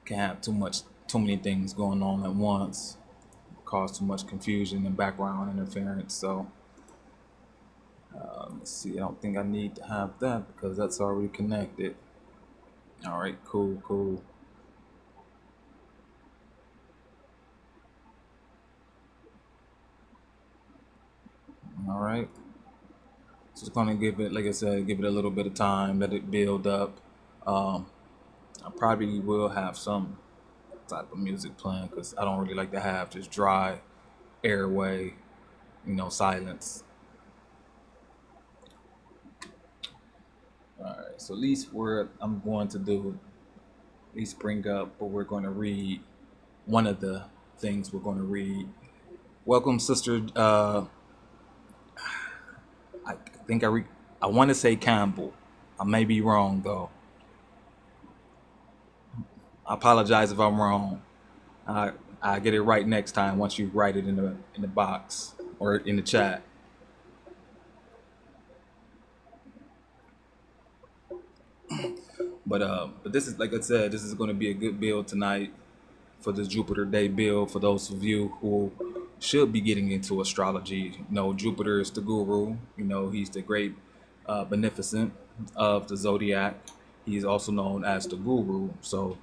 can have too many things going on at once, cause too much confusion and background interference. So let's see. I don't think I need to have that because that's already connected. All right, cool, cool. All right. Just gonna give it, like I said, give it a little bit of time, let it build up. Um, I probably will have some type of music playing because I don't really like to have just dry airway, silence. All right, so at least where I'm going to do, at least bring up what we're going to read. One of the things we're going to read. Welcome, sister. I think I want to say Campbell. I may be wrong though. I apologize if I'm wrong. I I get it right next time once you write it in the box or in the chat. But this is, like I said, this is going to be a good build tonight for this Jupiter Day build for those of you who should be getting into astrology. Jupiter is the guru. He's the great beneficent of the zodiac. He's also known as the guru. So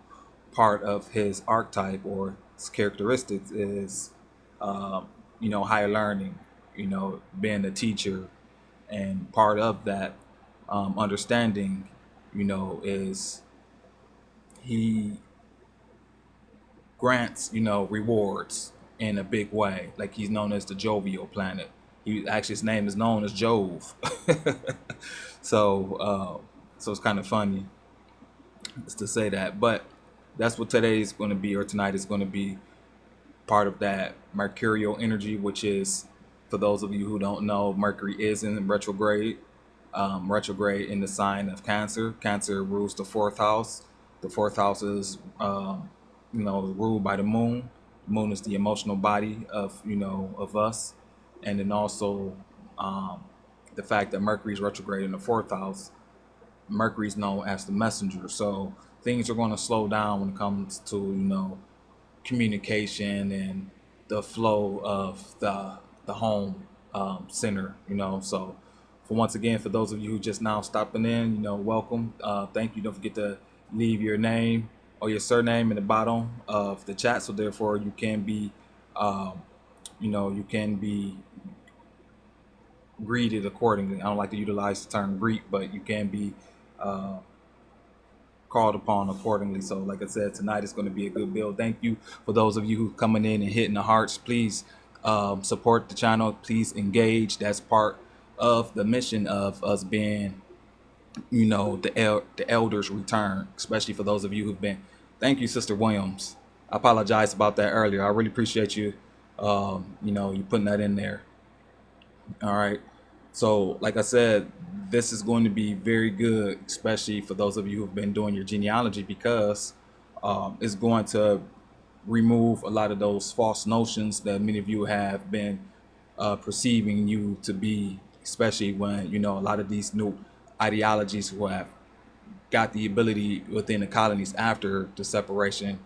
part of his archetype or his characteristics is, higher learning. Being a teacher, and part of that understanding, is he grants, rewards in a big way. Like he's known as the jovial planet. He actually, his name is known as Jove. So it's kind of funny to say that, but that's what today is going to be, or tonight is going to be part of that mercurial energy, which is, for those of you who don't know, Mercury is in retrograde. Retrograde in the sign of Cancer. Cancer rules the fourth house. The fourth house is, ruled by the moon. The moon is the emotional body of us, and then also the fact that Mercury is retrograde in the fourth house. Mercury is known as the messenger. So things are going to slow down when it comes to communication and the flow of the home center. So for once again, for those of you who just now stopping in, welcome. Thank you. Don't forget to leave your name or your surname in the bottom of the chat, so therefore you can be, you can be greeted accordingly. I don't like to utilize the term greet, but you can be uh, called upon accordingly. So like I said, tonight is going to be a good build. Thank you for those of you who coming in and hitting the hearts. Please support the channel. Please engage. That's part of the mission of us being, the elders return, especially for those of you who've been. Thank you, Sister Williams. I apologize about that earlier. I really appreciate you, you putting that in there. All right. So, like I said, this is going to be very good, especially for those of you who've been doing your genealogy, because it's going to remove a lot of those false notions that many of you have been perceiving you to be, especially when, a lot of these new ideologies who have got the ability within the colonies after the separation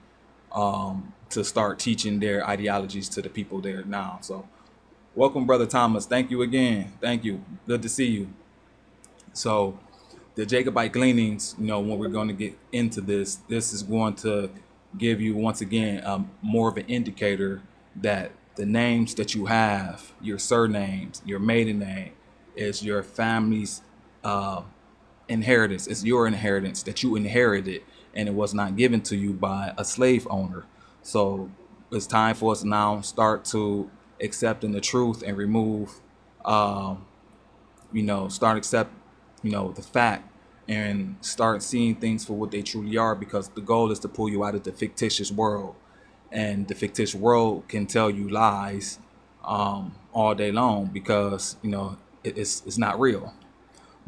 to start teaching their ideologies to the people there now. So welcome, Brother Thomas. Thank you again. Thank you. Good to see you. So the Jacobite gleanings, when we're going to get into this is going to give you, once again, more of an indicator that the names that you have, your surnames, your maiden name, is your family's inheritance. It's your inheritance that you inherited, and it was not given to you by a slave owner. So it's time for us to now start to accepting the truth and remove, start accept, the fact, and start seeing things for what they truly are, because the goal is to pull you out of the fictitious world, and the fictitious world can tell you lies all day long, because it's not real.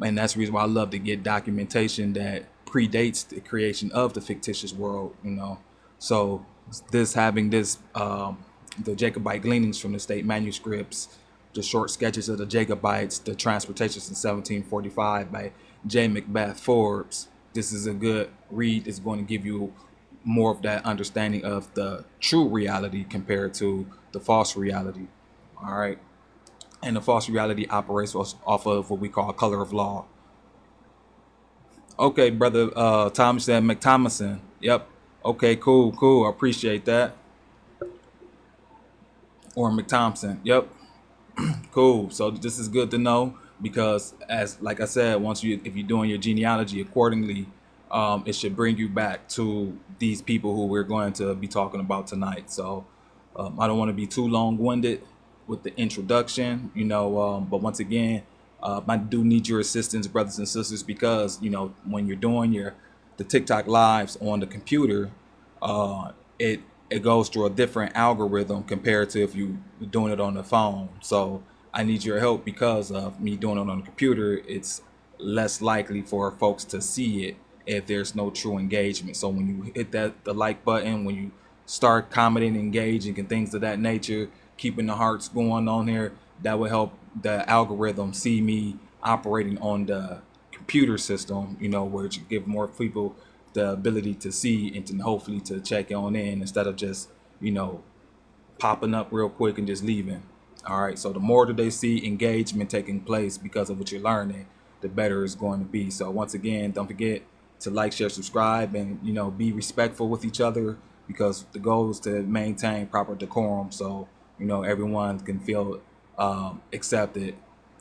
And that's the reason why I love to get documentation that predates the creation of the fictitious world. So this having this the Jacobite gleanings from the state manuscripts, the short sketches of the Jacobites, the transportations in 1745 by J. Macbeth Forbes. This is a good read. It's going to give you more of that understanding of the true reality compared to the false reality. All right. And the false reality operates off of what we call color of law. Okay, brother Thomas said McThomason. Yep. Okay, cool, cool. I appreciate that. Or McThompson. Yep. Cool. So this is good to know because, as like I said, once you if you're doing your genealogy accordingly, it should bring you back to these people who we're going to be talking about tonight. So I don't want to be too long-winded with the introduction, but once again, I do need your assistance, brothers and sisters, because when you're doing the TikTok lives on the computer, it goes through a different algorithm compared to if you were doing it on the phone. So I need your help because of me doing it on the computer. It's less likely for folks to see it if there's no true engagement. So when you hit the like button, when you start commenting, engaging, and things of that nature, keeping the hearts going on there, that will help the algorithm see me operating on the computer system, where it should give more people the ability to see and to hopefully to check on in instead of just, popping up real quick and just leaving. All right. So the more that they see engagement taking place because of what you're learning, the better it's going to be. So once again, don't forget to like, share, subscribe, and, be respectful with each other because the goal is to maintain proper decorum. So, everyone can feel accepted.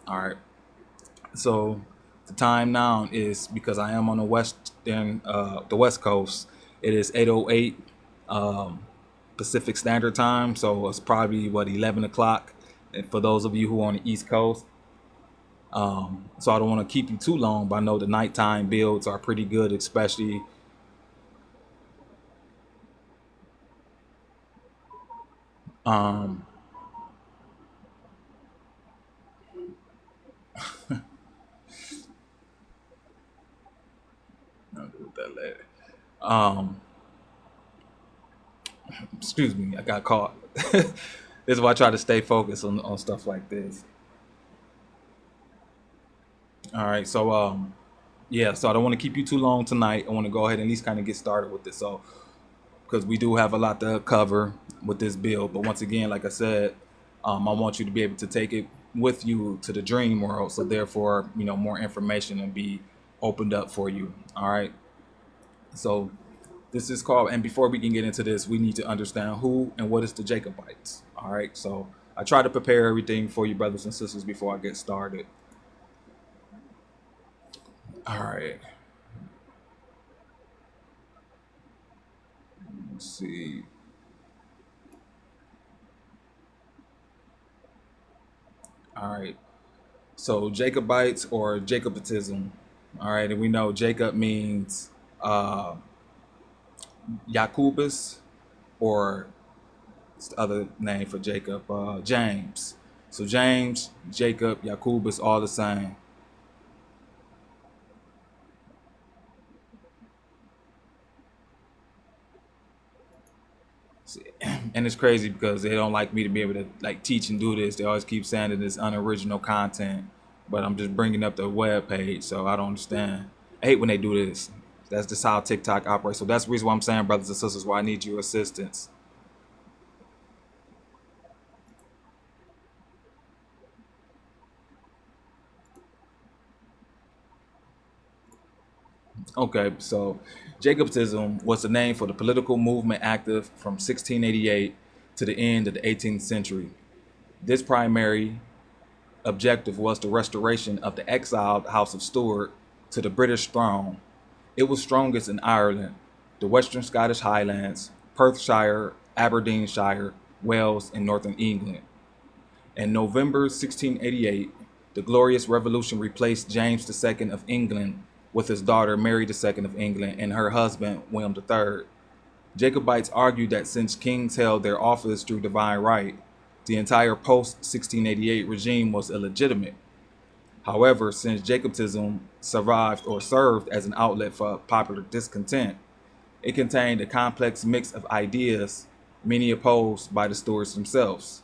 All right. So the time now is, because I am on the West Coast, it is 8:08 Pacific Standard Time. So it's probably 11 o'clock. And for those of you who are on the East Coast, so I don't want to keep you too long, but I know the nighttime builds are pretty good, especially I'll do that later. Um, excuse me, I got caught. This is why I try to stay focused on stuff like this. All right, so yeah, so I don't want to keep you too long tonight. I want to go ahead and at least kind of get started with this. So because we do have a lot to cover with this bill, but once again, like I said, I want you to be able to take it with you to the dream world. So therefore, more information will be opened up for you. All right. So this is called, and before we can get into this, we need to understand who and what is the Jacobites. All right. So I try to prepare everything for you, brothers and sisters, before I get started. All right. Let's see. All right. So Jacobites or Jacobitism. All right. And we know Jacob means Jacobus, or it's the other name for Jacob, James. So James, Jacob, Jacobus, all the same. And it's crazy because they don't like me to be able to teach and do this. They always keep saying that it's unoriginal content, but I'm just bringing up the web page, so I don't understand. I hate when they do this. That's just how TikTok operates. So that's the reason why I'm saying, brothers and sisters, why I need your assistance. Okay, so Jacobitism was the name for the political movement active from 1688 to the end of the 18th century. This primary objective was the restoration of the exiled House of Stuart to the British throne. It was strongest in Ireland, the Western Scottish Highlands, Perthshire, Aberdeenshire, Wales, and Northern England. In November 1688, the Glorious Revolution replaced James II of England with his daughter Mary II of England and her husband William III. Jacobites argued that since kings held their office through divine right, the entire post-1688 regime was illegitimate. However, since Jacobitism survived or served as an outlet for popular discontent, it contained a complex mix of ideas, many opposed by the Stuarts themselves.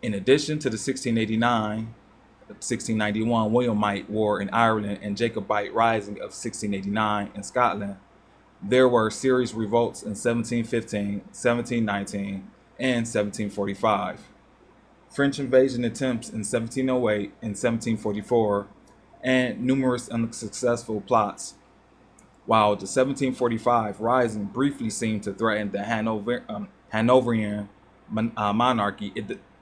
In addition to the 1691 Williamite War in Ireland and Jacobite Rising of 1689 in Scotland, There were serious revolts in 1715, 1719, and 1745. French invasion attempts in 1708 and 1744, and numerous unsuccessful plots. While the 1745 rising briefly seemed to threaten the Hanoverian monarchy,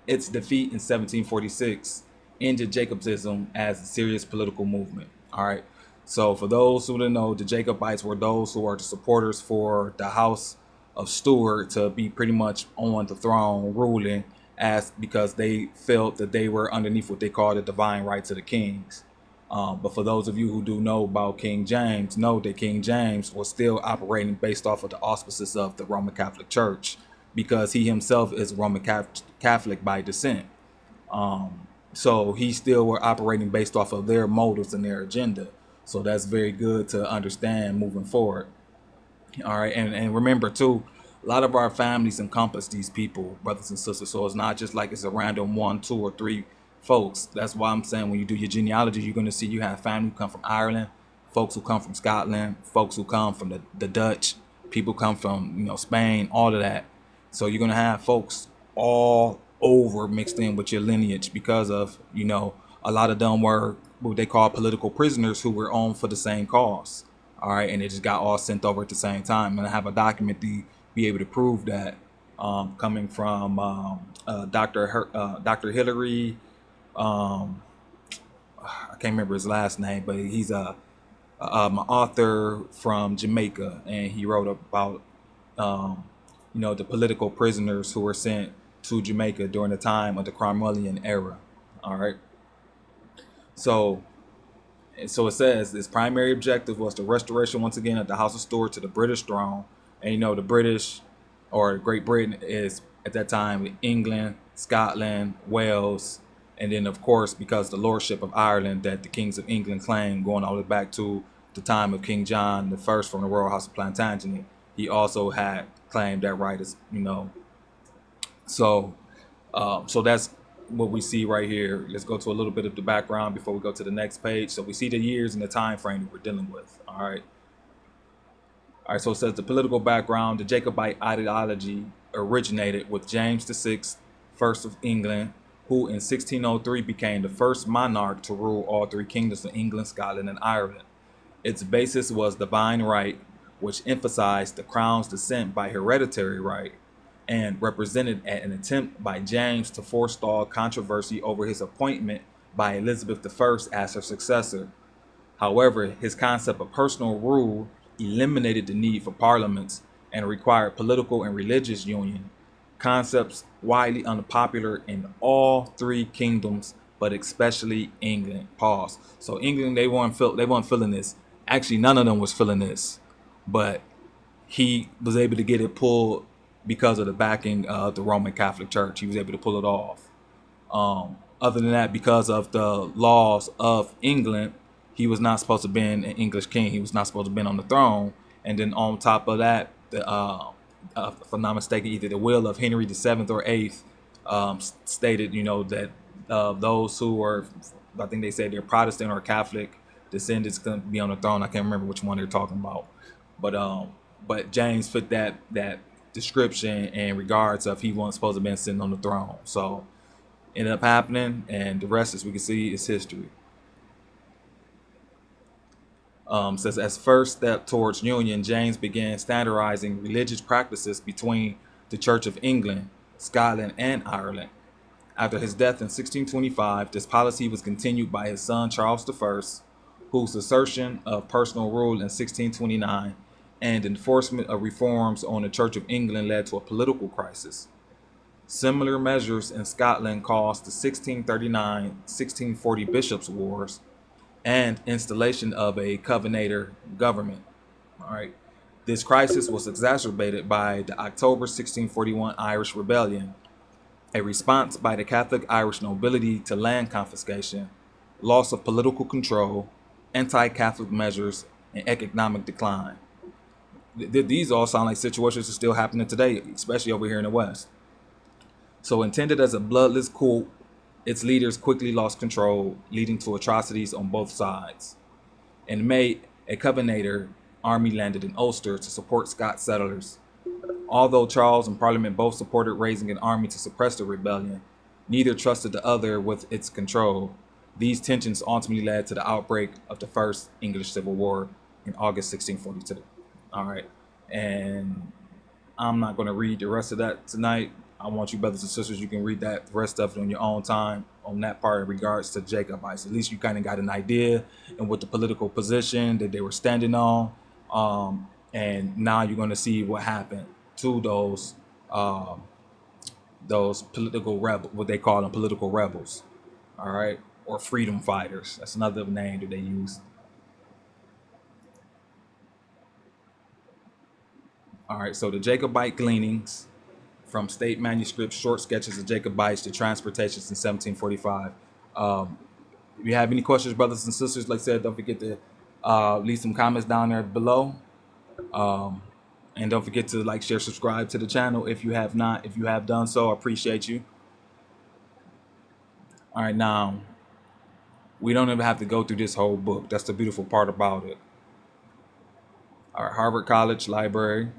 its defeat in 1746 ended Jacobitism as a serious political movement. All right. So for those who don't know, the Jacobites were those who are the supporters for the House of Stuart to be pretty much on the throne ruling, as because they felt that they were underneath what they call the divine rights of the kings. But for those of you who do know about King James, know that King James was still operating based off of the auspices of the Roman Catholic Church, because he himself is Roman Catholic by descent. So he still were operating based off of their motives and their agenda. So that's very good to understand moving forward. All right, and remember too, a lot of our families encompass these people, brothers and sisters. So it's not just like it's a random 1, 2, or 3 folks. That's why I'm saying when you do your genealogy, you're going to see you have family who come from Ireland, folks who come from Scotland, folks who come from the Dutch, people come from Spain, all of that. So you're going to have folks all over mixed in with your lineage, because of a lot of them were what they call political prisoners who were on for the same cause. All right, and it just got all sent over at the same time. And I have a document to be able to prove that, coming from Dr. Hillary. I can't remember his last name, but he's an author from Jamaica, and he wrote about the political prisoners who were sent to Jamaica during the time of the Cromwellian era. All right. So it says its primary objective was the restoration once again of the House of Stuart to the British throne. And the British, or Great Britain, is at that time England, Scotland, Wales, and then of course, because the lordship of Ireland that the kings of England claimed, going all the way back to the time of King John I from the Royal House of Plantagenet, he also had claimed that right as So that's what we see right here. Let's go to a little bit of the background before we go to the next page. So we see the years and the time frame that we're dealing with. All right. So it says the political background. The Jacobite ideology originated with James VI, first of England, who in 1603 became the first monarch to rule all 3 kingdoms of England, Scotland, and Ireland. Its basis was divine right, which emphasized the crown's descent by hereditary right, and represented an attempt by James to forestall controversy over his appointment by Elizabeth I as her successor. However, his concept of personal rule eliminated the need for parliaments and required political and religious union, concepts widely unpopular in all 3 kingdoms, but especially England. Pause. So England, they weren't feeling this. Actually, none of them was feeling this, but he was able to get it pulled because of the backing of the Roman Catholic Church. He was able to pull it off. Other than that, because of the laws of England, he was not supposed to be an English king. He was not supposed to be on the throne. And then on top of that, if I'm not mistaken, either the will of Henry VII or VIII stated, that those who are, I think they say they're Protestant or Catholic descendants couldn't be on the throne. I can't remember which one they're talking about. But James fit that description in regards of he wasn't supposed to be sitting on the throne. So it ended up happening, and the rest, as we can see, is history. Says as first step towards union, James began standardizing religious practices between the Church of England, Scotland, and Ireland. After his death in 1625, this policy was continued by his son Charles I, whose assertion of personal rule in 1629 and enforcement of reforms on the Church of England led to a political crisis. Similar measures in Scotland caused the 1639-1640 Bishops' Wars and installation of a Covenanter government. All right. This crisis was exacerbated by the October 1641 Irish Rebellion, a response by the Catholic Irish nobility to land confiscation, loss of political control, anti-Catholic measures, and economic decline. These all sound like situations that are still happening today, especially over here in the West. So intended as a bloodless coup, its leaders quickly lost control, leading to atrocities on both sides. In May, a Covenanter army landed in Ulster to support Scots settlers. Although Charles and Parliament both supported raising an army to suppress the rebellion, neither trusted the other with its control. These tensions ultimately led to the outbreak of the First English Civil War in August 1642. All right. And I'm not going to read the rest of that tonight. I want you brothers and sisters, you can read that the rest of it on your own time on that part in regards to Jacobites. At least you kind of got an idea and what the political position that they were standing on. And now you're going to see what happened to those political rebels, what they call them, political rebels. All right. Or freedom fighters. That's another name that they use. All right, so the Jacobite gleanings from state manuscripts, short sketches of Jacobites to transportations in 1745. If you have any questions, brothers and sisters, like I said, don't forget to leave some comments down there below. And don't forget to like, share, subscribe to the channel if you have not. If you have done so, I appreciate you. All right, now, we don't even have to go through this whole book. That's the beautiful part about it. All right, Harvard College Library.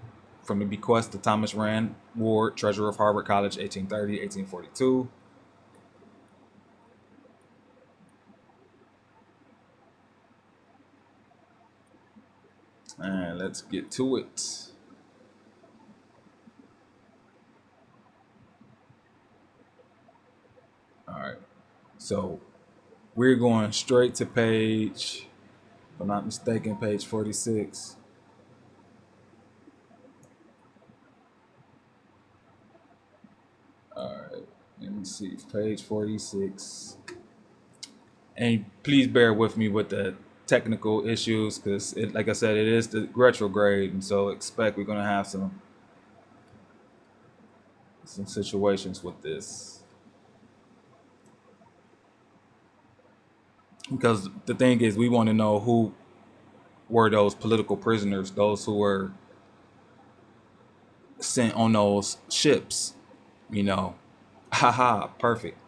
From the bequest to Thomas Rand Ward, treasurer of Harvard College, 1830-1842. And let's get to it. All right. So we're going straight to page, if I'm not mistaken, page 46. Let me see, page 46. And please bear with me with the technical issues because, like I said, it is the retrograde. And so expect we're going to have some situations with this. Because the thing is, we want to know who were those political prisoners, those who were sent on those ships, you know. Haha, perfect.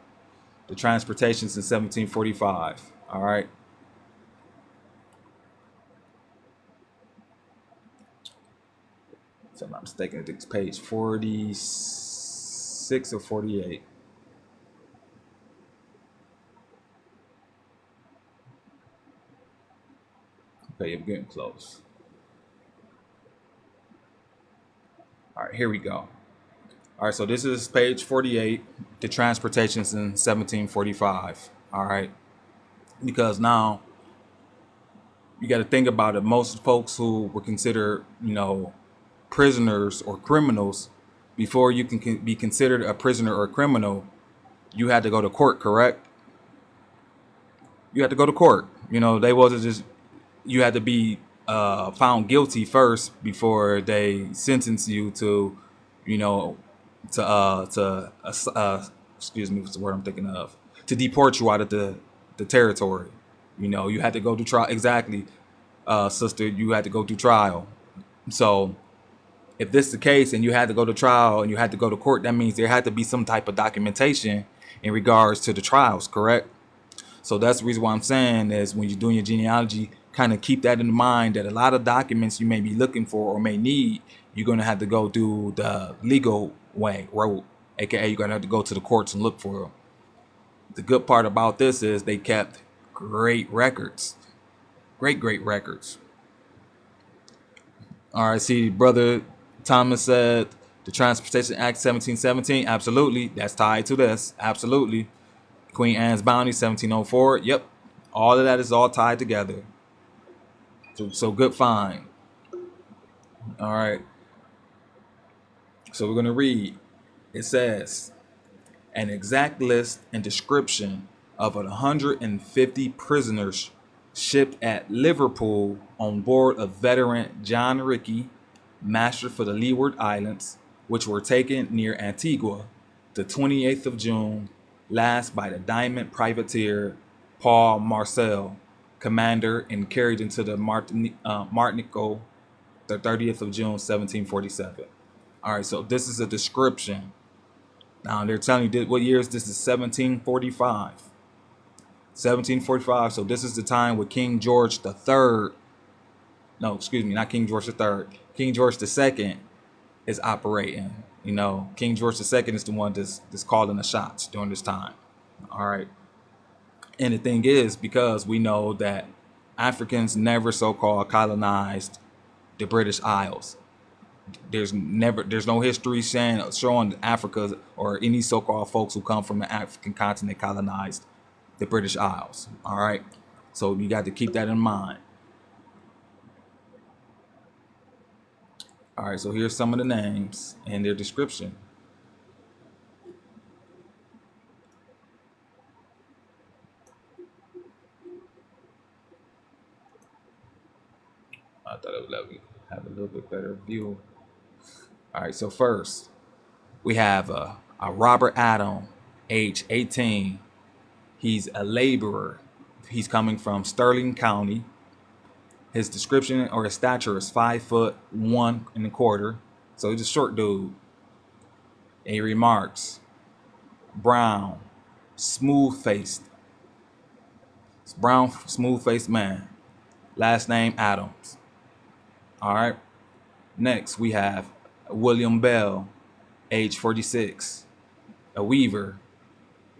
The transportations in 1745. All right. If I'm not mistaken, it's page 46 or 48. Okay, I'm getting close. All right, here we go. All right, so this is page 48, the transportations in 1745. All right, because now you got to think about it. Most folks who were considered, you know, prisoners or criminals, before you can be considered a prisoner or a criminal, you had to go to court, correct? You had to go to court. You know, they wasn't just, you had to be found guilty first before they sentence you to, you know, excuse me, what's the word I'm thinking of? To deport you out of the territory. You know, you had to go to trial. Exactly, sister, you had to go through trial. So if this is the case and you had to go to trial and you had to go to court, that means there had to be some type of documentation in regards to the trials, correct? So that's the reason why I'm saying is when you're doing your genealogy, kind of keep that in mind, that a lot of documents you may be looking for or may need, you're going to have to go through the legal road, aka you're going to have to go to the courts and look for them. The good part about this is they kept great records, great records. All right, see, brother Thomas said the Transportation Act 1717, absolutely, that's tied to this, absolutely. Queen Anne's Bounty 1704, yep, all of that is all tied together. So good find. All right. So we're going to read. It says, an exact list and description of 150 prisoners shipped at Liverpool on board of veteran John Rickey, master for the Leeward Islands, which were taken near Antigua the 28th of June, last by the diamond privateer Paul Marcel, commander, and carried into the Martinico the 30th of June, 1747. All right, so this is a description. Now they're telling you what year is this? Is 1745. 1745. So this is the time where King George III, No, excuse me, not King George III. King George II is operating. You know, King George II is the one that's calling the shots during this time. All right. And the thing is, because we know that Africans never so-called colonized the British Isles. There's no history showing Africa or any so-called folks who come from the African continent colonized the British Isles. All right. So you got to keep that in mind. All right, so here's some of the names and their description. I thought it would let me have a little bit better view. All right, so first we have a Robert Adam, age 18. He's a laborer. He's coming from Stirling County. His description or his stature is 5'1.25". So he's a short dude. And he remarks, brown, smooth-faced. Brown, smooth-faced man. Last name Adams. All right. Next, we have William Bell, age 46, a weaver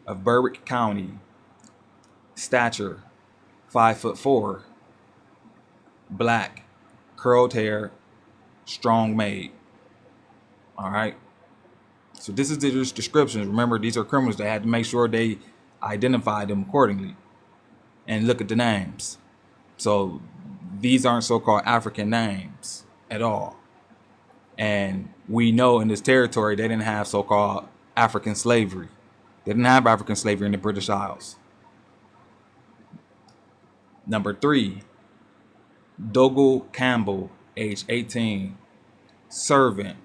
of Berwick County. Stature 5'4", black, curled hair, strong made. All right. So this is the descriptions. Remember, these are criminals. They had to make sure they identified them accordingly. And look at the names. So these aren't so-called African names at all. And we know in this territory they didn't have so-called African slavery. They didn't have African slavery in the British Isles. Number 3, Dougal Campbell, age 18, servant,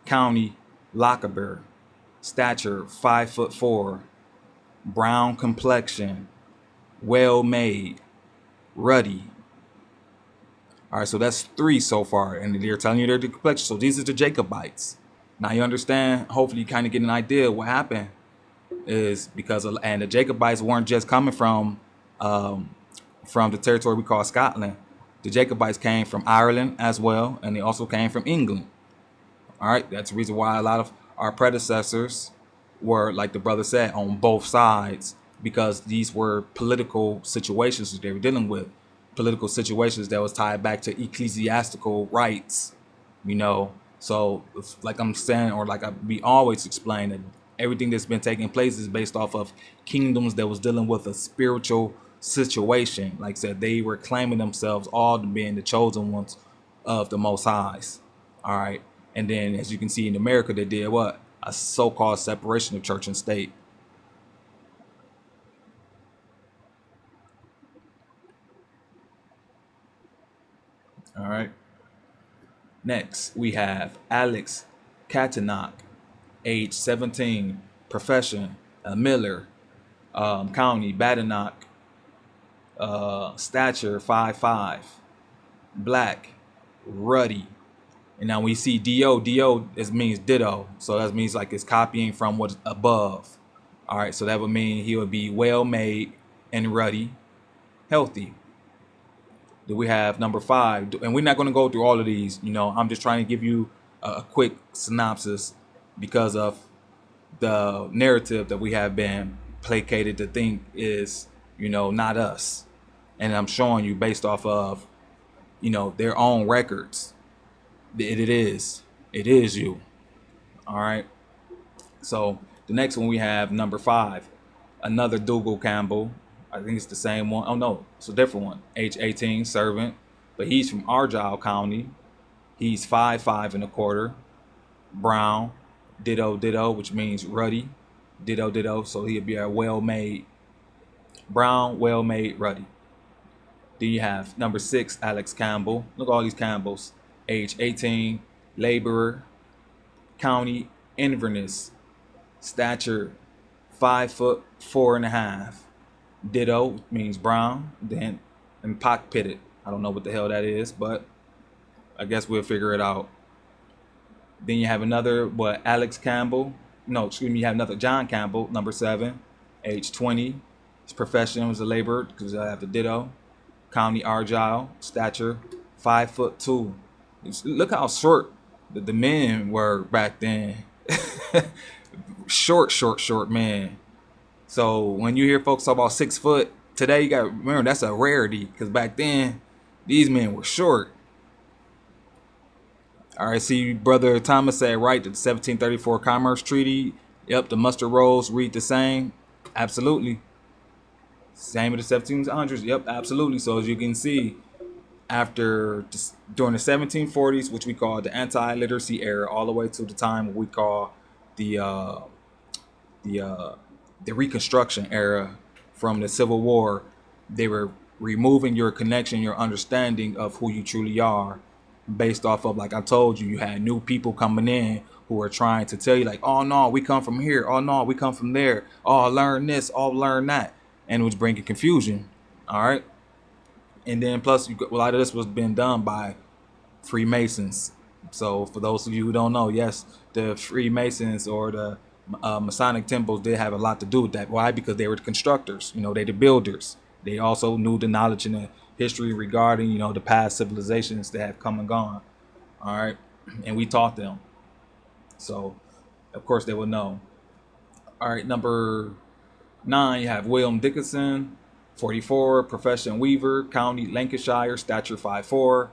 County Lochaber, stature 5'4", brown complexion, well made, ruddy. All right, so that's 3 so far, and they're telling you their complexion. So these are the Jacobites. Now you understand. Hopefully, you kind of get an idea of what happened is because and the Jacobites weren't just coming from the territory we call Scotland. The Jacobites came from Ireland as well, and they also came from England. All right, that's the reason why a lot of our predecessors were, like the brother said, on both sides, because these were political situations that they were dealing with, political situations that was tied back to ecclesiastical rights, you know. So like I'm saying, or like we always explain, that everything that's been taking place is based off of kingdoms that was dealing with a spiritual situation. Like I said, they were claiming themselves all to being the chosen ones of the Most Highs. All right. And then, as you can see in America, they did what? A so-called separation of church and state. All right. Next, we have Alex Katanock, age 17, profession, a miller, county, Badenoch, stature 5'5", black, ruddy. And now we see D-O. D-O means ditto. So that means like it's copying from what's above. All right, so that would mean he would be well-made and ruddy, healthy. Do we have number 5? And we're not going to go through all of these. You know, I'm just trying to give you a quick synopsis because of the narrative that we have been placated to think is, you know, not us. And I'm showing you based off of, you know, their own records. It is you. All right. So the next one we have number 5, another Dougal Campbell. I think it's the same one. Oh no, it's a different one. Age 18, servant, but he's from Argyll County. He's 5'5.25", brown, ditto, which means ruddy, ditto. So he'd be a well-made, brown, well-made, ruddy. Then you have number 6, Alex Campbell. Look at all these Campbells. Age 18, laborer, county, Inverness, stature 5'4.5", ditto means brown, then and pock pitted. I don't know what the hell that is, but I guess we'll figure it out. Then you have another, Alex Campbell. No, excuse me. You have another John Campbell, number 7, age 20. His profession was a laborer because I have the ditto. County Argyll, stature 5'2". Look how short the men were back then. Short man. So when you hear folks talk about 6 foot today, you got to remember that's a rarity, because back then these men were short. All right, see, Brother Thomas said right that the 1734 Commerce Treaty. Yep, the muster rolls read the same. Absolutely. Same with the 1700s. Yep, absolutely. So as you can see, during the 1740s, which we call the anti-literacy era, all the way to the time we call the the uh, the Reconstruction era, from the Civil War, they were removing your connection, your understanding of who you truly are, based off of, like I told you, you had new people coming in who were trying to tell you like, oh no, we come from here, oh no, we come from there, oh learn this, oh learn that, and it was bringing confusion. All right, and then plus a lot of this was being done by Freemasons. So for those of you who don't know, yes, the Freemasons or the Masonic temples did have a lot to do with that. Why? Because they were the constructors. They the builders. They also knew the knowledge and the history regarding the past civilizations that have come and gone. All right, and we taught them. So of course they would know. All right, number 9, you have William Dickinson, 44, profession weaver, county Lancashire, stature 5'4",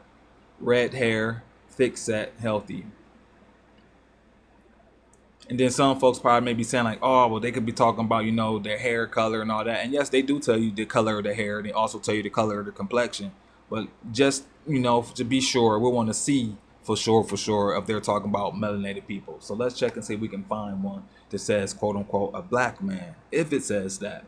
red hair, thick set, healthy. And then some folks probably may be saying like, oh, well, they could be talking about, their hair color and all that. And yes, they do tell you the color of the hair. They also tell you the color of the complexion. But just, to be sure, we want to see for sure if they're talking about melanated people. So let's check and see if we can find one that says, quote unquote, a black man. If it says that.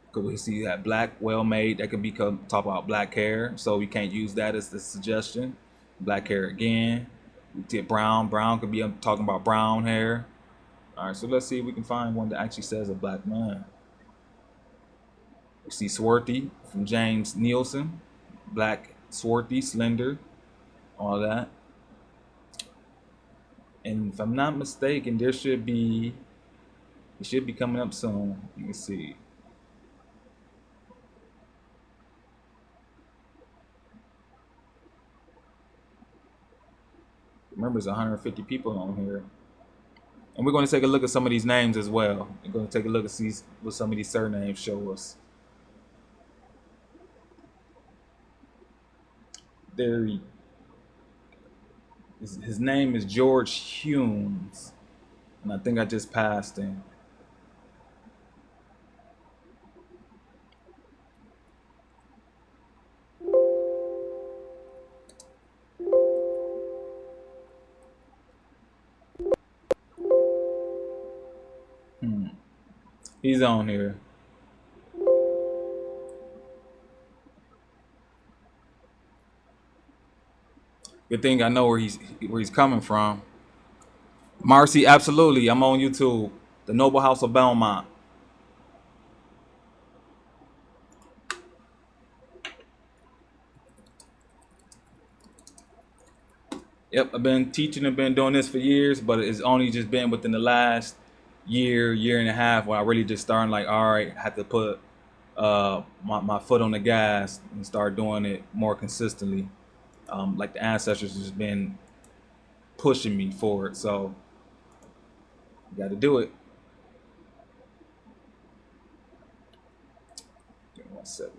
Because we see that black, well made, that could be talk about black hair. So we can't use that as the suggestion. Black hair again. We did brown could be talking about brown hair. All right, so let's see if we can find one that actually says a black man. We see swarthy from James Nielsen. Black, swarthy, slender, all that. And if I'm not mistaken, it should be coming up soon. Let me see. Remember, there's 150 people on here. And we're going to take a look at some of these names as well. We're going to take a look and see what some of these surnames show us. His name is George Humes. And I think I just passed him. He's on here. Good thing I know where he's coming from. Marcy, absolutely. I'm on YouTube. The Noble House of Belmont. Yep, I've been teaching and been doing this for years, but it's only just been within the last year and a half where I really just started like, all right, I have to put my foot on the gas and start doing it more consistently. Like the ancestors has been pushing me forward, so you got to do it.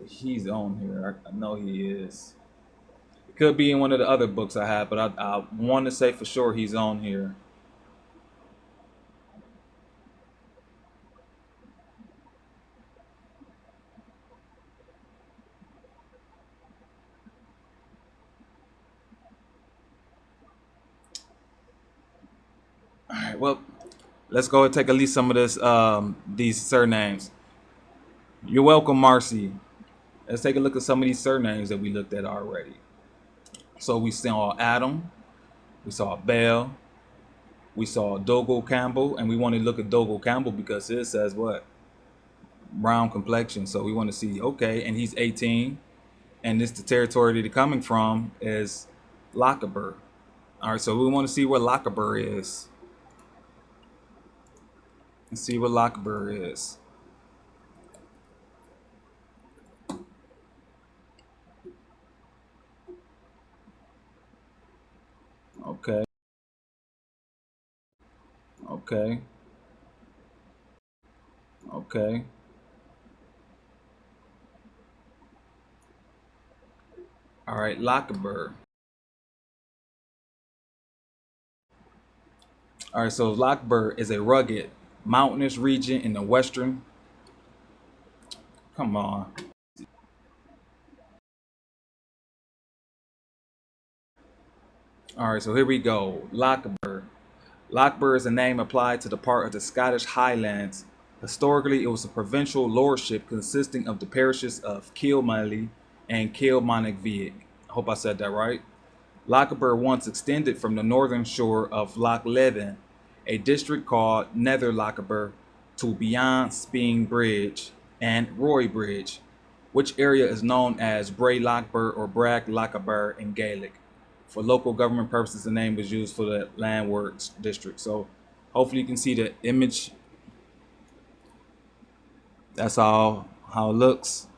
He's on here. I know he is. It could be in one of the other books I have, but I want to say for sure he's on here. All right, well, let's go and take at least some of this these surnames. You're welcome, Marcy. Let's take a look at some of these surnames that we looked at already. So we saw Adam, we saw Bell, we saw Dogal Campbell, and we want to look at Dogal Campbell because it says what? Brown complexion. So we want to see, okay, and he's 18, and this the territory that he's coming from is Lochaber. All right, so we want to see where Lochaber is. Let's see what Lochaber is. Okay. Okay. All right, Lochaber. All right, so Lochaber is a rugged, mountainous region in the western. Come on. All right, so here we go. Lochaber. Lochaber is a name applied to the part of the Scottish Highlands. Historically, it was a provincial lordship consisting of the parishes of Kilmallie and Kilmonagvieg. I hope I said that right. Lochaber once extended from the northern shore of Loch Leven, a district called Nether Lochaber, to beyond Speen Bridge and Roy Bridge, which area is known as Bray Lochaber or Bragg Lochaber in Gaelic. For local government purposes, the name was used for the landward district. So hopefully you can see the image. That's all how it looks.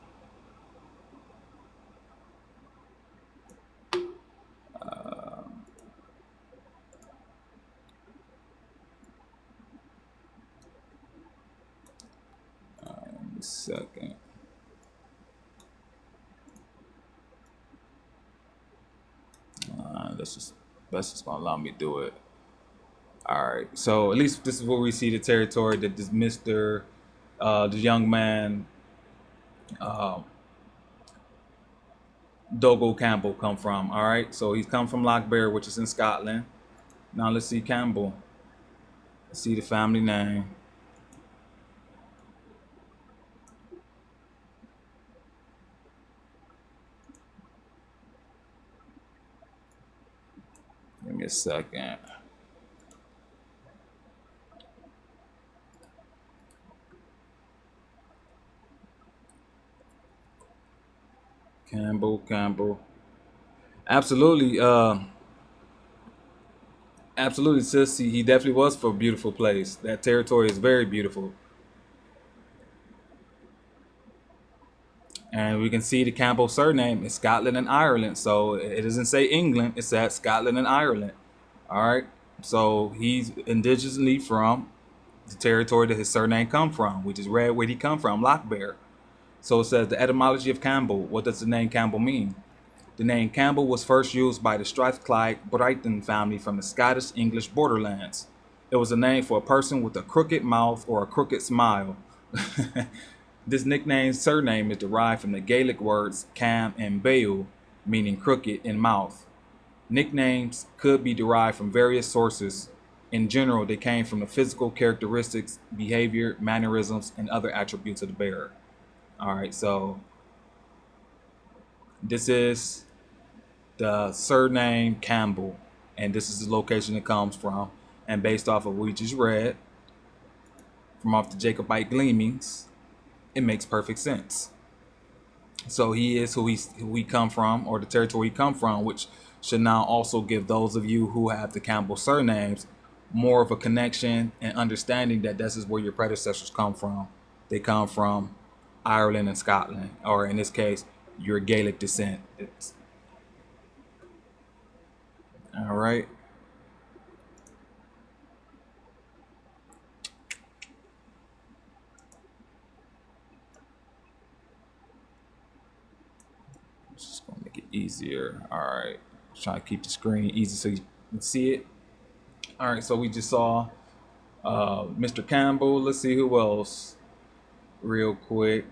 Second. That's just gonna allow me to do it. All right. So at least this is where we see the territory that this Mister, the young man, uh, Dougal Campbell come from. All right. So he's come from Lochbear, which is in Scotland. Now let's see Campbell. Let's see the family name. Give me a second. Campbell. Absolutely. Absolutely, sis. He definitely was for a beautiful place. That territory is very beautiful. And we can see the Campbell surname is Scotland and Ireland. So it doesn't say England, it's at Scotland and Ireland. All right. So he's indigenously from the territory that his surname come from. We just read where he come from, Lochbear. So it says the etymology of Campbell. What does the name Campbell mean? The name Campbell was first used by the Strathclyde Brighton family from the Scottish English borderlands. It was a name for a person with a crooked mouth or a crooked smile. This nickname's surname is derived from the Gaelic words cam and beul, meaning crooked in mouth. Nicknames could be derived from various sources. In general, they came from the physical characteristics, behavior, mannerisms, and other attributes of the bearer. All right, so this is the surname Campbell, and this is the location it comes from. And based off of what we just read, from off the Jacobite gleanings, it makes perfect sense. So he is who he come from, or the territory he come from, which should now also give those of you who have the Campbell surnames more of a connection and understanding that this is where your predecessors come from. They come from Ireland and Scotland, or in this case, your Gaelic descent. All right. Just gonna make it easier. All right. Try to keep the screen easy so you can see it. All right. So we just saw Mr. Campbell. Let's see who else, real quick.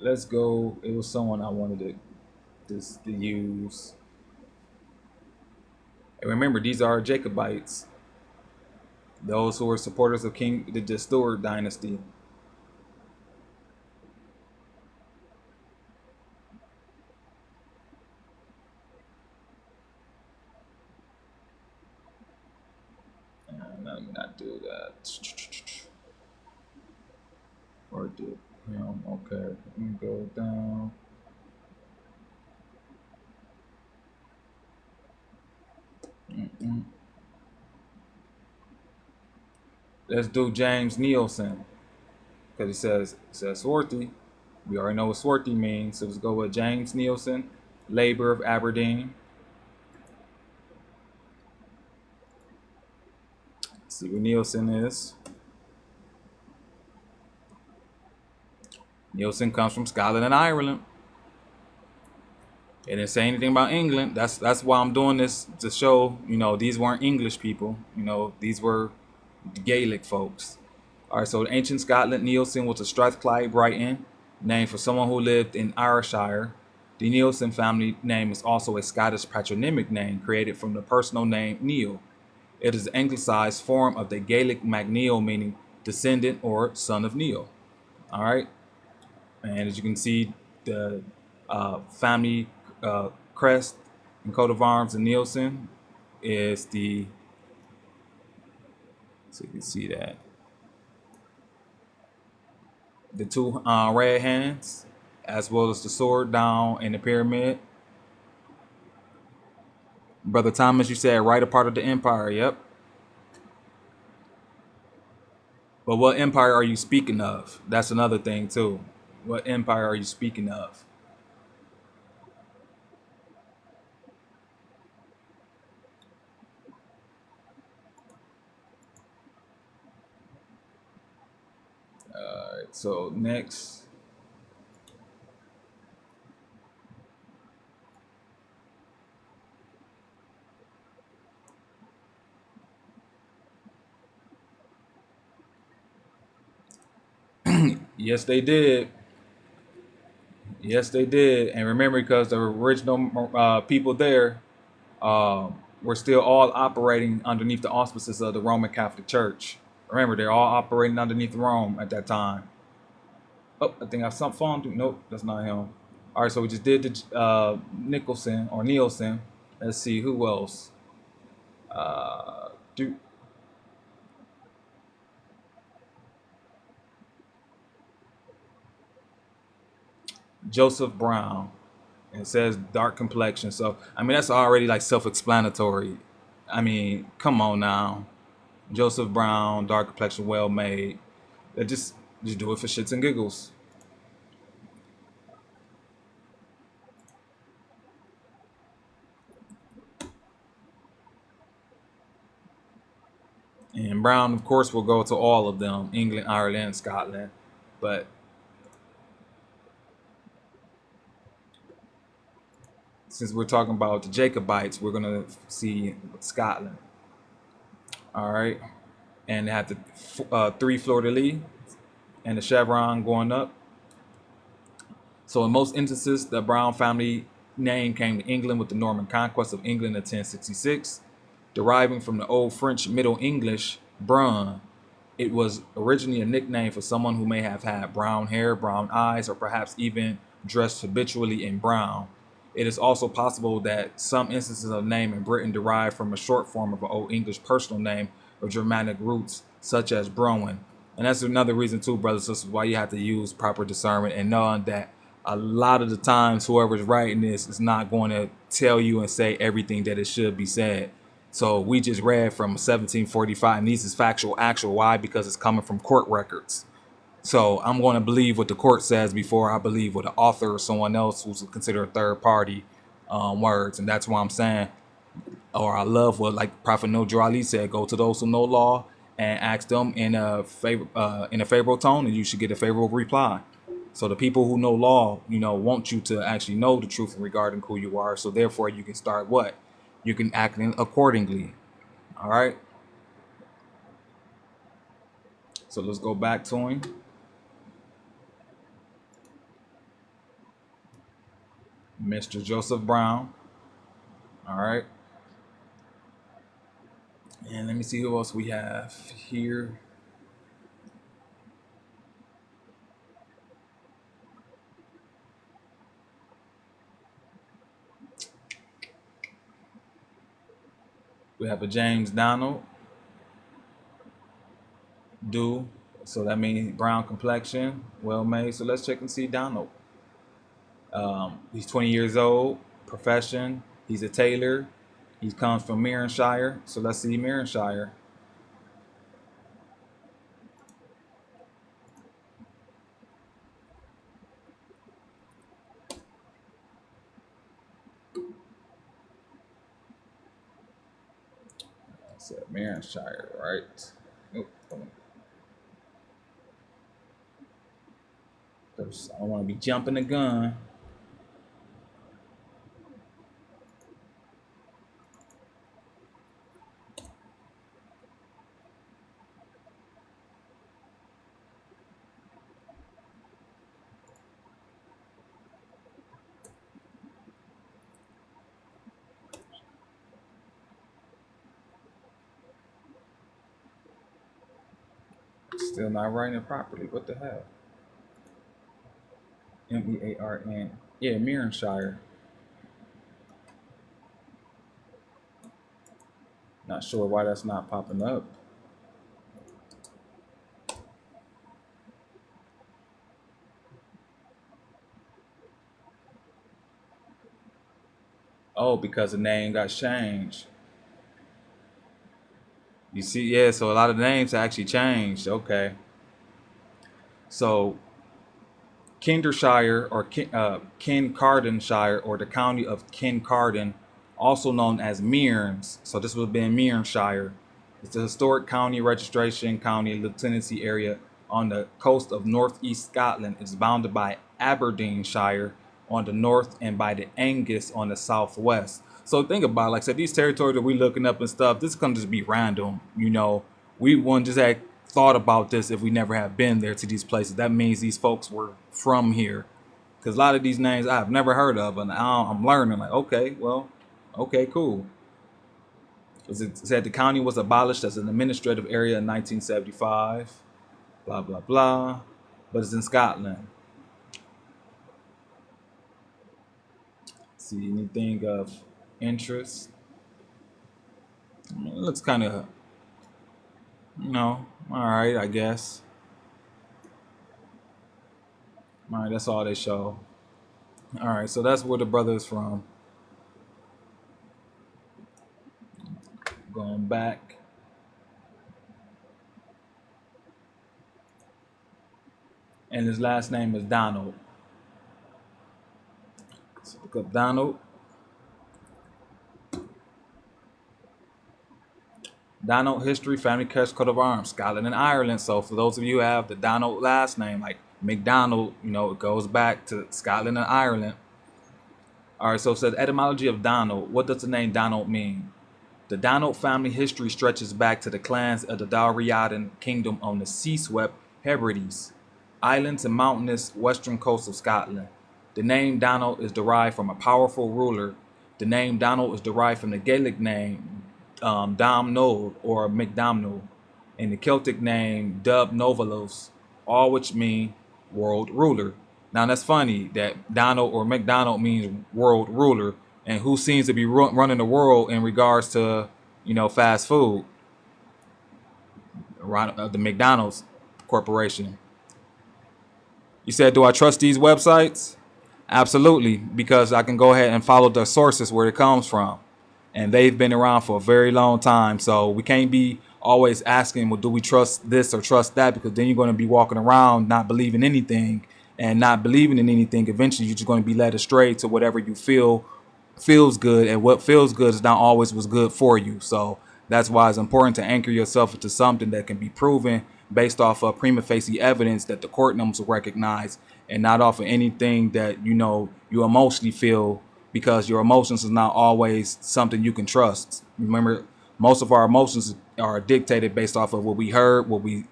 Let's go. It was someone I wanted to use. And remember, these are Jacobites, those who were supporters of King the Stuart dynasty. Let me not do that. Or do him. Okay, let me go down. Let's do James Nielsen because he says Swarthy. We already know what Swarthy means, so let's go with James Nielsen, Labour of Aberdeen. Let's see what Nielsen is. Nielsen comes from Scotland and Ireland. It didn't say anything about England. That's why I'm doing this, to show, these weren't English people. These were Gaelic folks. All right, so in ancient Scotland, Nielsen was a Strathclyde Brighton, named for someone who lived in Ayrshire. The Nielsen family name is also a Scottish patronymic name created from the personal name Neil. It is the anglicized form of the Gaelic MacNeil, meaning descendant or son of Neil. All right, and as you can see, the family crest and coat of arms of Nielsen is the, so you can see that, the two red hands, as well as the sword down in the pyramid. Brother Thomas, you said right, a part of the empire. Yep. But what empire are you speaking of? That's another thing too. What empire are you speaking of? All right, so next. Yes, they did. Yes, they did. And remember, because the original people there were still all operating underneath the auspices of the Roman Catholic Church. Remember, they're all operating underneath Rome at that time. Oh, I think I saw phone. Nope, that's not him. All right, so we just did the Nicholson or Nielsen. Let's see who else. Do Joseph Brown. It says dark complexion. So I mean, that's already like self-explanatory. I mean, come on now. Joseph Brown, dark complexion, well made. Just do it for shits and giggles. And Brown, of course, will go to all of them: England, Ireland, and Scotland. But since we're talking about the Jacobites, we're gonna see Scotland. All right, and they have the three fleur de lis and the chevron going up. So in most instances, the Brown family name came to England with the Norman conquest of England in 1066, deriving from the Old French Middle English brun. It was originally a nickname for someone who may have had brown hair, brown eyes, or perhaps even dressed habitually in brown. It is also possible that some instances of the name in Britain derive from a short form of an Old English personal name of Germanic roots, such as Browen. And that's another reason too, brothers and sisters, why you have to use proper discernment and knowing that a lot of the times whoever's writing this is not going to tell you and say everything that it should be said. So we just read from 1745, and these is factual, actual. Why? Because it's coming from court records. So I'm going to believe what the court says before I believe what the author or someone else who's considered a third party words. And that's why I'm saying, or I love what like Prophet Noor Ali said, go to those who know law and ask them in a favorable tone, and you should get a favorable reply. So the people who know law, want you to actually know the truth regarding who you are. So therefore you can start what? You can act accordingly. All right. So let's go back to him. Mr. Joseph Brown. All right. And let me see who else we have here. We have a James Donald. Do. So that means brown complexion, well made. So let's check and see Donald. He's 20 years old, profession. He's a tailor. He comes from Mirrenshire. So let's see Mirrenshire. said Marinshire, right? Nope. Hold on. I don't want to be jumping the gun. Still not writing it properly. What the hell? Mearn. Yeah, Marinshire. Not sure why that's not popping up. Oh, because the name got changed. You see, yeah, so a lot of names actually changed. Okay. So Kindershire or Kincardineshire or the county of Kincardine, also known as Mearns. So this would have been Mearnshire. It's a historic county registration county lieutenancy area on the coast of northeast Scotland. It's bounded by Aberdeenshire on the north and by the Angus on the southwest. So think about it, like I said, these territories that we're looking up and stuff, this can just be random. You know, we wouldn't just have thought about this if we never have been there to these places. That means these folks were from here. Because a lot of these names I've never heard of, and I'm learning, like, okay, well, okay, cool. It said the county was abolished as an administrative area in 1975, blah, blah, blah. But it's in Scotland. See anything of interest? I mean, it looks kind of, all right, I guess. All right, that's all they show. All right, so that's where the brother is from. Going back. And his last name is Donald. So look up Donald. Donald history, family crest, coat of arms, Scotland and Ireland. So for those of you who have the Donald last name, like McDonald, it goes back to Scotland and Ireland. All right, so it says etymology of Donald. What does the name Donald mean? The Donald family history stretches back to the clans of the Dalriadan kingdom on the sea-swept Hebrides, islands and mountainous western coast of Scotland. The name Donald is derived from a powerful ruler. The name Donald is derived from the Gaelic name Domhnall or McDomnall, and the Celtic name Dub Novalos, all which mean world ruler. Now that's funny that Donald or McDonald means world ruler, and who seems to be running the world in regards to fast food? The McDonald's Corporation. You said, do I trust these websites? Absolutely, because I can go ahead and follow the sources where it comes from. And they've been around for a very long time. So we can't be always asking, well, do we trust this or trust that? Because then you're going to be walking around not believing anything and not believing in anything. Eventually, you're just going to be led astray to whatever you feels good. And what feels good is not always what's good for you. So that's why it's important to anchor yourself into something that can be proven based off of prima facie evidence that the court numbers will recognize, and not off of anything that you emotionally feel, because your emotions is not always something you can trust. Remember, most of our emotions are dictated based off of what we heard, what we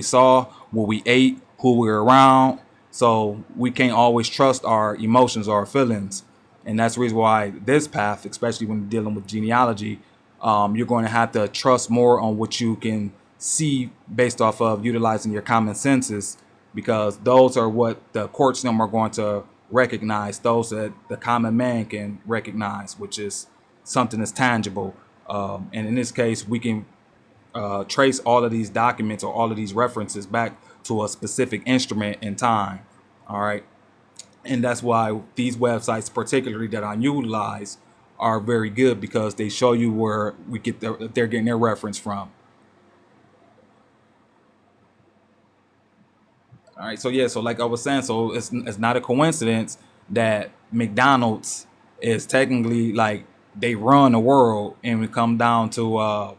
saw, what we ate, who we were around. So we can't always trust our emotions or our feelings, and that's the reason why this path, especially when dealing with genealogy, you're going to have to trust more on what you can see based off of utilizing your common senses, because those are what the courts them are going to recognize, those that the common man can recognize, which is something that's tangible. And in this case, we can trace all of these documents or all of these references back to a specific instrument in time. All right. And that's why these websites, particularly that I utilize, are very good, because they show you where they're getting their reference from. All right, so yeah, so like I was saying, so it's not a coincidence that McDonald's is technically like they run the world, and we come down to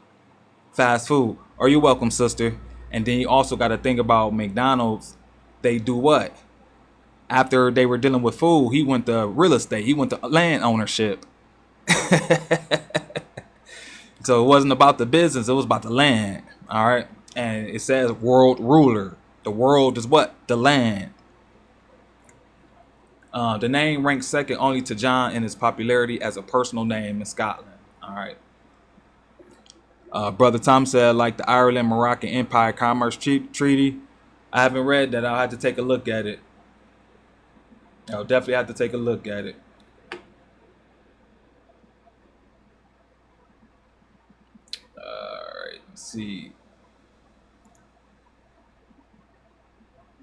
Fast food. Or you're welcome, sister. And then you also got to think about McDonald's. They do what? After they were dealing with food, he went to real estate. He went to land ownership. So it wasn't about the business. It was about the land. All right. And it says world ruler. The world is what? The land. The name ranks second only to John in its popularity as a personal name in Scotland. All right. Brother Tom said, like the Ireland Moroccan Empire Commerce Treaty. I haven't read that. I'll have to take a look at it. I'll definitely have to take a look at it. All right. Let's see.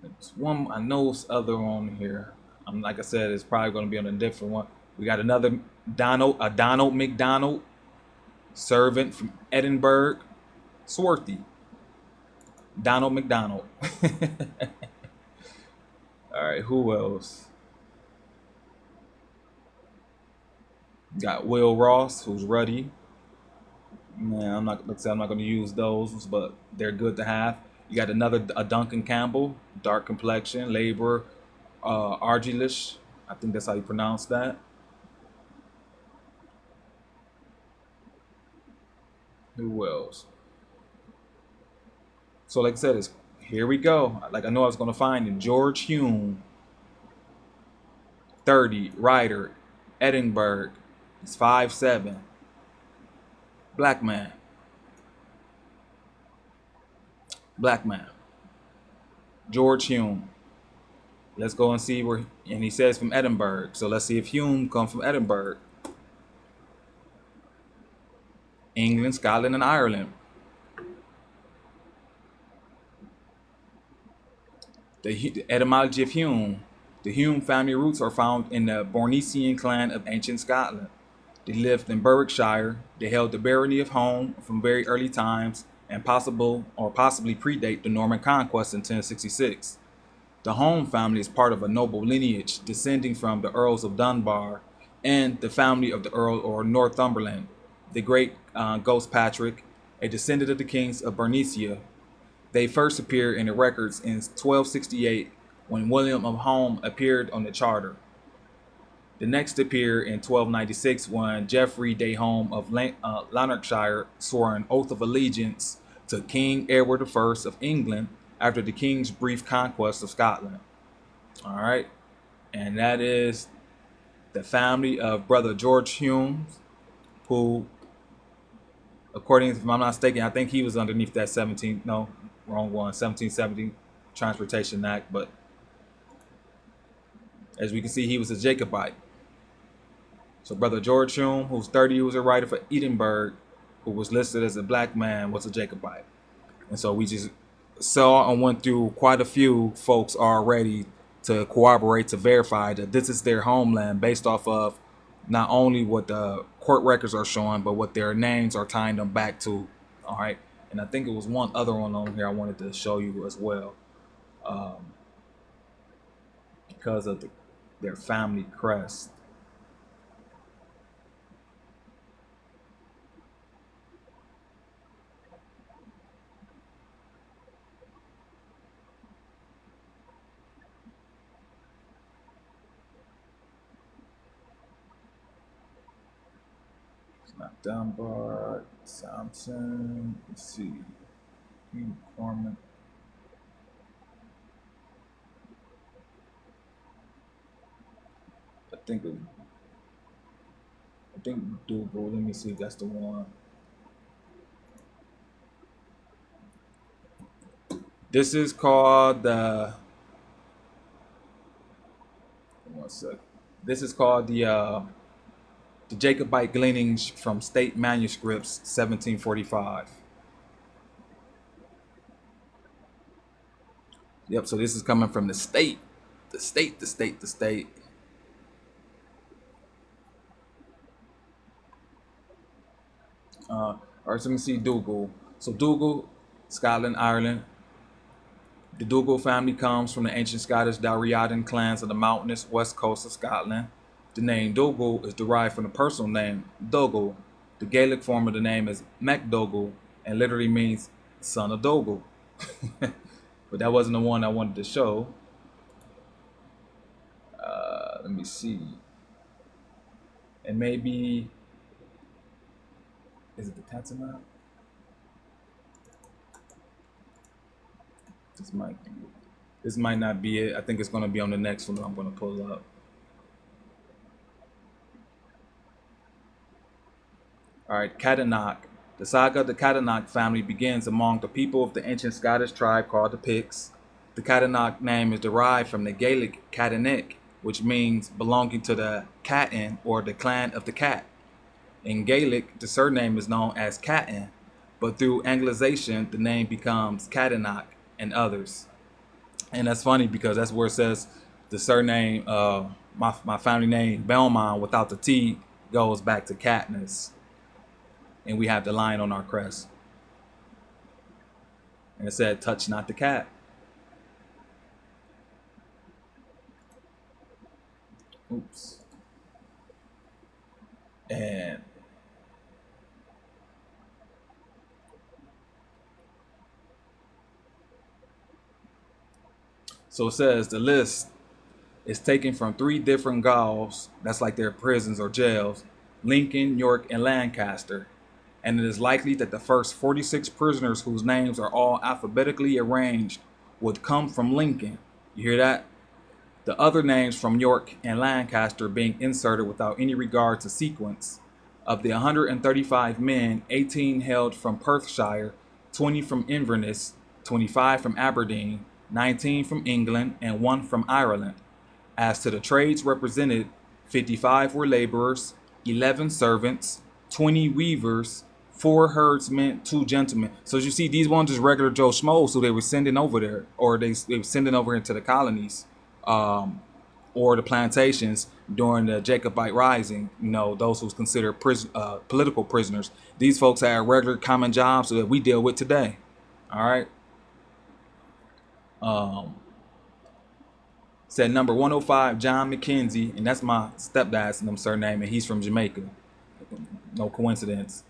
There's one. I know it's other on here. Like I said, it's probably going to be on a different one. We got another Donald McDonald, servant from Edinburgh, Swarthy. Donald McDonald. All right, who else? Got Will Ross, who's ruddy. Man, I'm not going to use those, but they're good to have. You got a Duncan Campbell, dark complexion, laborer, argilish. I think that's how you pronounce that. Who else? So like I said, here we go. Like I know I was going to find it. George Hume, 30, writer, Edinburgh. He's 5'7". Black man. Black man. George Hume. Let's go and see where, and he says from Edinburgh. So let's see if Hume comes from Edinburgh. England, Scotland, and Ireland. The etymology of Hume. The Hume family roots are found in the Bornesian clan of ancient Scotland. They lived in Berwickshire. They held the barony of Home from very early times and possibly predate the Norman conquest in 1066. The Home family is part of a noble lineage descending from the Earls of Dunbar and the family of the Earl or Northumberland. The great Ghost Patrick, a descendant of the kings of Bernicia. They first appear in the records in 1268 when William of Home appeared on the charter. The next appear in 1296 when Geoffrey de Home of Lanarkshire swore an oath of allegiance to King Edward I of England after the king's brief conquest of Scotland. All right, and that is the family of Brother George Hume, who, according, if I'm not mistaken, I think he was underneath that 1770 Transportation Act, but as we can see, he was a Jacobite. So Brother George Hume, who's 30, who was a writer for Edinburgh, who was listed as a black man, was a Jacobite. And so we just saw and went through quite a few folks already to corroborate, to verify that this is their homeland based off of not only what the court records are showing, but what their names are tying them back to. All right. And I think it was one other one on here I wanted to show you as well. Because of their family crest. Not Dunbar, Thompson. Let's see. Corman. I think Dougal. Let me see if that's the one. This is called the. One sec. This is called the Jacobite gleanings from state manuscripts, 1745. Yep. So this is coming from the state. All right, so let me see Dougal. So Dougal, Scotland, Ireland. The Dougal family comes from the ancient Scottish Dalriadan clans of the mountainous west coast of Scotland. The name Dougal is derived from the personal name Dougal. The Gaelic form of the name is MacDougall, and literally means son of Dougal. But that wasn't the one I wanted to show. Let me see. And maybe, is it the Tantanite? This might be it. This might not be it. I think it's going to be on the next one I'm going to pull up. All right, Categorized. The saga of the Categorized family begins among the people of the ancient Scottish tribe called the Picts. The Categorized name is derived from the Gaelic Categonig, which means belonging to the Caten, or the clan of the cat. In Gaelic, the surname is known as Caten, but through Anglicization, the name becomes Categorized and others. And that's funny because that's where it says the surname, my family name, Belmont, without the T, goes back to Katniss. And we have the lion on our crest. And it said, touch not the cat. Oops. And so it says the list is taken from 3 different Gauls, that's like their prisons or jails, Lincoln, York, and Lancaster. And it is likely that the first 46 prisoners whose names are all alphabetically arranged would come from Lincoln. You hear that? The other names from York and Lancaster being inserted without any regard to sequence. Of the 135 men, 18 hailed from Perthshire, 20 from Inverness, 25 from Aberdeen, 19 from England, and 1 from Ireland. As to the trades represented, 55 were laborers, 11 servants, 20 weavers, 4 herdsmen, 2 gentlemen. So as you see, these weren't just regular Joe Schmoes who they were sending over there, or they were sending over into the colonies, or the plantations during the Jacobite rising. You know, those who was considered political prisoners. These folks had regular common jobs that we deal with today. All right. Said number 105, John McKenzie, and that's my stepdad's surname, and he's from Jamaica. No coincidence.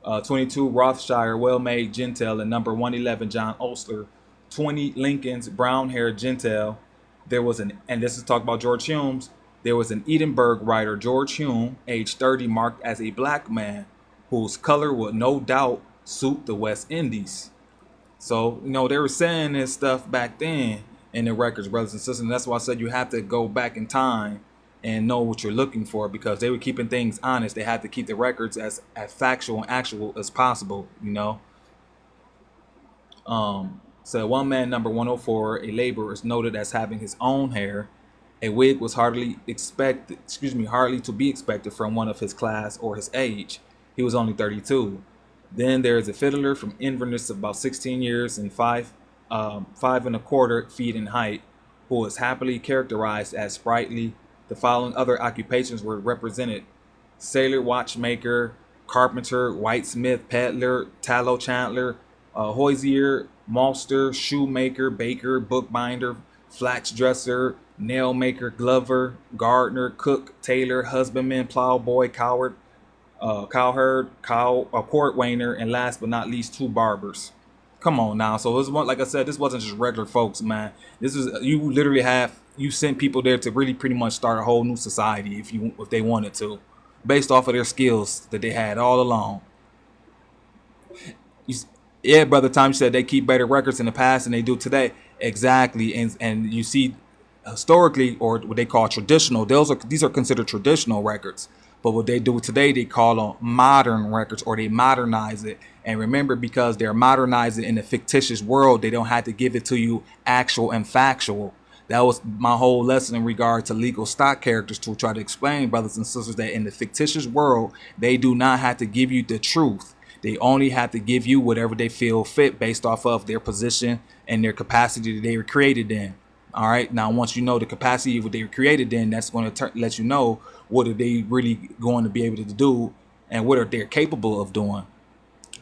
22, Rothshire, well-made Gentile, and number 111, John Osler. 20, Lincoln's brown-haired Gentile. There was and this is talk about George Hume's, there was an Edinburgh writer, George Hume, age 30, marked as a black man, whose color would no doubt suit the West Indies. So, you know, they were saying this stuff back then in the records, brothers and sisters. And that's why I said you have to go back in time and know what you're looking for, because they were keeping things honest. They had to keep the records as factual and actual as possible, you know. So one man, number 104, a laborer, is noted as having his own hair. A wig was hardly to be expected from one of his class or his age. He was only 32. Then there is a fiddler from Inverness of about 16 years and 5.25 feet in height, who was happily characterized as sprightly. The following other occupations were represented: sailor, watchmaker, carpenter, whitesmith, peddler, tallow chandler, hosier, maltster, shoemaker, baker, bookbinder, flax dresser, nail maker, glover, gardener, cook, tailor, husbandman, plowboy, cowherd, court wainer, and last but not least, 2 barbers. Come on now. So this one, like I said, this wasn't just regular folks, man. This is, you literally sent people there to really pretty much start a whole new society if they wanted to, based off of their skills that they had all along. Yeah, Brother Tom, you said they keep better records in the past than they do today. Exactly. And you see, historically, or what they call traditional, these are considered traditional records. But what they do today, they call them modern records, or they modernize it. And remember, because they're modernizing in the fictitious world, they don't have to give it to you actual and factual. That was my whole lesson in regard to legal stock characters, to try to explain, brothers and sisters, that in the fictitious world, they do not have to give you the truth. They only have to give you whatever they feel fit based off of their position and their capacity that they were created in. All right. Now, once you know the capacity of what they were created in, that's going to let you know what are they really going to be able to do and what are they capable of doing.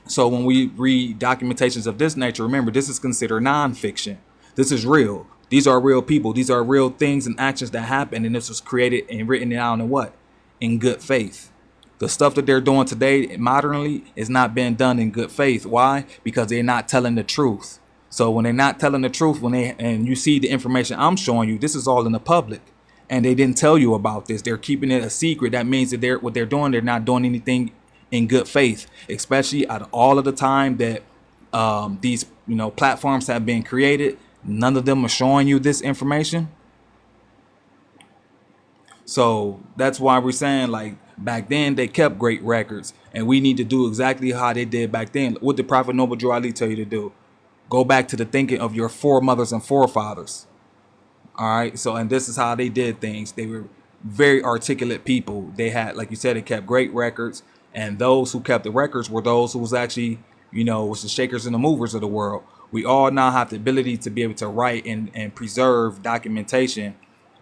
So when we read documentations of this nature, remember, this is considered nonfiction. This is real. These are real people. These are real things and actions that happen. And this was created and written down in what? In good faith. The stuff that they're doing today modernly is not being done in good faith. Why? Because they're not telling the truth. So when they're not telling the truth, and you see the information I'm showing you, this is all in the public, and they didn't tell you about this. They're keeping it a secret. That means that what they're doing, they're not doing anything in good faith. Especially out of all of the time that these platforms have been created, none of them are showing you this information. So that's why we're saying, like, back then they kept great records, and we need to do exactly how they did back then. What did Prophet Noble Drew Ali tell you to do? Go back to the thinking of your foremothers and forefathers. All right. So, and this is how they did things. They were very articulate people. They had, like you said, they kept great records, and those who kept the records were those who was actually, was the shakers and the movers of the world. We all now have the ability to be able to write and preserve documentation.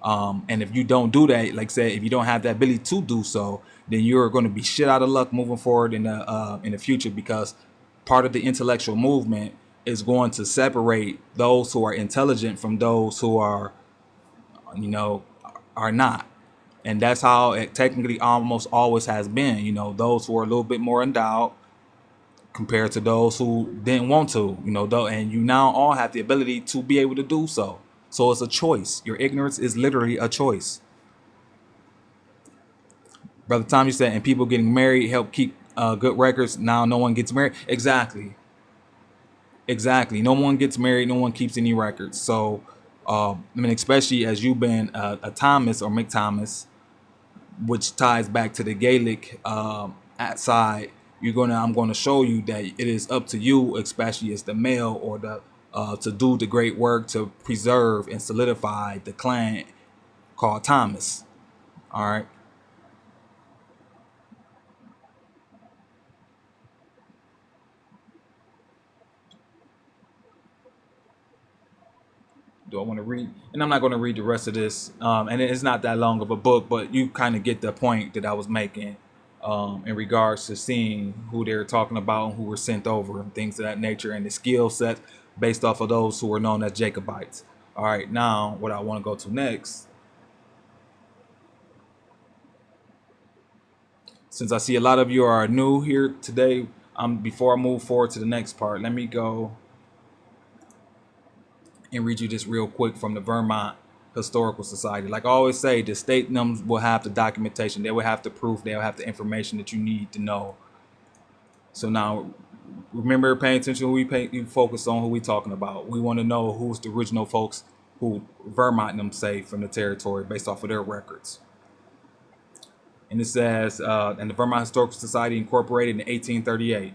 And if you don't do that, like I said, if you don't have the ability to do so, then you're going to be shit out of luck moving forward in the future, because part of the intellectual movement is going to separate those who are intelligent from those who are not. And that's how it technically almost always has been. Those who are a little bit more endowed compared to those who didn't want to, and you now all have the ability to be able to do so. So it's a choice. Your ignorance is literally a choice. Brother Tom, you said, and people getting married help keep good records. Now no one gets married. Exactly. No one gets married. No one keeps any records. So, especially as you've been a Thomas or McThomas, which ties back to the Gaelic side, I'm going to show you that it is up to you, especially as the male or the to do the great work to preserve and solidify the clan called Thomas. All right. Do I want to read? And I'm not going to read the rest of this. And it's not that long of a book, but you kind of get the point that I was making in regards to seeing who they're talking about and who were sent over and things of that nature, and the skill set based off of those who were known as Jacobites. All right, now what I want to go to next, since I see a lot of you are new here today, before I move forward to the next part, let me go and read you this real quick from the Vermont Historical Society. Like I always say, the state will have the documentation, they will have the proof, they'll have the information that you need to know. So now, remember, paying attention to who you focus on, who we talking about. We want to know who's the original folks who Vermont and them say from the territory based off of their records. And it says, and the Vermont Historical Society incorporated in 1838.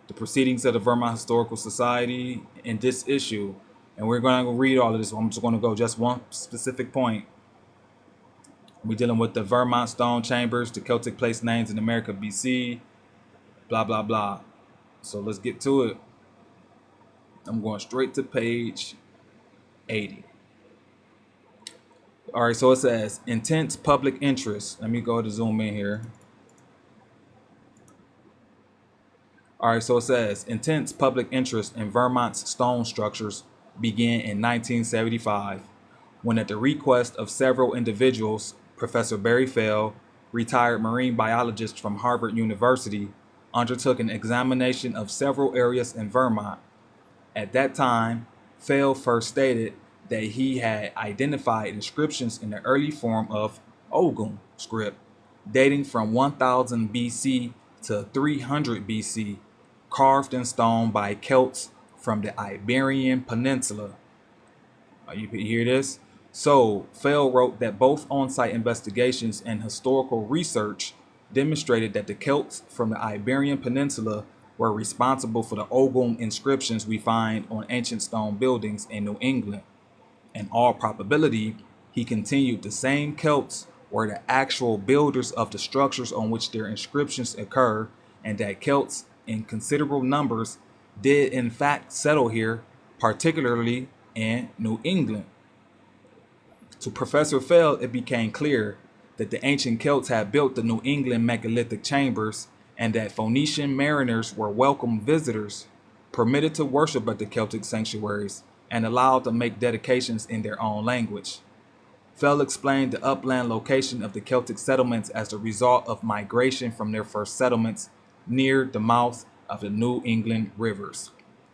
The proceedings of the Vermont Historical Society in this issue, and we're going to read all of this. I'm just going to go just one specific point. We're dealing with the Vermont Stone Chambers, the Celtic place names in America, BC, blah, blah, blah. So let's get to it. I'm going straight to page 80. All right, so it says intense public interest. Let me go to zoom in here. All right, so it says intense public interest in Vermont's stone structures began in 1975, when at the request of several individuals, Professor Barry Fell, retired marine biologist from Harvard University, undertook an examination of several areas in Vermont. At that time, Fell first stated that he had identified inscriptions in the early form of Ogham script, dating from 1000 BC to 300 BC, carved in stone by Celts from the Iberian Peninsula. You can hear this? So, Fell wrote that both on-site investigations and historical research demonstrated that the Celts from the Iberian Peninsula were responsible for the Ogham inscriptions we find on ancient stone buildings in New England. In all probability, he continued, the same Celts were the actual builders of the structures on which their inscriptions occur, and that Celts in considerable numbers did in fact settle here, particularly in New England. To Professor Fell, it became clear that the ancient Celts had built the New England megalithic chambers, and that Phoenician mariners were welcome visitors, permitted to worship at the Celtic sanctuaries, and allowed to make dedications in their own language. Fell explained the upland location of the Celtic settlements as the result of migration from their first settlements near the mouth of the New England rivers.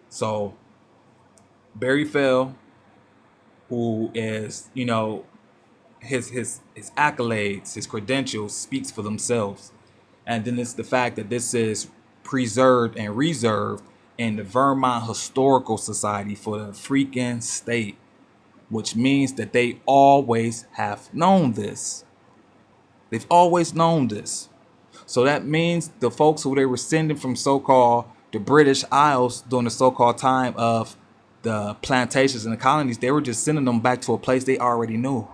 So Barry Fell, who is, his accolades, his credentials speaks for themselves. And then it's the fact that this is preserved and reserved in the Vermont Historical Society for the freaking state, which means that they always have known this. They've always known this. So that means the folks who they were sending from so-called the British Isles during the so-called time of the plantations and the colonies, they were just sending them back to a place they already knew.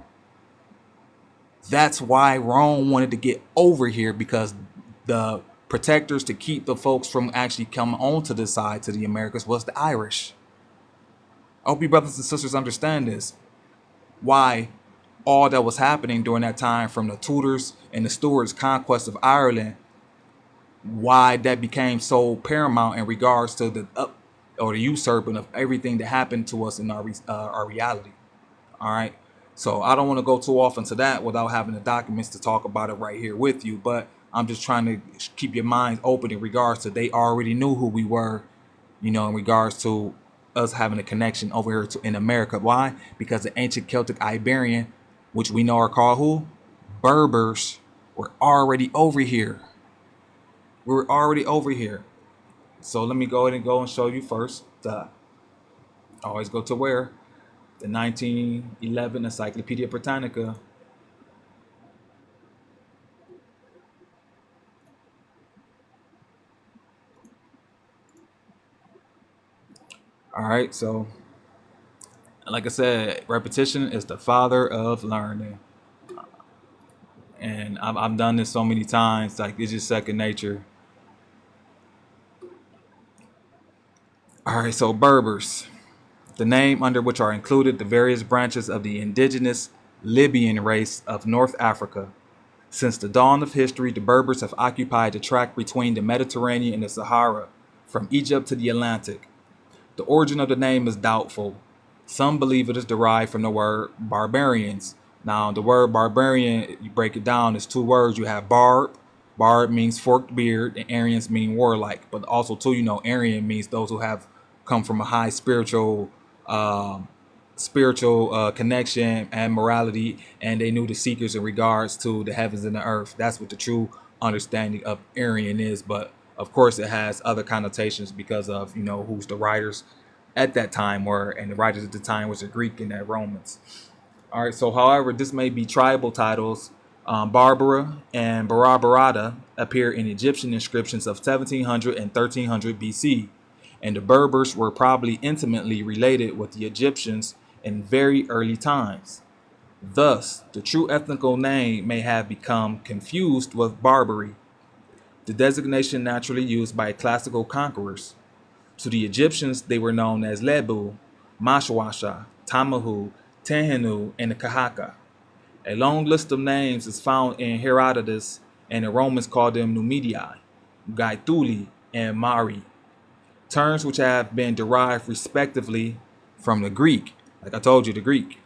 That's why Rome wanted to get over here, because the protectors to keep the folks from actually coming onto this side to the Americas was the Irish. I hope you brothers and sisters understand this. Why all that was happening during that time from the Tudors and the Stuarts' conquest of Ireland, why that became so paramount in regards to the the usurping of everything that happened to us in our reality. All right. So I don't want to go too off into that without having the documents to talk about it right here with you. But I'm just trying to keep your minds open in regards to they already knew who we were, in regards to us having a connection over here in America. Why? Because the ancient Celtic Iberian, which we know are called who? Berbers, were already over here. We were already over here. So let me go ahead and show you first. Always go to where? The 1911 Encyclopaedia Britannica. All right, so like I said, repetition is the father of learning. And I've done this so many times, like it's just second nature. All right, so Berbers, the name under which are included the various branches of the indigenous Libyan race of North Africa. Since the dawn of history, the Berbers have occupied the tract between the Mediterranean and the Sahara, from Egypt to the Atlantic. The origin of the name is doubtful. Some believe it is derived from the word barbarians. Now, the word barbarian, you break it down, is two words. You have barb. Barb means forked beard, and Aryans mean warlike. But also, too, Aryan means those who have come from a high spiritual connection and morality, and they knew the seekers in regards to the heavens and the earth. That's what the true understanding of Aryan is. But of course, it has other connotations because of who's the writers at that time were, and the writers at the time was the Greek and the Romans. All right. So, however, this may be tribal titles. Barbara and Barabarata appear in Egyptian inscriptions of 1700 and 1300 BC, and the Berbers were probably intimately related with the Egyptians in very early times. Thus, the true ethnical name may have become confused with Barbary, the designation naturally used by classical conquerors. To the Egyptians, they were known as Lebu, Mashwasha, Tamahu, Tehenu, and the Kahaka. A long list of names is found in Herodotus, and the Romans called them Numidii, Gaetuli, and Mari, terms which have been derived respectively from the Greek. Like I told you, the Greek.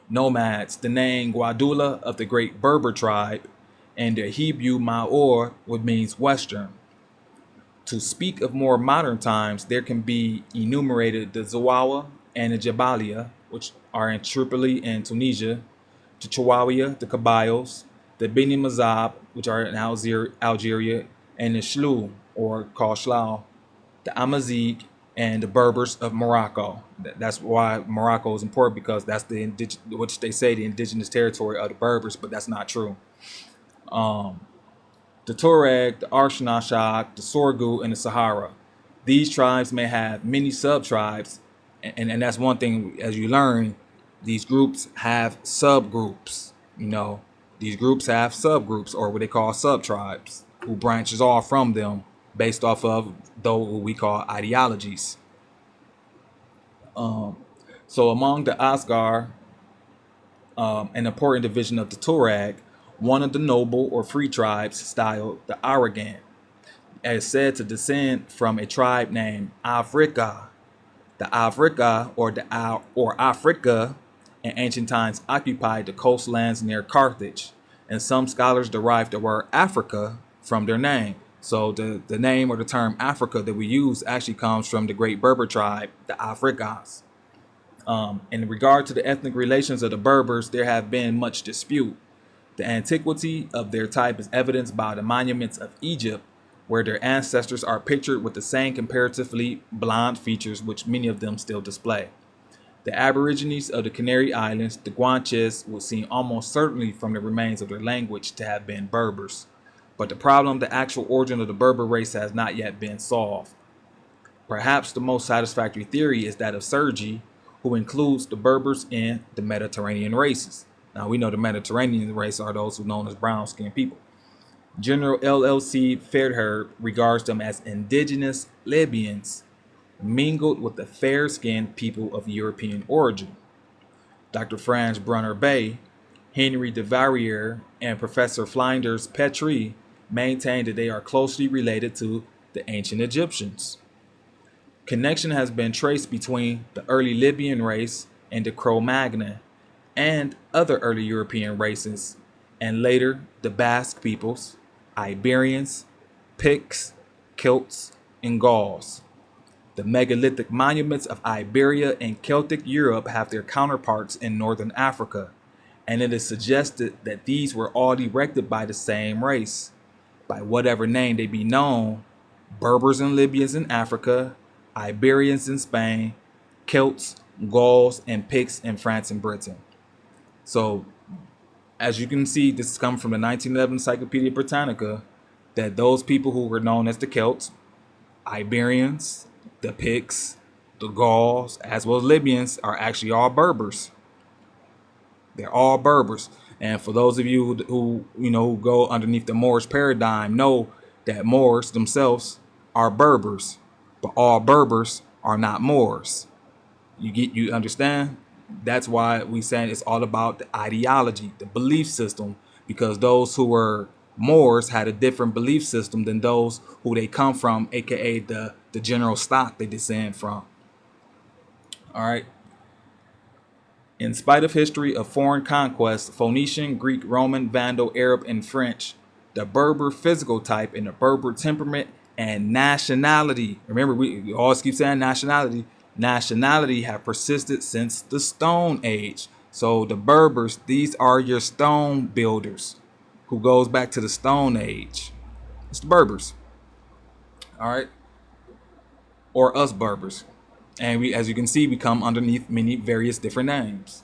Nomads, the name Guadula of the great Berber tribe, and the Hebrew Maor, which means western. To speak of more modern times, there can be enumerated the Zawawa and the Jabalia, which are in Tripoli and Tunisia, the Chawawia, the Kabyles, the Beni Mazab, which are in Algeria, and the Shlu, or called Shlau, the Amazigh, and the Berbers of Morocco. That's why Morocco is important, because that's which they say the indigenous territory of the Berbers, but that's not true. The Tuareg, the Arshanashak, the Sorgu, and the Sahara. These tribes may have many sub-tribes, and that's one thing, as you learn, these groups have subgroups. These groups have subgroups, or what they call sub-tribes, who branches off from them based off of those what we call ideologies. So among the Asgar, an important division of the Tuareg, one of the noble or free tribes styled the Aragan, is said to descend from a tribe named Africa. The Africa, or Africa, in ancient times occupied the coastlands near Carthage, and some scholars derive the word Africa from their name. So the name or the term Africa that we use actually comes from the great Berber tribe, the Africans. In regard to the ethnic relations of the Berbers, there have been much dispute. The antiquity of their type is evidenced by the monuments of Egypt, where their ancestors are pictured with the same comparatively blonde features which many of them still display. The Aborigines of the Canary Islands, the Guanches, would seem almost certainly from the remains of their language to have been Berbers. But the problem, the actual origin of the Berber race, has not yet been solved. Perhaps the most satisfactory theory is that of Sergi, who includes the Berbers in the Mediterranean races. Now we know the Mediterranean race are those who are known as brown-skinned people. General LLC Fairherb regards them as indigenous Libyans, mingled with the fair-skinned people of European origin. Dr. Franz Brunner Bay, Henry de Varier, and Professor Flinders Petrie maintain that they are closely related to the ancient Egyptians. Connection has been traced between the early Libyan race and the Cro-Magnon and other early European races, and later the Basque peoples, Iberians, Picts, Celts, and Gauls. The megalithic monuments of Iberia and Celtic Europe have their counterparts in northern Africa, and it is suggested that these were all erected by the same race, by whatever name they be known: Berbers and Libyans in Africa, Iberians in Spain, Celts, Gauls, and Picts in France and Britain. So, as you can see, this is coming from the 1911 Encyclopaedia Britannica, that those people who were known as the Celts, Iberians, the Picts, the Gauls, as well as Libyans, are actually all Berbers. They're all Berbers. And for those of you who go underneath the Moorish paradigm, know that Moors themselves are Berbers, but all Berbers are not Moors. You understand? That's why we saying it's all about the ideology, the belief system, because those who were Moors had a different belief system than those who they come from, aka the general stock they descend from. All right. In spite of history of foreign conquest, Phoenician, Greek, Roman, Vandal, Arab, and French, the Berber physical type and the Berber temperament and nationality, remember we always keep saying nationality have persisted since the Stone Age. So the Berbers, these are your stone builders, who goes back to the Stone Age. It's the Berbers. All right. Or us Berbers. And we, as you can see, we come underneath many various different names.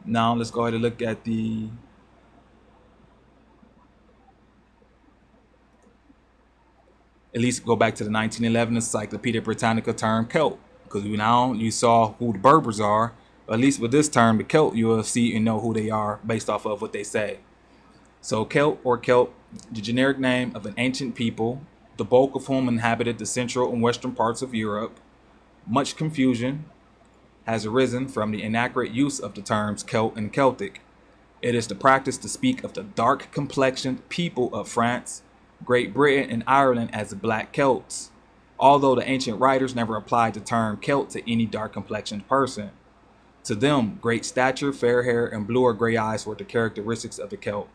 Now let's go ahead and look at at least go back to the 1911 Encyclopaedia Britannica term Celt. Because now you saw who the Berbers are. At least with this term, the Celt, you will see and know who they are based off of what they say. So Celt or Celt, the generic name of an ancient people, the bulk of whom inhabited the central and western parts of Europe. Much confusion has arisen from the inaccurate use of the terms Celt and Celtic. It is the practice to speak of the dark-complexioned people of France, Great Britain, and Ireland as Black Celts, although the ancient writers never applied the term Celt to any dark-complexioned person. To them, great stature, fair hair, and blue or gray eyes were the characteristics of the Celt.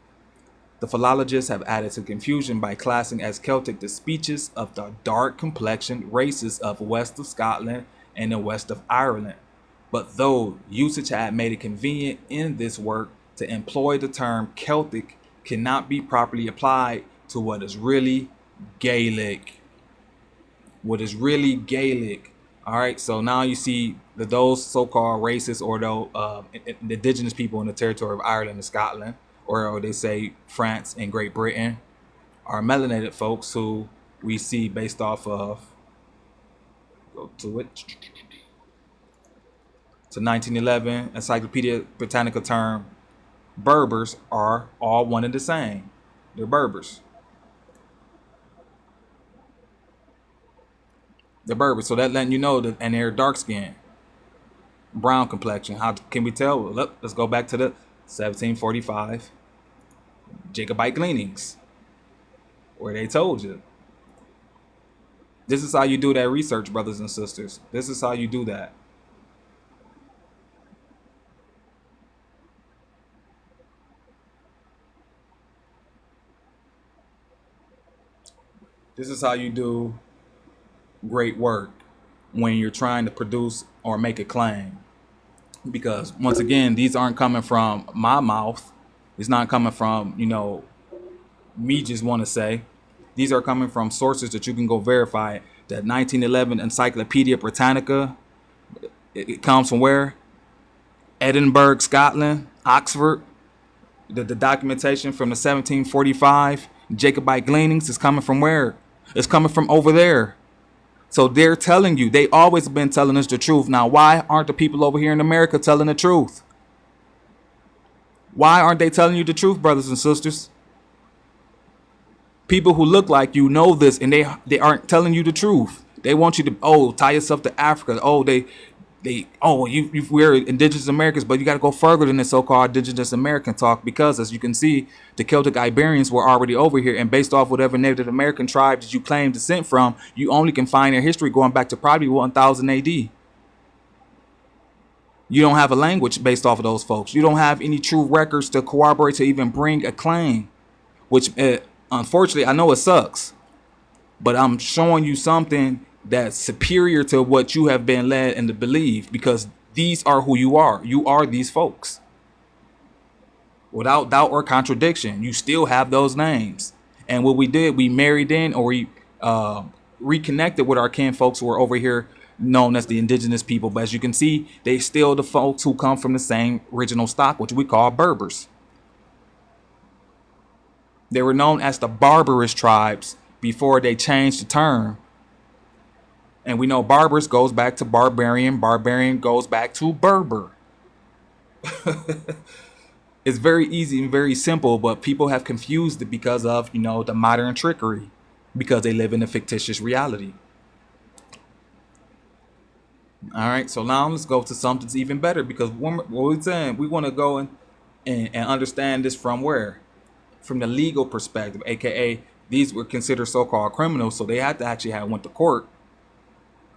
The philologists have added to confusion by classing as Celtic the speeches of the dark-complexioned races of west of Scotland and the west of Ireland. But though usage had made it convenient in this work to employ the term Celtic, cannot be properly applied to what is really Gaelic. What is really Gaelic. All right, so now you see that those so-called races, or those indigenous people in the territory of Ireland and Scotland, or they say France and Great Britain, are melanated folks who we see based off of, go to it, to 1911 Encyclopedia Britannica term, Berbers are all one and the same. They're Berbers. They're Berbers. So that letting you know that, and they're dark skin, brown complexion. How can we tell? Well, look, let's go back to the 1745 Jacobite gleanings, where they told you. This is how you do that research, brothers and sisters. This is how you do that. This is how you do great work when you're trying to produce or make a claim. Because once again, these aren't coming from my mouth. It's not coming from, me just want to say. These are coming from sources that you can go verify. That 1911 Encyclopaedia Britannica, it comes from where? Edinburgh, Scotland, Oxford. The documentation from the 1745 Jacobite gleanings is coming from where? It's coming from over there. So they're telling you, they always been telling us the truth. Now, why aren't the people over here in America telling the truth? Why aren't they telling you the truth, brothers and sisters? People who look like you know this, and they aren't telling you the truth. They want you to tie yourself to Africa. We're indigenous Americans, but you got to go further than the so-called indigenous American talk, because as you can see, the Celtic Iberians were already over here, and based off whatever Native American tribes that you claim descent from, you only can find their history going back to probably 1000 AD. You don't have a language based off of those folks. You don't have any true records to corroborate, to even bring a claim, which unfortunately, I know it sucks, but I'm showing you something that's superior to what you have been led and to believe, because these are who you are. You are these folks. Without doubt or contradiction, you still have those names. And what we did, we married in, or we reconnected with our kin folks who are over here known as the indigenous people. But as you can see, they still the folks who come from the same original stock, which we call Berbers. They were known as the barbarous tribes before they changed the term. And we know Berbers goes back to barbarian. Barbarian goes back to Berber. It's very easy and very simple, but people have confused it because of, the modern trickery, because they live in a fictitious reality. All right, so now let's go to something that's even better, because what we're saying, we want to go and understand this from where? From the legal perspective, aka these were considered so-called criminals, so they had to actually have went to court.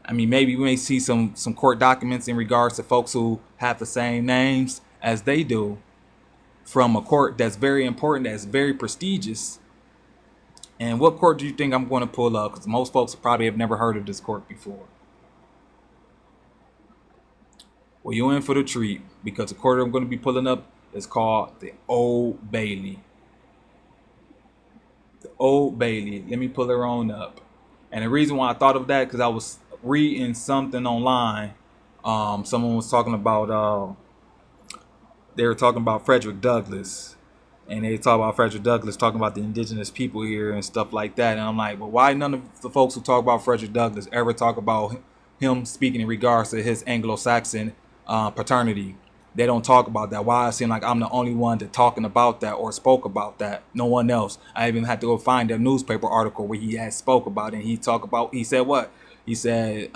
I mean, maybe we may see some court documents in regards to folks who have the same names as they do from a court that's very important, that's very prestigious. And what court do you think I'm going to pull up? Because most folks probably have never heard of this court before. Well, you're in for the treat, because the court I'm going to be pulling up is called the Old Bailey. The Old Bailey. Let me pull her on up. And the reason why I thought of that, because I was reading something online. Someone was talking about they were talking about Frederick Douglass, and they talk about Frederick Douglass talking about the indigenous people here and stuff like that. And I'm like, well, why none of the folks who talk about Frederick Douglass ever talk about him speaking in regards to his Anglo-Saxon paternity? They don't talk about that. Why? I seem like I'm the only one that talking about that or spoke about that. No one else. I even had to go find a newspaper article where he had spoke about it. And he said what? He said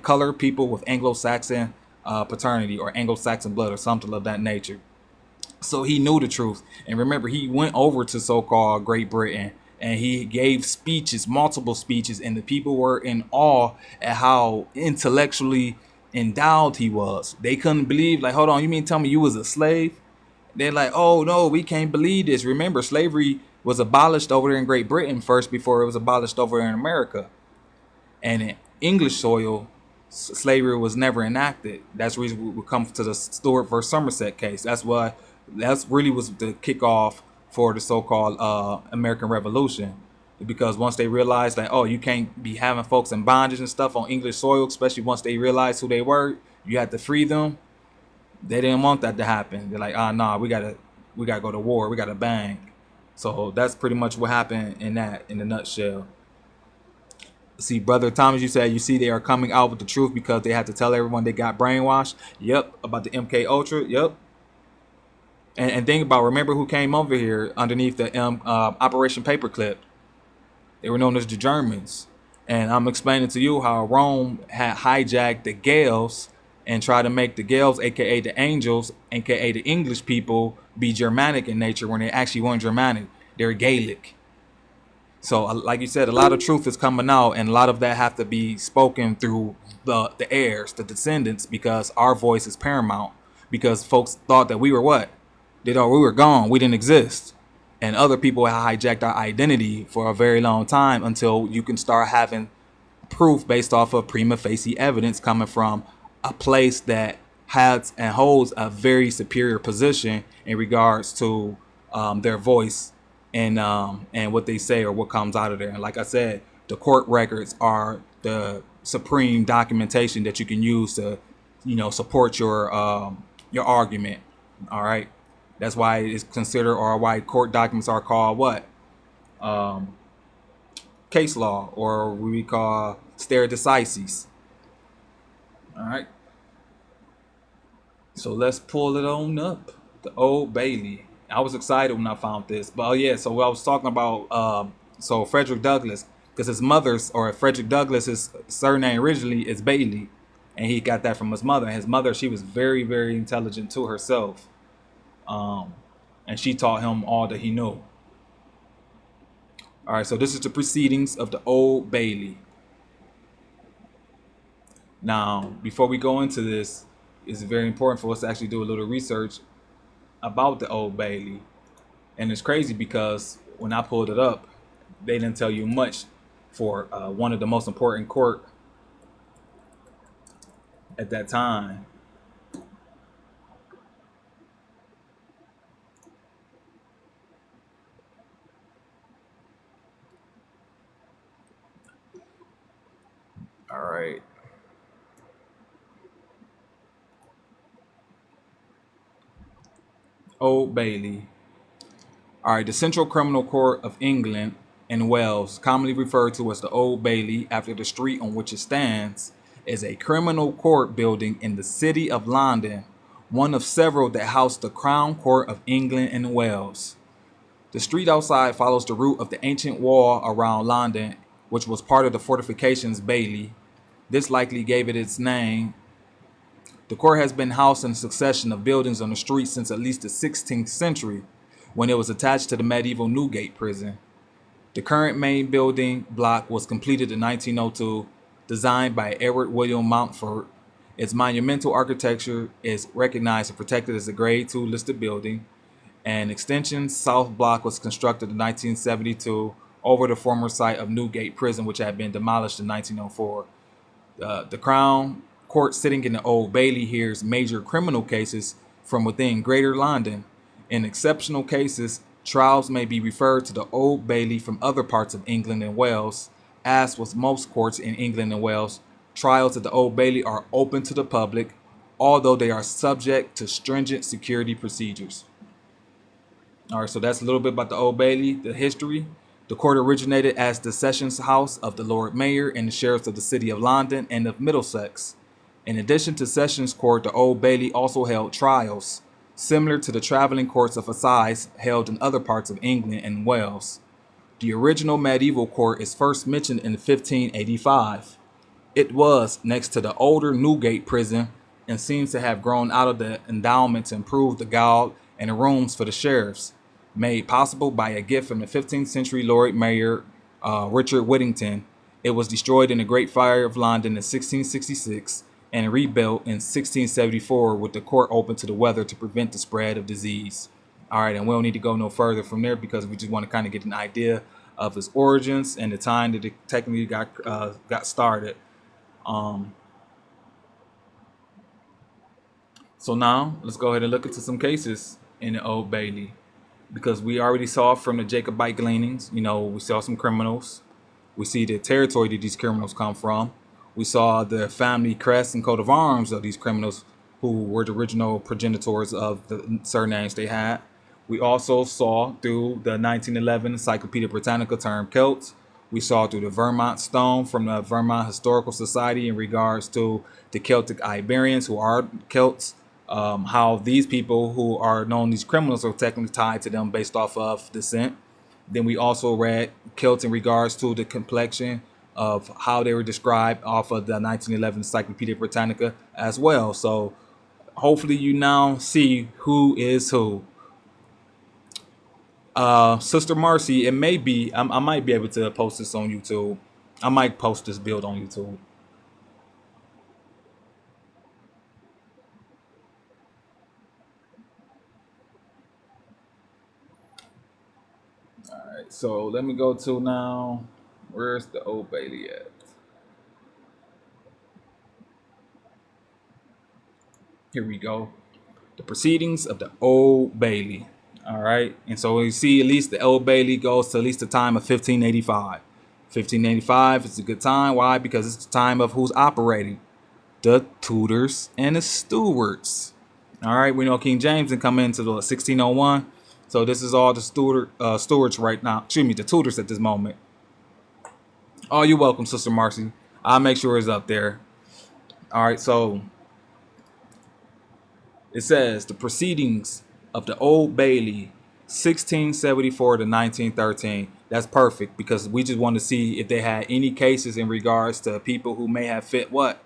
colored people with Anglo-Saxon paternity or Anglo-Saxon blood or something of that nature. So he knew the truth. And remember, he went over to so-called Great Britain and he gave speeches, multiple speeches, and the people were in awe at how intellectually endowed he was. They couldn't believe, like, hold on, you mean tell me you was a slave? They're like, oh no, we can't believe this. Remember, slavery was abolished over there in Great Britain first before it was abolished over there in America. And in English soil, slavery was never enacted. That's the reason we come to the Stuart versus Somerset case. That's really was the kickoff for the so-called American Revolution. Because once they realized that, oh, you can't be having folks in bondage and stuff on English soil, especially once they realized who they were, you had to free them. They didn't want that to happen. They're like, nah, we gotta go to war. We gotta bang. So that's pretty much what happened in a nutshell. See, Brother Thomas, you said you see they are coming out with the truth because they had to tell everyone they got brainwashed. Yep, about the MK Ultra. Yep. And think about, remember who came over here underneath the Operation Paperclip? They were known as the Germans. And I'm explaining to you how Rome had hijacked the Gauls and tried to make the Gauls, aka the angels, aka the English people, be Germanic in nature when they actually weren't Germanic. They're Gaelic. So like you said, a lot of truth is coming out, and a lot of that have to be spoken through the heirs, the descendants, because our voice is paramount. Because folks thought that we were what? They thought we were gone. We didn't exist. and other people have hijacked our identity for a very long time until you can start having proof based off of prima facie evidence coming from a place that has and holds a very superior position in regards to their voice and what they say or what comes out of there. And like I said, the court records are the supreme documentation that you can use to, support your argument. All right, that's why it's considered, or why court documents are called what? Case law, or what we call stare decisis. All right, so let's pull it on up. The Old Bailey. I was excited when I found this, but yeah. So I was talking about so Frederick Douglass, because his mother's, or Frederick Douglass's surname originally is Bailey, and he got that from his mother. And his mother, she was very, very intelligent to herself, and she taught him all that he knew. All right, so this is the proceedings of the Old Bailey. Now, before we go into this, it's very important for us to actually do a little research about the Old Bailey. And it's crazy because when I pulled it up, they didn't tell you much for one of the most important court at that time. All right. Old Bailey. All right, the Central Criminal Court of England and Wales, commonly referred to as the Old Bailey after the street on which it stands, is a criminal court building in the city of London, one of several that house the Crown Court of England and Wales. The street outside follows the route of the ancient wall around London, which was part of the fortifications Bailey. This likely gave it its name. The court has been housed in a succession of buildings on the street since at least the 16th century, when it was attached to the medieval Newgate prison. The current main building block was completed in 1902, designed by Edward William Mountfort. Its monumental architecture is recognized and protected as a Grade II listed building. An extension south block was constructed in 1972 over the former site of Newgate Prison, which had been demolished in 1904. The Crown Court sitting in the Old Bailey hears major criminal cases from within Greater London. In exceptional cases, trials may be referred to the Old Bailey from other parts of England and Wales. As with most courts in England and Wales, trials at the Old Bailey are open to the public, although they are subject to stringent security procedures. All right, so that's a little bit about the Old Bailey, the history. The court originated as the sessions house of the Lord Mayor and the sheriffs of the city of London and of Middlesex. In addition to Sessions Court, the Old Bailey also held trials, similar to the traveling courts of assize held in other parts of England and Wales. The original medieval court is first mentioned in 1585. It was next to the older Newgate prison and seems to have grown out of the endowment to improve the gaol and the rooms for the sheriffs, made possible by a gift from the 15th century Lord Mayor Richard Whittington. It was destroyed in the Great Fire of London in 1666 and rebuilt in 1674 with the court open to the weather to prevent the spread of disease. All right, and we don't need to go no further from there because we just want to kind of get an idea of its origins and the time that it technically got started. So now let's go ahead and look into some cases in the Old Bailey, because we already saw from the Jacobite gleanings, we saw some criminals. We see the territory that these criminals come from. We saw the family crest and coat of arms of these criminals, who were the original progenitors of the surnames they had. We also saw through the 1911 Encyclopaedia Britannica term Celts. We saw through the Vermont Stone from the Vermont Historical Society in regards to the Celtic Iberians, who are Celts, how these people who are known, these criminals, are technically tied to them based off of descent. Then we also read Celts in regards to the complexion of how they were described off of the 1911 Encyclopedia Britannica as well. So hopefully you now see who is who. Sister Marcy, it may be, I might be able to post this on YouTube. I might post this build on YouTube. All right, so let me go to now. Where's the Old Bailey at? Here we go. The proceedings of the Old Bailey. All right, and so we see at least the Old Bailey goes to at least the time of 1585. 1585 is a good time. Why? Because it's the time of who's operating, the Tudors and the Stuarts. All right, we know King James didn't come into the 1601, so this is all the Stuarts right now. Excuse me, the Tudors at this moment. Oh, you're welcome, Sister Marcy. I'll make sure it's up there. All right, so it says the proceedings of the Old Bailey, 1674 to 1913. That's perfect because we just want to see if they had any cases in regards to people who may have fit what?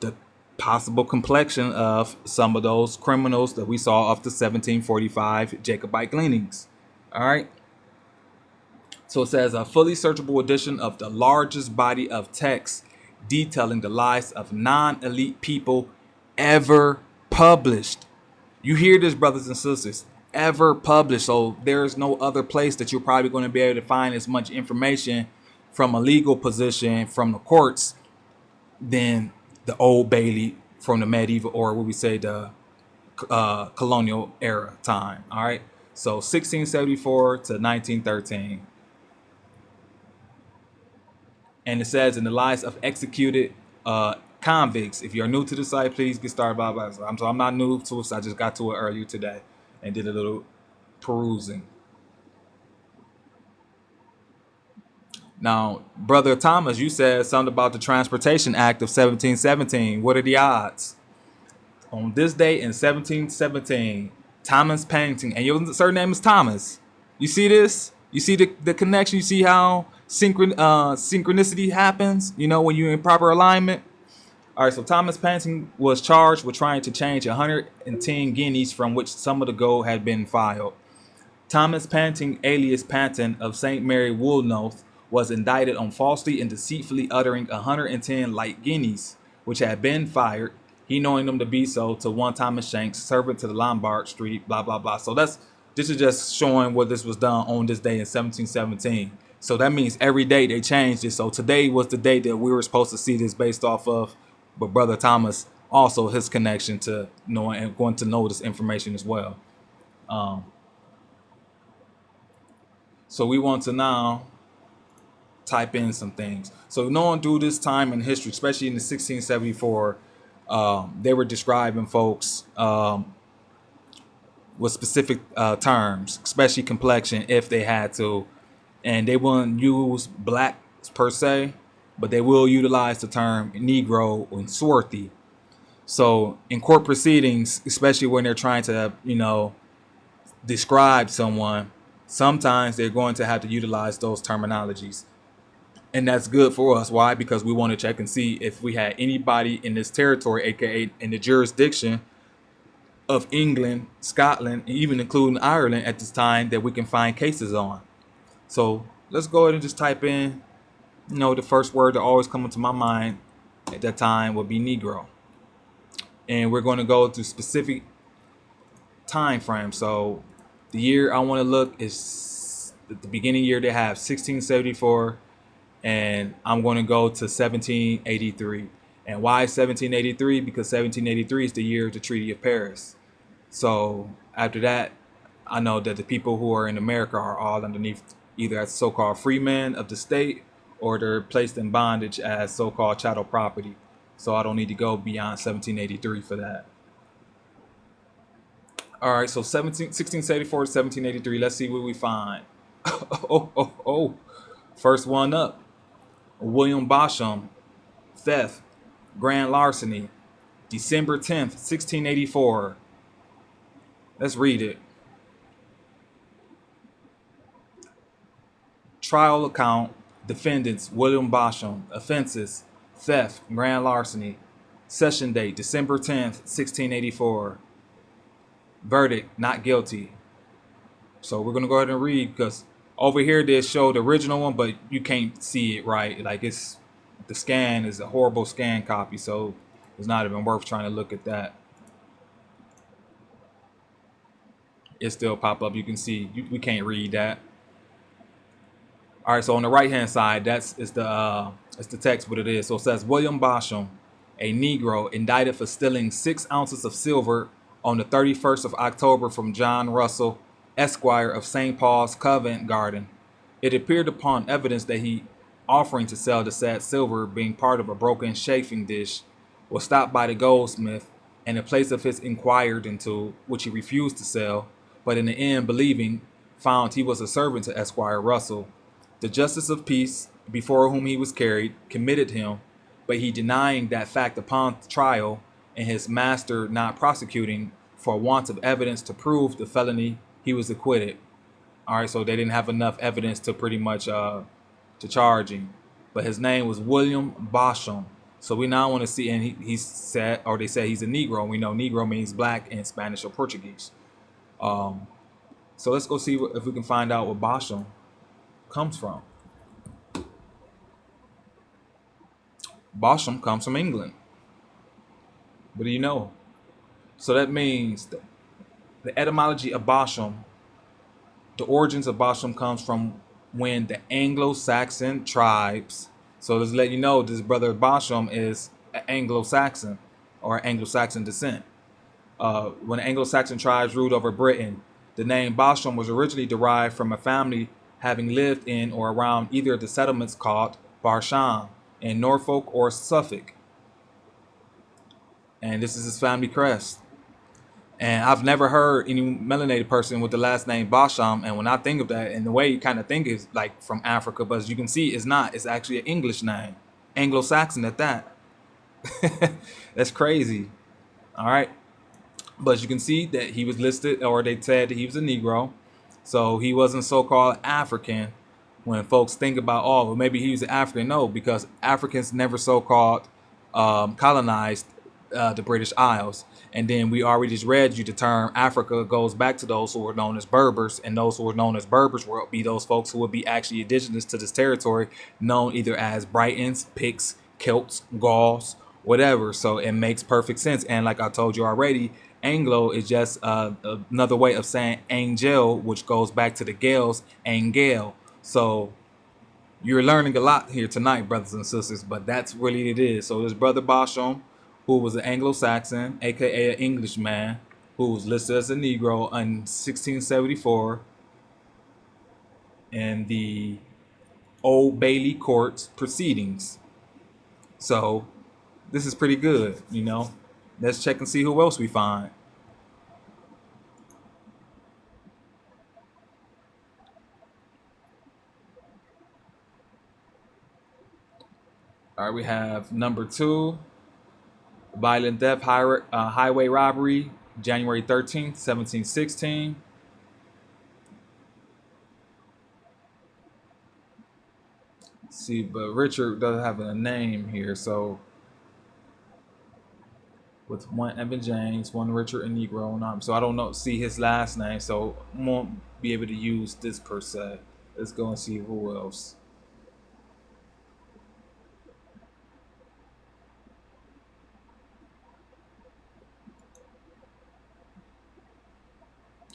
The possible complexion of some of those criminals that we saw of the 1745 Jacobite gleanings. All right. So it says a fully searchable edition of the largest body of text detailing the lives of non-elite people ever published. You hear this, brothers and sisters, ever published. So there's no other place that you're probably going to be able to find as much information from a legal position from the courts than the Old Bailey from the medieval, or what we say the colonial era time. All right. So 1674 to 1913. And it says in the lives of executed convicts. If you're new to the site, please get started. I'm not new to it, so I just got to it earlier today and did a little perusing. Now, Brother Thomas, you said something about the Transportation Act of 1717. What are the odds? On this day in 1717, Thomas Painting, and your surname is Thomas. You see this? You see the connection? You see how synchronicity happens, you know, when you're in proper alignment? All right, so Thomas Panton was charged with trying to change 110 guineas from which some of the gold had been filed. Thomas Panton, alias Panton of St. Mary Woolnoth, was indicted on falsely and deceitfully uttering 110 light guineas, which had been fired, he knowing them to be so, to one Thomas Shanks, servant to the Lombard Street, blah, blah, blah. So this is just showing what this was done on this day in 1717. So that means every day they changed it. So today was the day that we were supposed to see this based off of, but Brother Thomas, also his connection to knowing and going to know this information as well. So we want to now type in some things. So knowing through this time in history, especially in the 1674, they were describing folks with specific terms, especially complexion, if they had to. And they wouldn't use black per se, but they will utilize the term Negro and swarthy. So in court proceedings, especially when they're trying to, you know, describe someone, sometimes they're going to have to utilize those terminologies. And that's good for us. Why? Because we want to check and see if we had anybody in this territory, aka in the jurisdiction of England, Scotland, and even including Ireland at this time, that we can find cases on. So let's go ahead and just type in, you know, the first word that always comes to my mind at that time would be Negro. And we're going to go to specific time frame. So the year I want to look is the beginning year they have 1674, and I'm going to go to 1783. And why 1783? Because 1783 is the year of the Treaty of Paris. So after that, I know that the people who are in America are all underneath either as so-called freemen of the state, or they're placed in bondage as so-called chattel property. So I don't need to go beyond 1783 for that. All right, so 1674 to 1783. Let's see what we find. First one up. William Bosham, theft, grand larceny, December 10th, 1684. Let's read it. Trial account, defendants, William Bosham, offenses, theft, grand larceny, session date, December 10th, 1684. Verdict, not guilty. So we're going to go ahead and read, because over here they show the original one, but you can't see it right. Like, it's, the scan is a horrible scan copy, so it's not even worth trying to look at that. It still pop up. You can see, we can't read that. All right, so on the right hand side, it's the text what it is. So it says William Bosham, a Negro, indicted for stealing 6 ounces of silver on the 31st of October from John Russell, Esquire of St. Paul's, Covent Garden. It appeared upon evidence that he, offering to sell the said silver, being part of a broken chafing dish, was stopped by the goldsmith, and the place of his inquired into, which he refused to sell, but in the end, believing, found he was a servant to Esquire Russell. The justice of peace, before whom he was carried, committed him, but he denying that fact upon trial, and his master not prosecuting for want of evidence to prove the felony, he was acquitted. All right, so they didn't have enough evidence to pretty much to charge him. But his name was William Bosham. So we now want to see, and he said, or they said he's a Negro. We know Negro means black in Spanish or Portuguese. So let's go see if we can find out where Bosham comes from. Bosham comes from England. What do you know? So that means the etymology of Bosham, the origins of Bosham comes from when the Anglo-Saxon tribes. So let's let you know this brother Bosham is an Anglo-Saxon or Anglo-Saxon descent. When the Anglo-Saxon tribes ruled over Britain, the name Bosham was originally derived from a family having lived in or around either of the settlements called Barsham in Norfolk or Suffolk. And this is his family crest. And I've never heard any melanated person with the last name Bosham. And when I think of that, and the way you kind of think is like from Africa, but as you can see, it's not. It's actually an English name. Anglo-Saxon at that. That's crazy. All right. But as you can see that he was listed, or they said that he was a Negro. So he wasn't so-called African. When folks think about, oh, well, maybe he was an African. No, because Africans never so-called colonized the British Isles. And then we already just read you the term Africa goes back to those who were known as Berbers, and those who were known as Berbers will be those folks who would be actually indigenous to this territory, known either as Britons, Picts, Celts, Gauls, whatever. So it makes perfect sense. And like I told you already, Anglo is just another way of saying angel, which goes back to the Gaels, Angel. So you're learning a lot here tonight, brothers and sisters, but that's really it is. So this brother Bosham, who was an Anglo-Saxon, aka an Englishman, who was listed as a Negro in 1674 in the Old Bailey Court proceedings. So this is pretty good, you know. Let's check and see who else we find. All right, we have number 2. Violent death, highway robbery, January 13th, 1716. Let's see, but Richard doesn't have a name here, so with one Evan James, one Richard and Negro, so I don't know, see his last name, so I won't be able to use this per se. Let's go and see who else.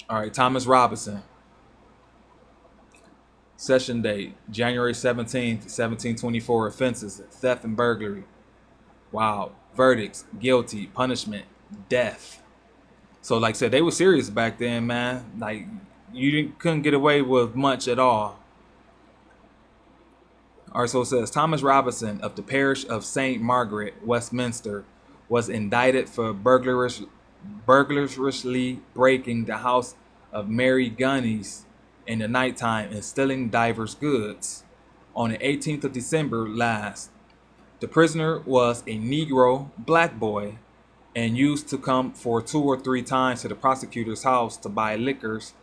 All right, Thomas Robinson. Session date, January 17th, 1724. Offenses, theft and burglary. Wow. Verdicts, guilty. Punishment, death. So like I said, they were serious back then, man. Like, you couldn't get away with much at all. All right, so it says, Thomas Robinson of the parish of St. Margaret, Westminster, was indicted for burglariously breaking the house of Mary Gunnies in the nighttime and stealing divers goods. On the 18th of December last, the prisoner was a Negro black boy and used to come for 2 or 3 times to the prosecutor's house to buy liquors,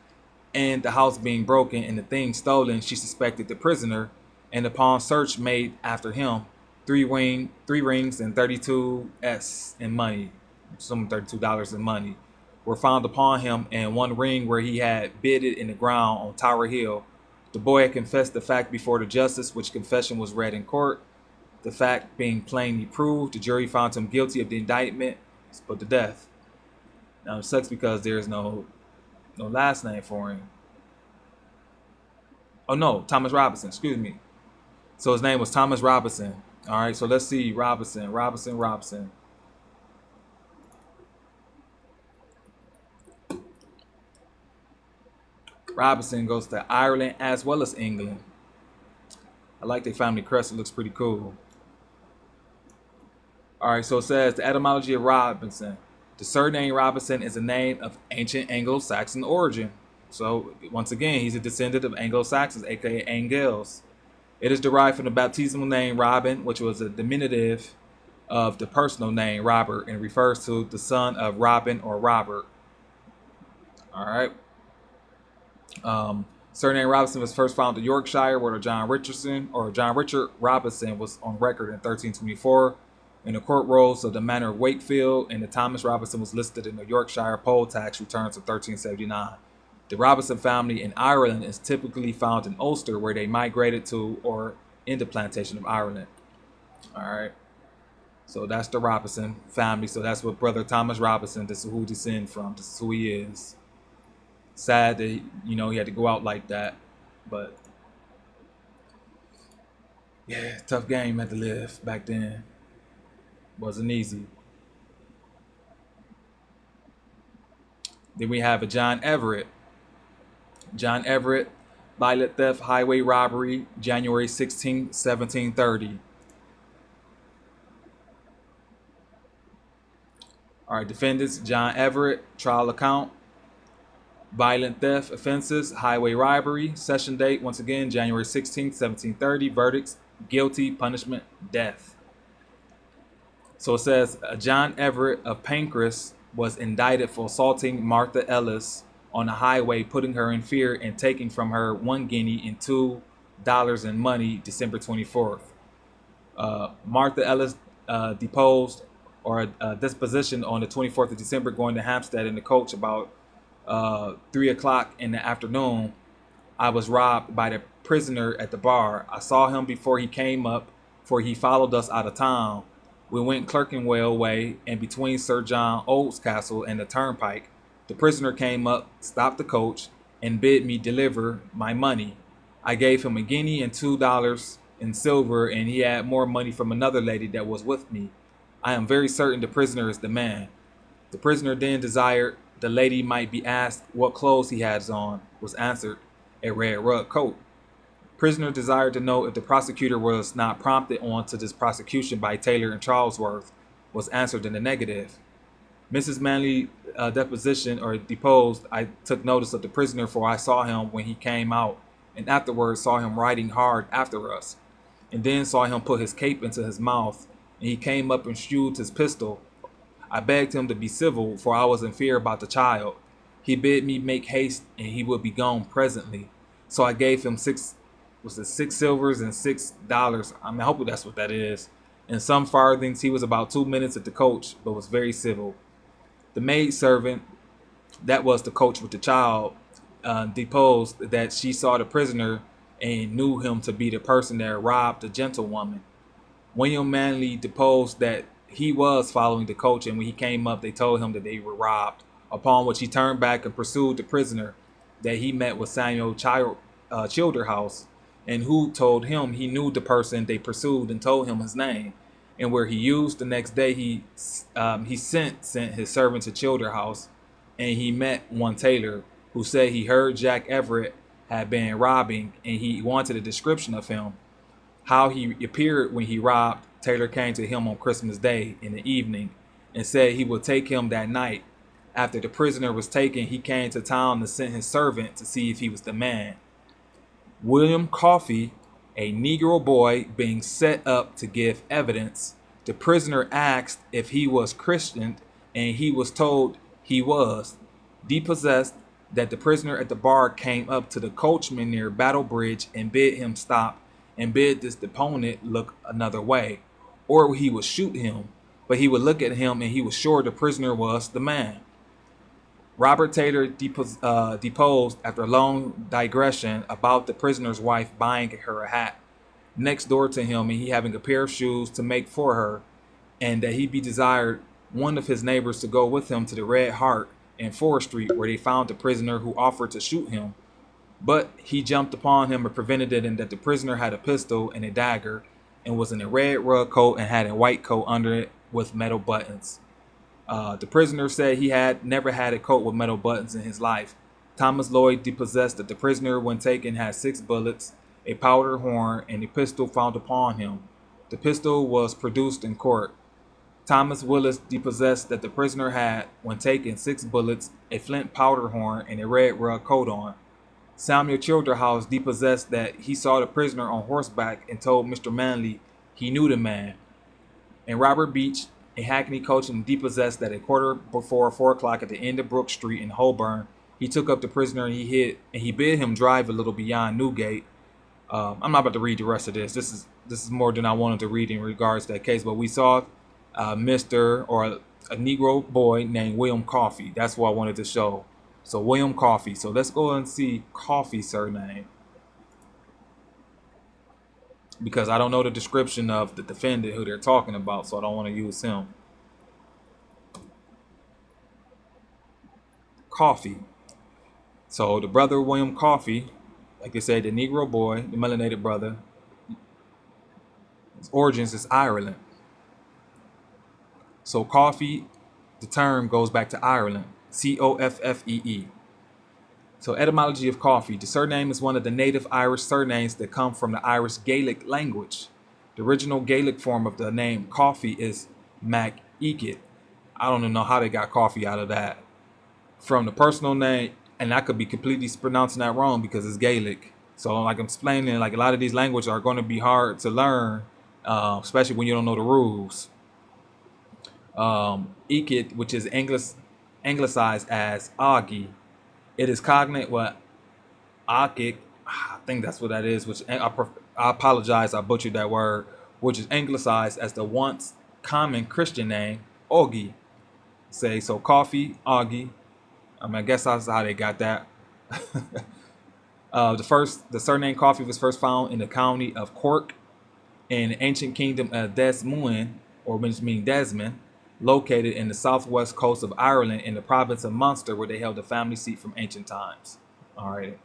and the house being broken and the things stolen, she suspected the prisoner, and upon search made after him, 3 rings and 32s in money, some $32 in money, were found upon him, and 1 ring where he had bedded in the ground on Tower Hill. The boy had confessed the fact before the justice, which confession was read in court. The fact being plainly proved, the jury found him guilty of the indictment, put to death. Now it sucks because there's no last name for him. Oh no, Thomas Robinson. Excuse me. So his name was Thomas Robinson. All right. So let's see. Robinson. Robinson goes to Ireland as well as England. I like their family crest. It looks pretty cool. All right, so it says the etymology of Robinson. The surname Robinson is a name of ancient Anglo-Saxon origin. So once again, he's a descendant of Anglo-Saxons, aka Angles. It is derived from the baptismal name Robin, which was a diminutive of the personal name Robert and refers to the son of Robin or Robert. All right. Surname Robinson was first found in Yorkshire, where John Richard Robinson was on record in 1324 in the court rolls of the Manor of Wakefield, and the Thomas Robinson was listed in the Yorkshire poll tax returns of 1379. The Robinson family in Ireland is typically found in Ulster, where they migrated to or in the plantation of Ireland. All right. So that's the Robinson family. So that's what Brother Thomas Robinson, this is who he descends from. This is who he is. Sad that, he had to go out like that. But, yeah, tough game had to live back then. Wasn't easy. Then we have a John Everett. John Everett, violent theft, highway robbery, January 16, 1730. All right, defendants, John Everett, trial account, violent theft offenses, highway robbery, session date, once again, January 16, 1730, verdicts, guilty, punishment, death. So it says, John Everett of Pancras was indicted for assaulting Martha Ellis on the highway, putting her in fear and taking from her 1 guinea and $2 in money, December 24th. Martha Ellis deposed or dispositioned on the 24th of December, going to Hampstead in the coach about 3 o'clock in the afternoon. I was robbed by the prisoner at the bar. I saw him before he came up, for he followed us out of town. We went Clerkenwell way, and between Sir John Old's castle and the turnpike, the prisoner came up, stopped the coach, and bid me deliver my money. I gave him 1 guinea and $2 in silver, and he had more money from another lady that was with me. I am very certain the prisoner is the man. The prisoner then desired the lady might be asked what clothes he has on. Was answered, a red rug coat. Prisoner desired to know if the prosecutor was not prompted on to this prosecution by Taylor and Charlesworth. Was answered in the negative. Mrs. Manley deposition or deposed, I took notice of the prisoner, for I saw him when he came out, and afterwards saw him riding hard after us, and then saw him put his cape into his mouth, and he came up and shewed his pistol. I begged him to be civil, for I was in fear about the child. He bid me make haste, and he would be gone presently. So I gave him 6 silvers and $6. I hope that's what that is. And some farthings. He was about 2 minutes at the coach, but was very civil. The maid servant, that was the coach with the child, deposed that she saw the prisoner and knew him to be the person that robbed the gentlewoman. William Manley deposed that he was following the coach, and when he came up, they told him that they were robbed, upon which he turned back and pursued the prisoner, that he met with Samuel Childerhouse, and who told him he knew the person they pursued and told him his name. And where he used the next day, he sent his servant to Childerhouse, and he met one Taylor, who said he heard Jack Everett had been robbing, and he wanted a description of him. How he appeared when he robbed. Taylor came to him on Christmas Day in the evening and said he would take him that night. After the prisoner was taken, he came to town and sent his servant to see if he was the man. William Coffey, a Negro boy, being set up to give evidence, the prisoner asked if he was Christian, and he was told he was. Depossessed, that the prisoner at the bar came up to the coachman near Battle Bridge and bid him stop, and bid this deponent look another way, or he would shoot him. But he would look at him, and he was sure the prisoner was the man. Robert Taylor deposed after a long digression about the prisoner's wife buying her a hat next door to him, and he having a pair of shoes to make for her, and that he be desired one of his neighbors to go with him to the Red Hart in Forest Street, where they found the prisoner, who offered to shoot him. but he jumped upon him and prevented it, and that the prisoner had a pistol and a dagger and was in a red rug coat and had a white coat under it with metal buttons. The prisoner said he had never had a coat with metal buttons in his life. Thomas Lloyd depossessed that the prisoner, when taken, had 6 bullets, a powder horn, and a pistol found upon him. The pistol was produced in court. Thomas Willis depossessed that the prisoner had, when taken, 6 bullets, a flint powder horn, and a red rug coat on. Samuel Childerhouse depossessed that he saw the prisoner on horseback and told Mr. Manley he knew the man. And Robert Beach, a hackney coachman, depossessed that a quarter before 4 o'clock at the end of Brook Street in Holborn, he took up the prisoner and he bid him drive a little beyond Newgate. I'm not about to read the rest of this. This is more than I wanted to read in regards to that case. But we saw Mr. or a Negro boy named William Coffey. That's what I wanted to show. So William Coffey. So let's go and see Coffey's surname, because I don't know the description of the defendant who they're talking about, so I don't want to use him. Coffey. So the brother William Coffey, like I said, the Negro boy, the melanated brother, his origins is Ireland. So Coffey, the term goes back to Ireland. Coffee. So etymology of Coffey. The surname is one of the native Irish surnames that come from the Irish Gaelic language. The original Gaelic form of the name Coffey is Mac-Eakit. I don't even know how they got Coffey out of that. From the personal name, and I could be completely pronouncing that wrong because it's Gaelic. So like I'm explaining, like a lot of these languages are going to be hard to learn, especially when you don't know the rules. Eakit, which is anglicized as Augie. It is cognate with Akik, I think that's what that is, which I apologize, I butchered that word, which is anglicized as the once common Christian name, Augie. Say, so Coffey, Augie. I guess that's how they got that. The surname Coffey was first found in the county of Cork in the ancient kingdom of Desmond, or which means Desmond, located in the southwest coast of Ireland in the province of Munster, where they held the family seat from ancient times. All right.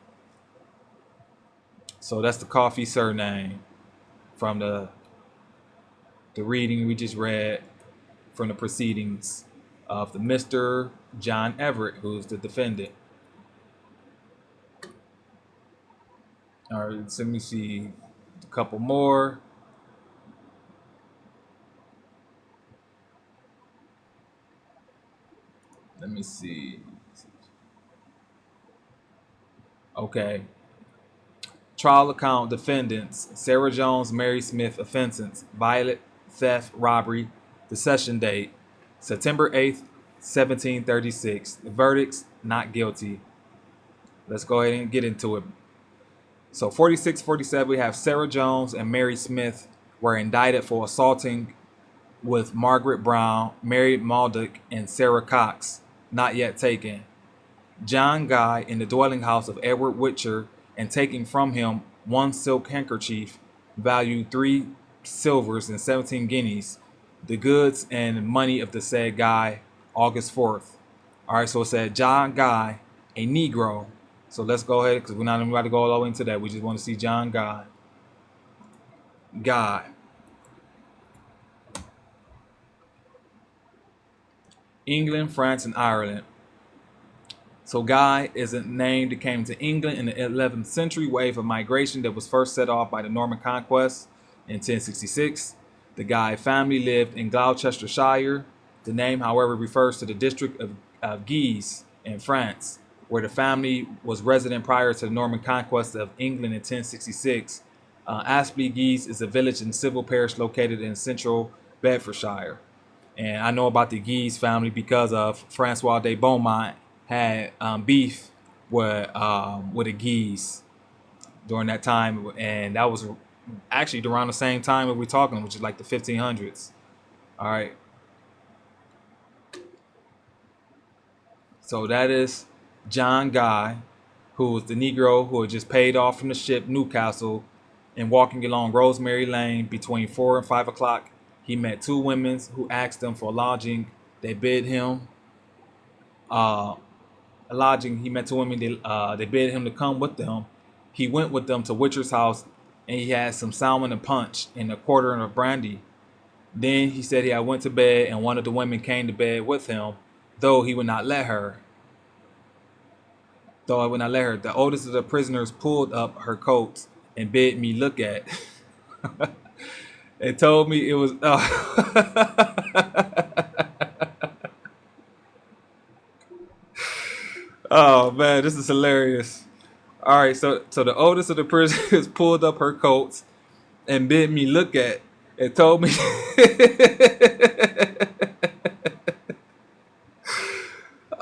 So that's the Coffey surname from the reading we just read from the proceedings of the Mr. John Everett, who's the defendant. All right, so let me see a couple more. Let me see. Okay. Trial account defendants: Sarah Jones, Mary Smith. Offenses: violent, theft, robbery. The session date: September 8th, 1736. The verdicts: not guilty. Let's go ahead and get into it. So 46-47, we have Sarah Jones and Mary Smith were indicted for assaulting with Margaret Brown, Mary Maldick, and Sarah Cox, not yet taken, John Guy in the dwelling house of Edward Witcher, and taking from him 1 silk handkerchief, valued 3 silvers and 17 guineas, the goods and money of the said Guy, August 4th. All right, so it said John Guy, a Negro. So let's go ahead, because we're not even about to go all the way into that. We just want to see John Guy. Guy. England, France, and Ireland. So Guy is a name that came to England in the 11th century wave of migration that was first set off by the Norman Conquest in 1066. The Guy family lived in Gloucestershire. The name, however, refers to the district of Guise in France, where the family was resident prior to the Norman Conquest of England in 1066. Aspley Guise is a village and civil parish located in central Bedfordshire. And I know about the Guise family because of Francois de Beaumont had beef with the Guise during that time, and that was actually around the same time that we're talking, which is like the 1500s. All right. So that is John Guy, who was the Negro who had just paid off from the ship Newcastle, and walking along Rosemary Lane between 4 and 5 o'clock, he met 2 women who asked him for lodging. They bid him a lodging. He met two women. They bid him to come with them. He went with them to Witcher's house, and he had some salmon and punch and a quarter of brandy. Then he said he had went to bed, and one of the women came to bed with him, though he would not let her. Though I would not let her. The oldest of the prisoners pulled up her coats and bid me look at. And told me it was. Oh man, this is hilarious. All right, so the oldest of the prisoners pulled up her coats and bid me look at. It told me.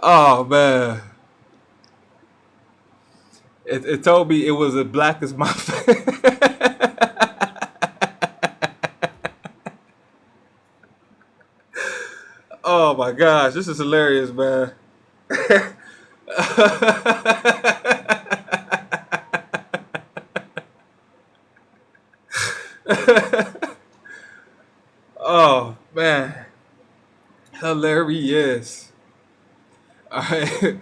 Oh man, it told me it was as black as my face. Oh my gosh, this is hilarious, man. Oh man, hilarious. All right.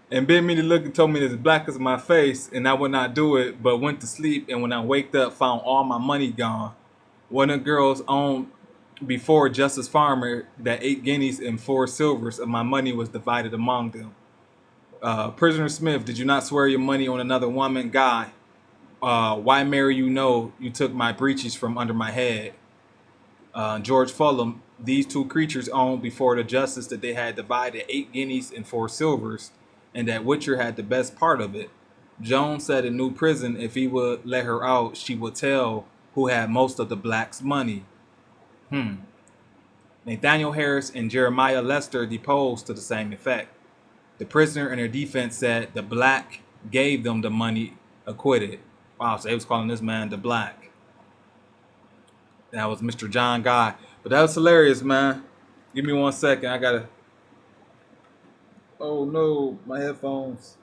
And bid me to look and told me it's black as my face, and I would not do it, but went to sleep. And when I waked up, found all my money gone. One of the girls owned before Justice Farmer that 8 guineas and 4 silvers of my money was divided among them. Prisoner Smith, did you not swear your money on another woman? Guy, why marry you? No, you took my breeches from under my head. George Fulham, these two creatures owned before the justice that they had divided 8 guineas and 4 silvers, and that Witcher had the best part of it. Jones said in New Prison if he would let her out, she would tell who had most of the blacks' money. Nathaniel Harris and Jeremiah Lester deposed to the same effect. The prisoner in their defense said the black gave them the money, acquitted. Wow, so they was calling this man the black. That was Mr. John Guy. But that was hilarious, man. Give me 1 second. I gotta. Oh no, my headphones.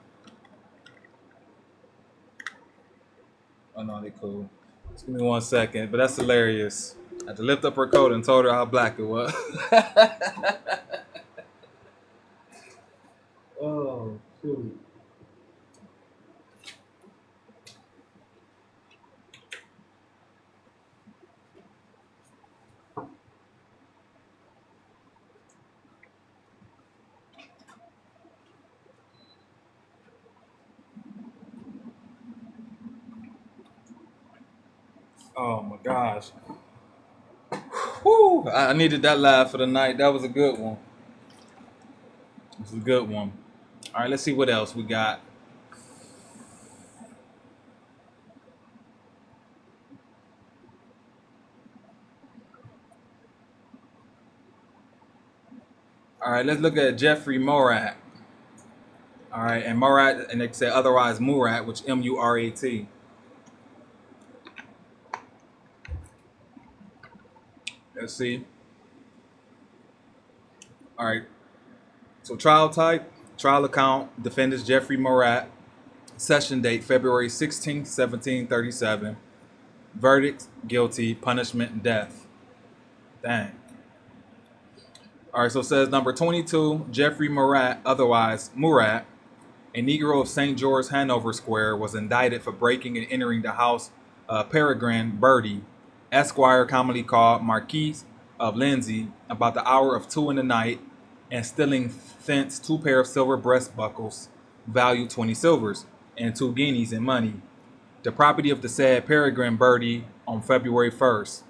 Oh no, they cool. Just give me 1 second. But that's hilarious. I had to lift up her coat and told her how black it was. Oh, shoot. Oh my gosh. Whew, I needed that laugh for the night. That was a good one. It was a good one. All right, let's see what else we got. All right, let's look at Jeffrey Morat. All right, and Morat, and they say otherwise Murat, which Murat. Let's see. All right. So trial type, trial account, defendants Jeffrey Morat, session date February 16th, 1737. Verdict, guilty, punishment, death. Dang. All right, so it says number 22, Jeffrey Murat, otherwise Murat, a Negro of St. George, Hanover Square, was indicted for breaking and entering the house of Peregrine Bertie, Esquire, commonly called Marquis of Lindsay, about the hour of 2 in the night, and stealing thence 2 pair of silver breast buckles, valued 20 silvers, and 2 guineas in money, the property of the said Peregrine Bertie, on February 1st.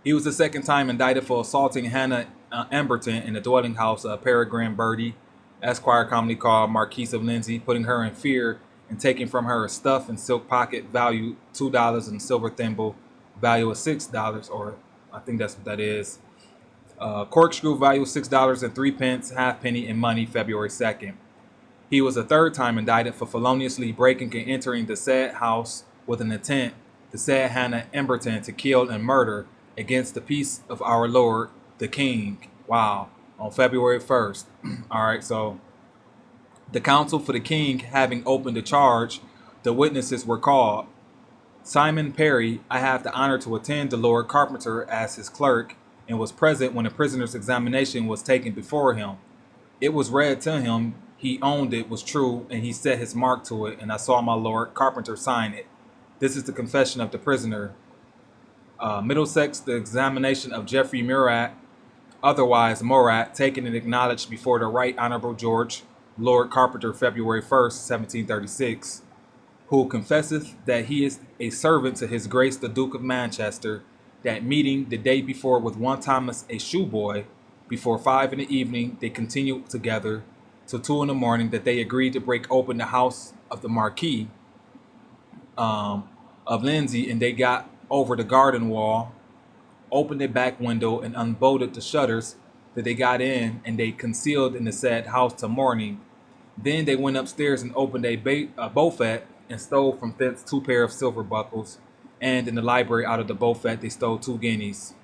He was the second time indicted for assaulting Hannah Emberton in the dwelling house of Peregrine Bertie, Esquire, commonly called Marquis of Lindsay, putting her in fear and taking from her a stuff and silk pocket valued $2 and a silver thimble value of $6, or I think that's what that is. Corkscrew value $6.03, halfpenny in money, February 2nd. He was a third time indicted for feloniously breaking and entering the said house with an intent to said Hannah Emberton to kill and murder against the peace of our Lord, the King. Wow. On February 1st. All right, so the counsel for the king having opened the charge, the witnesses were called. Simon Perry, I have the honor to attend the Lord Carpenter as his clerk, and was present when the prisoner's examination was taken before him. It was read to him he owned it was true, and he set his mark to it, and I saw my lord carpenter sign it. This is the confession of the prisoner. Middlesex, the examination of Geoffrey Murat, otherwise Morat, taken and acknowledged before the Right Honourable George, Lord Carpenter, February 1st, 1736, who confesseth that he is a servant to his grace the Duke of Manchester, that meeting the day before with one Thomas a shoeboy, before 5 in the evening they continued together till 2 in the morning, that they agreed to break open the house of the Marquis of Lindsay, and they got over the garden wall, opened the back window, and unbolted the shutters, that they got in, and they concealed in the said house till morning. Then they went upstairs and opened a buffet, and stole from thence 2 pair of silver buckles, and in the library out of the buffet they stole 2 guineas.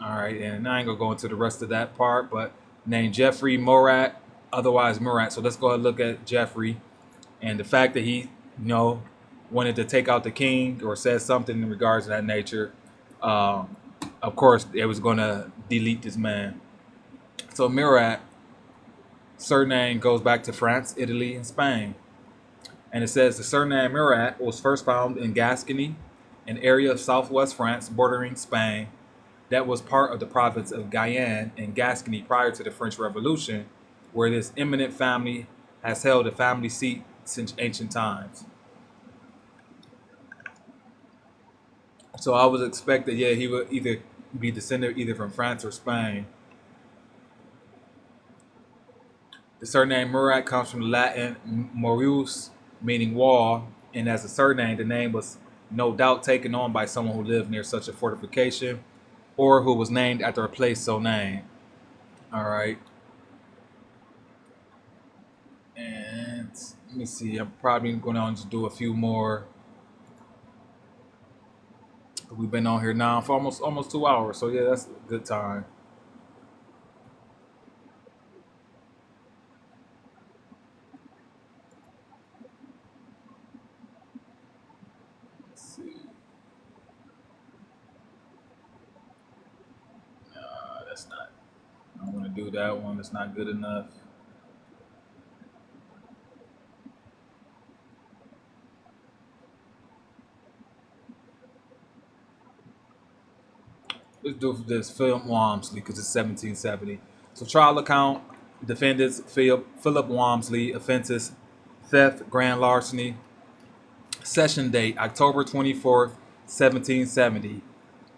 All right, and I ain't gonna go into the rest of that part, but named Geoffrey Morat, otherwise Murat. So let's go ahead and look at Geoffrey, and the fact that he, wanted to take out the king or said something in regards to that nature. Of course, it was going to delete this man. So Murat, surname goes back to France, Italy, and Spain. And it says the surname Murat was first found in Gascony, an area of southwest France bordering Spain. That was part of the province of Guyenne in Gascony prior to the French Revolution, where this eminent family has held a family seat since ancient times. So I was expecting, he would either be descended either from France or Spain. The surname Murat comes from the Latin Murus, meaning wall, and as a surname, the name was no doubt taken on by someone who lived near such a fortification, or who was named after a place so named. All right. And let me see, I'm probably going to just do a few more. We've been on here now for almost 2 hours, so yeah, that's a good time. Let's see. That's not. I want to do that one. That's not good enough. Let's do this Philip Walmsley because it's 1770. So trial account, defendants Philip Walmsley, offenses theft, grand larceny. Session date October 24th, 1770.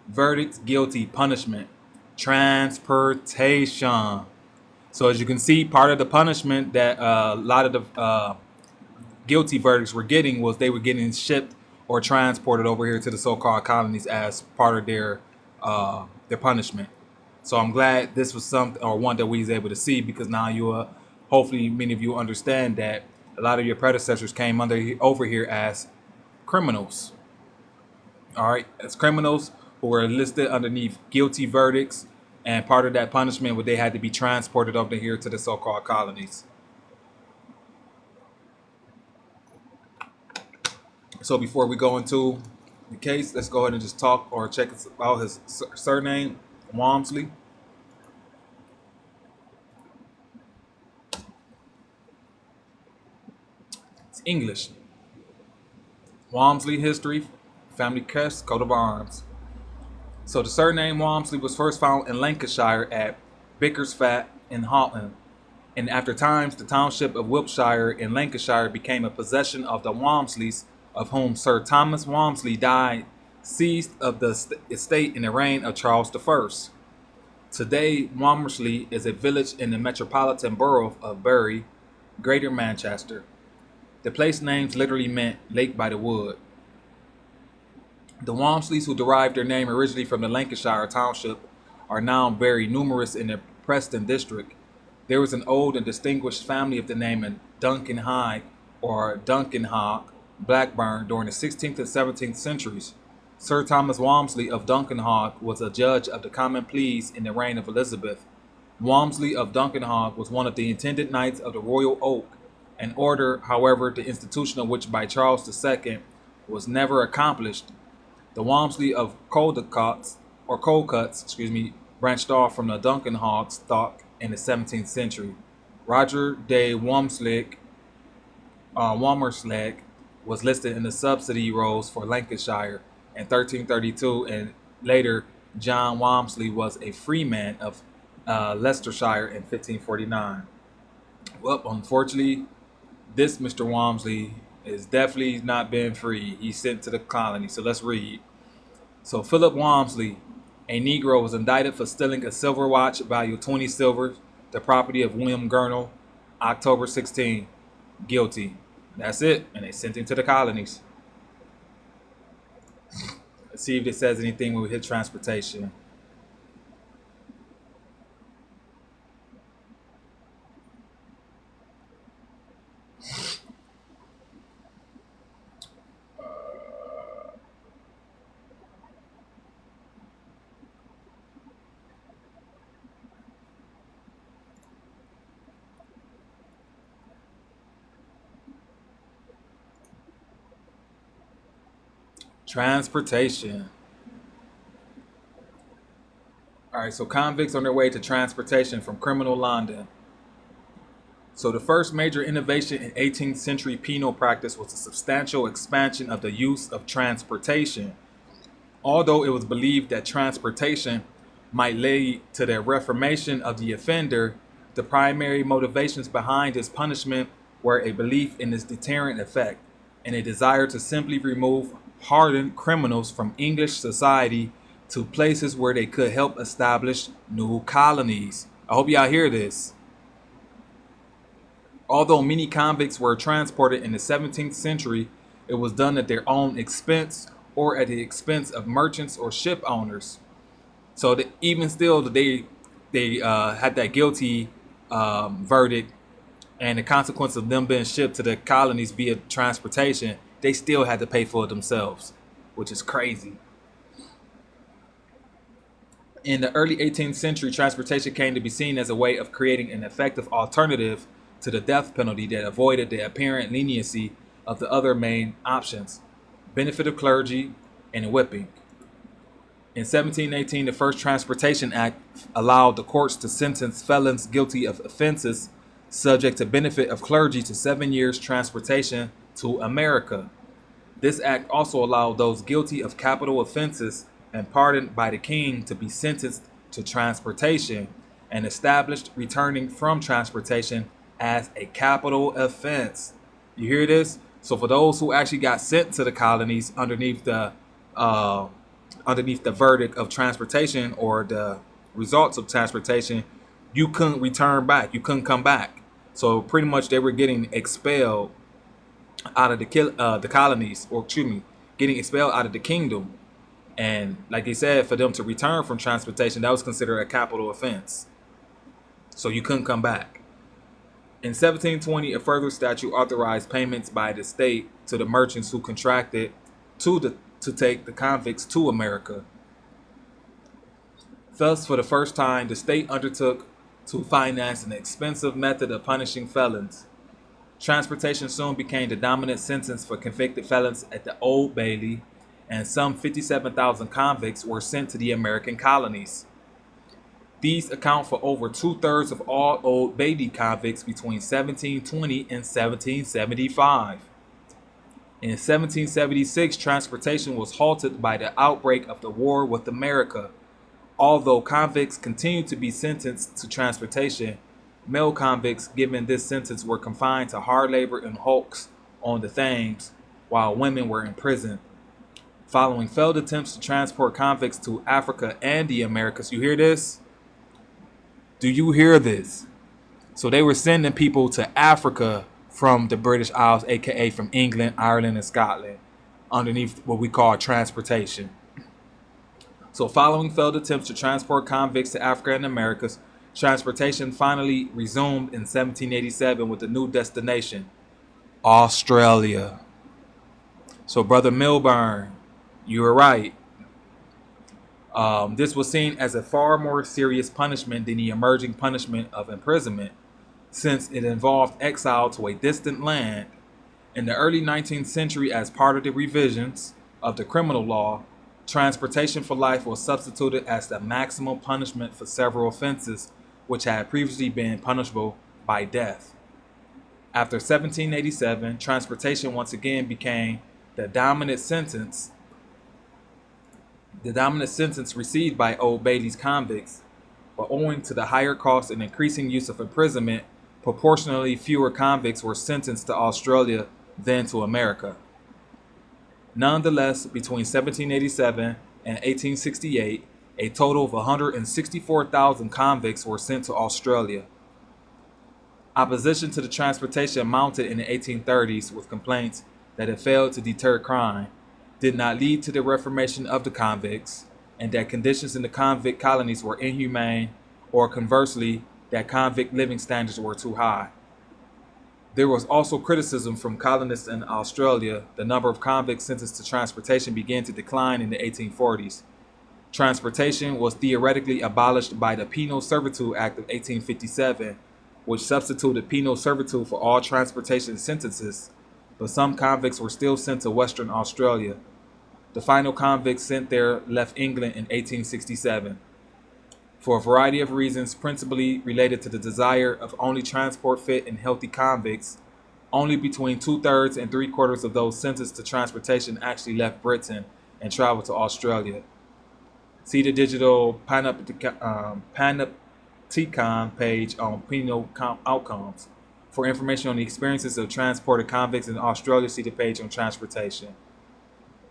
Verdict guilty, punishment transportation. So as you can see, part of the punishment that a lot of the guilty verdicts were getting was they were getting shipped or transported over here to the so-called colonies as part of their punishment. So I'm glad this was something or one that we was able to see, because now you hopefully many of you understand that a lot of your predecessors came over here as criminals. All right, as criminals who were listed underneath guilty verdicts, and part of that punishment where they had to be transported over here to the so-called colonies. So before we go into the case, let's go ahead and just talk or check out his surname, Walmsley. It's English. Walmsley history, family crest, coat of arms. So the surname Walmsley was first found in Lancashire at Bickersfat in Holland, and after times the township of Wiltshire in Lancashire became a possession of the Walmsleys, of whom Sir Thomas Walmsley died, seized of the estate in the reign of Charles I. Today, Walmsley is a village in the metropolitan borough of Bury, Greater Manchester. The place names literally meant lake by the wood. The Walmsleys, who derived their name originally from the Lancashire township, are now very numerous in the Preston district. There was an old and distinguished family of the name of Duncanhigh or Duncanhogg, Blackburn, during the 16th and 17th centuries. Sir Thomas Walmsley of Duncanhogg was a judge of the Common Pleas in the reign of Elizabeth. Walmsley of Duncanhogg was one of the intended knights of the Royal Oak, an order, however, the institution of which by Charles II was never accomplished. The Walmsley of Coldcuts, branched off from the Duncanhogg stock in the 17th century. Roger de Walmersleg was listed in the subsidy rolls for Lancashire in 1332, and later John Walmsley was a freeman of Leicestershire in 1549. Well, unfortunately, this Mr. Walmsley is definitely not been free. He's sent to the colony. So let's read. So Philip Walmsley, a Negro, was indicted for stealing a silver watch value 20 silver, the property of William Gurnall, October 16. Guilty. That's it. And they sent him to the colonies. Let's see if it says anything when we hit transportation. Transportation. All right, so convicts on their way to transportation from criminal London. So the first major innovation in 18th century penal practice was the substantial expansion of the use of transportation. Although it was believed that transportation might lead to the reformation of the offender, the primary motivations behind his punishment were a belief in its deterrent effect and a desire to simply remove hardened criminals from English society to places where they could help establish new colonies. I hope y'all hear this. Although many convicts were transported in the 17th century, it was done at their own expense or at the expense of merchants or ship owners. So that even still, they had that guilty verdict, and the consequence of them being shipped to the colonies via transportation, they still had to pay for it themselves, which is crazy. In the early 18th century, transportation came to be seen as a way of creating an effective alternative to the death penalty that avoided the apparent leniency of the other main options: benefit of clergy and whipping. In 1718, the first Transportation Act allowed the courts to sentence felons guilty of offenses subject to benefit of clergy to 7 years transportation to America. This act also allowed those guilty of capital offenses and pardoned by the king to be sentenced to transportation, and established returning from transportation as a capital offense. You hear this? So for those who actually got sent to the colonies underneath the verdict of transportation or the results of transportation, you couldn't return back. You couldn't come back. So pretty much they were getting expelled out of the colonies, or excuse me, getting expelled out of the kingdom. And like he said, for them to return from transportation, that was considered a capital offense. So you couldn't come back. In 1720, a further statute authorized payments by the state to the merchants who contracted to take the convicts to America. Thus, for the first time, the state undertook to finance an expensive method of punishing felons. Transportation soon became the dominant sentence for convicted felons at the Old Bailey, and some 57,000 convicts were sent to the American colonies. These account for over 2/3 of all Old Bailey convicts between 1720 and 1775. In 1776, transportation was halted by the outbreak of the war with America. Although convicts continued to be sentenced to transportation, male convicts given this sentence were confined to hard labor in hulks on the Thames, while women were imprisoned. Following failed attempts to transport convicts to Africa and the Americas, you hear this? Do you hear this? So they were sending people to Africa from the British Isles, aka from England, Ireland, and Scotland, underneath what we call transportation. So following failed attempts to transport convicts to Africa and Americas, transportation finally resumed in 1787 with a new destination, Australia. So Brother Milburn, you were right. This was seen as a far more serious punishment than the emerging punishment of imprisonment, since it involved exile to a distant land. In the early 19th century, as part of the revisions of the criminal law, transportation for life was substituted as the maximum punishment for several offenses which had previously been punishable by death. After 1787, transportation once again became the dominant sentence received by Old Bailey's convicts, but owing to the higher cost and increasing use of imprisonment, proportionally fewer convicts were sentenced to Australia than to America. Nonetheless, between 1787 and 1868, a total of 164,000 convicts were sent to Australia. Opposition to the transportation mounted in the 1830s with complaints that it failed to deter crime, did not lead to the reformation of the convicts, and that conditions in the convict colonies were inhumane, or conversely, that convict living standards were too high. There was also criticism from colonists in Australia. The number of convicts sentenced to transportation began to decline in the 1840s. Transportation was theoretically abolished by the Penal Servitude Act of 1857, which substituted penal servitude for all transportation sentences, but some convicts were still sent to Western Australia. The final convicts sent there left England in 1867. For a variety of reasons, principally related to the desire of only transport fit and healthy convicts, only between 2/3 and 3/4 of those sentenced to transportation actually left Britain and traveled to Australia. See the digital Panopticon page on penal outcomes. For information on the experiences of transported convicts in Australia, see the page on transportation.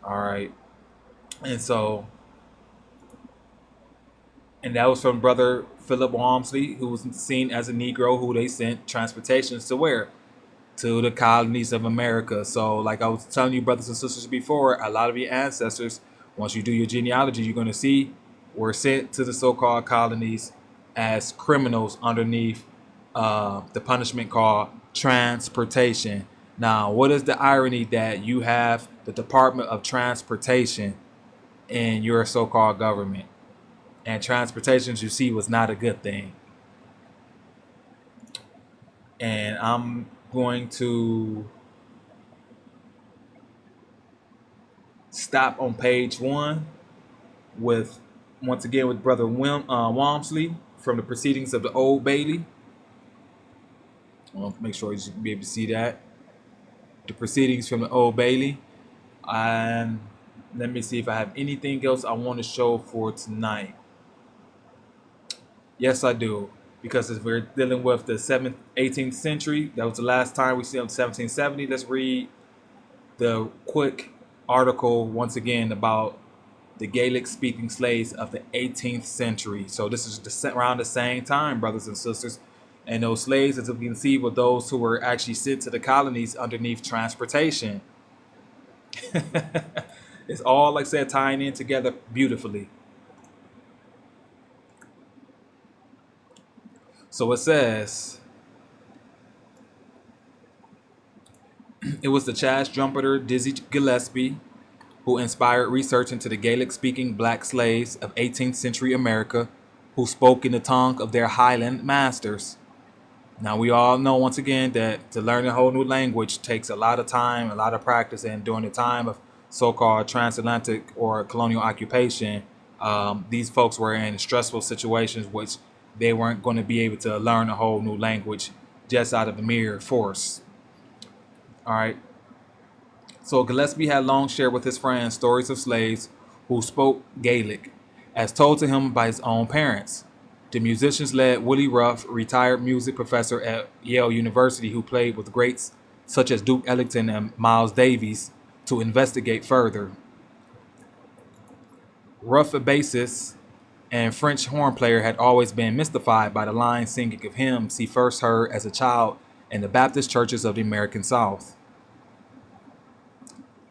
All right. And that was from Brother Philip Walmsley, who was seen as a Negro who they sent transportations to where? To the colonies of America. So like I was telling you, brothers and sisters, before, a lot of your ancestors, once you do your genealogy, you're going to see were sent to the so-called colonies as criminals underneath the punishment called transportation. Now, what is the irony that you have the Department of Transportation in your so-called government? And transportation, as you see, was not a good thing. And I'm going to stop on page 1 with, once again, with Brother Walmsley from the Proceedings of the Old Bailey. I want to make sure you should be able to see that. The Proceedings from the Old Bailey. And let me see if I have anything else I want to show for tonight. Yes, I do. Because as we're dealing with the 18th century, that was the last time we see on 1770. Let's read the quick article once again about the Gaelic-speaking slaves of the 18th century. So this is around the same time, brothers and sisters. And those slaves, as you can see, were those who were actually sent to the colonies underneath transportation. It's all, like I said, tying in together beautifully. So it says, it was the jazz trumpeter Dizzy Gillespie who inspired research into the Gaelic-speaking black slaves of 18th century America who spoke in the tongue of their Highland masters. Now, we all know, once again, that to learn a whole new language takes a lot of time, a lot of practice, and during the time of so-called transatlantic or colonial occupation, these folks were in stressful situations which they weren't going to be able to learn a whole new language just out of the mere force. All right. So Gillespie had long shared with his friends stories of slaves who spoke Gaelic, as told to him by his own parents. The musicians led Willie Ruff, retired music professor at Yale University, who played with greats such as Duke Ellington and Miles Davis, to investigate further. Ruff, a bassist and French horn player, had always been mystified by the line singing of hymns he first heard as a child in the Baptist churches of the American South.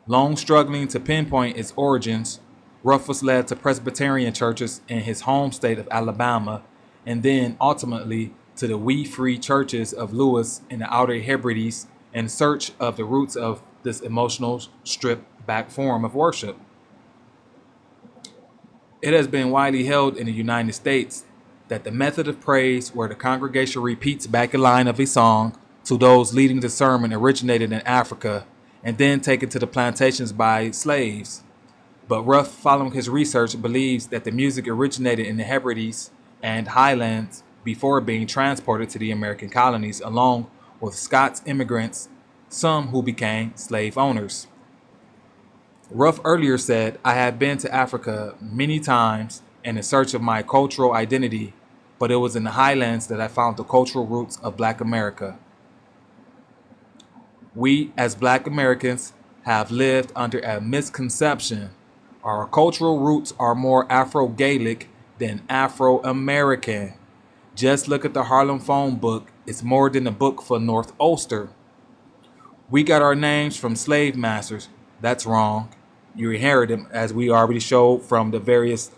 Long struggling to pinpoint its origins, Ruff was led to Presbyterian churches in his home state of Alabama, and then ultimately to the wee free churches of Lewis in the Outer Hebrides in search of the roots of this emotional, stripped-back form of worship. It has been widely held in the United States that the method of praise, where the congregation repeats back a line of a song to those leading the sermon, originated in Africa and then taken to the plantations by slaves. But Ruff, following his research, believes that the music originated in the Hebrides and Highlands before being transported to the American colonies, along with Scots immigrants, some who became slave owners. Ruff earlier said, "I have been to Africa many times in search of my cultural identity, but it was in the highlands that I found the cultural roots of Black America. We, as Black Americans, have lived under a misconception. Our cultural roots are more Afro-Gaelic than Afro-American. Just look at the Harlem phone book. It's more than a book for North Ulster. We got our names from slave masters. That's wrong. You inherit them, as we already showed from the various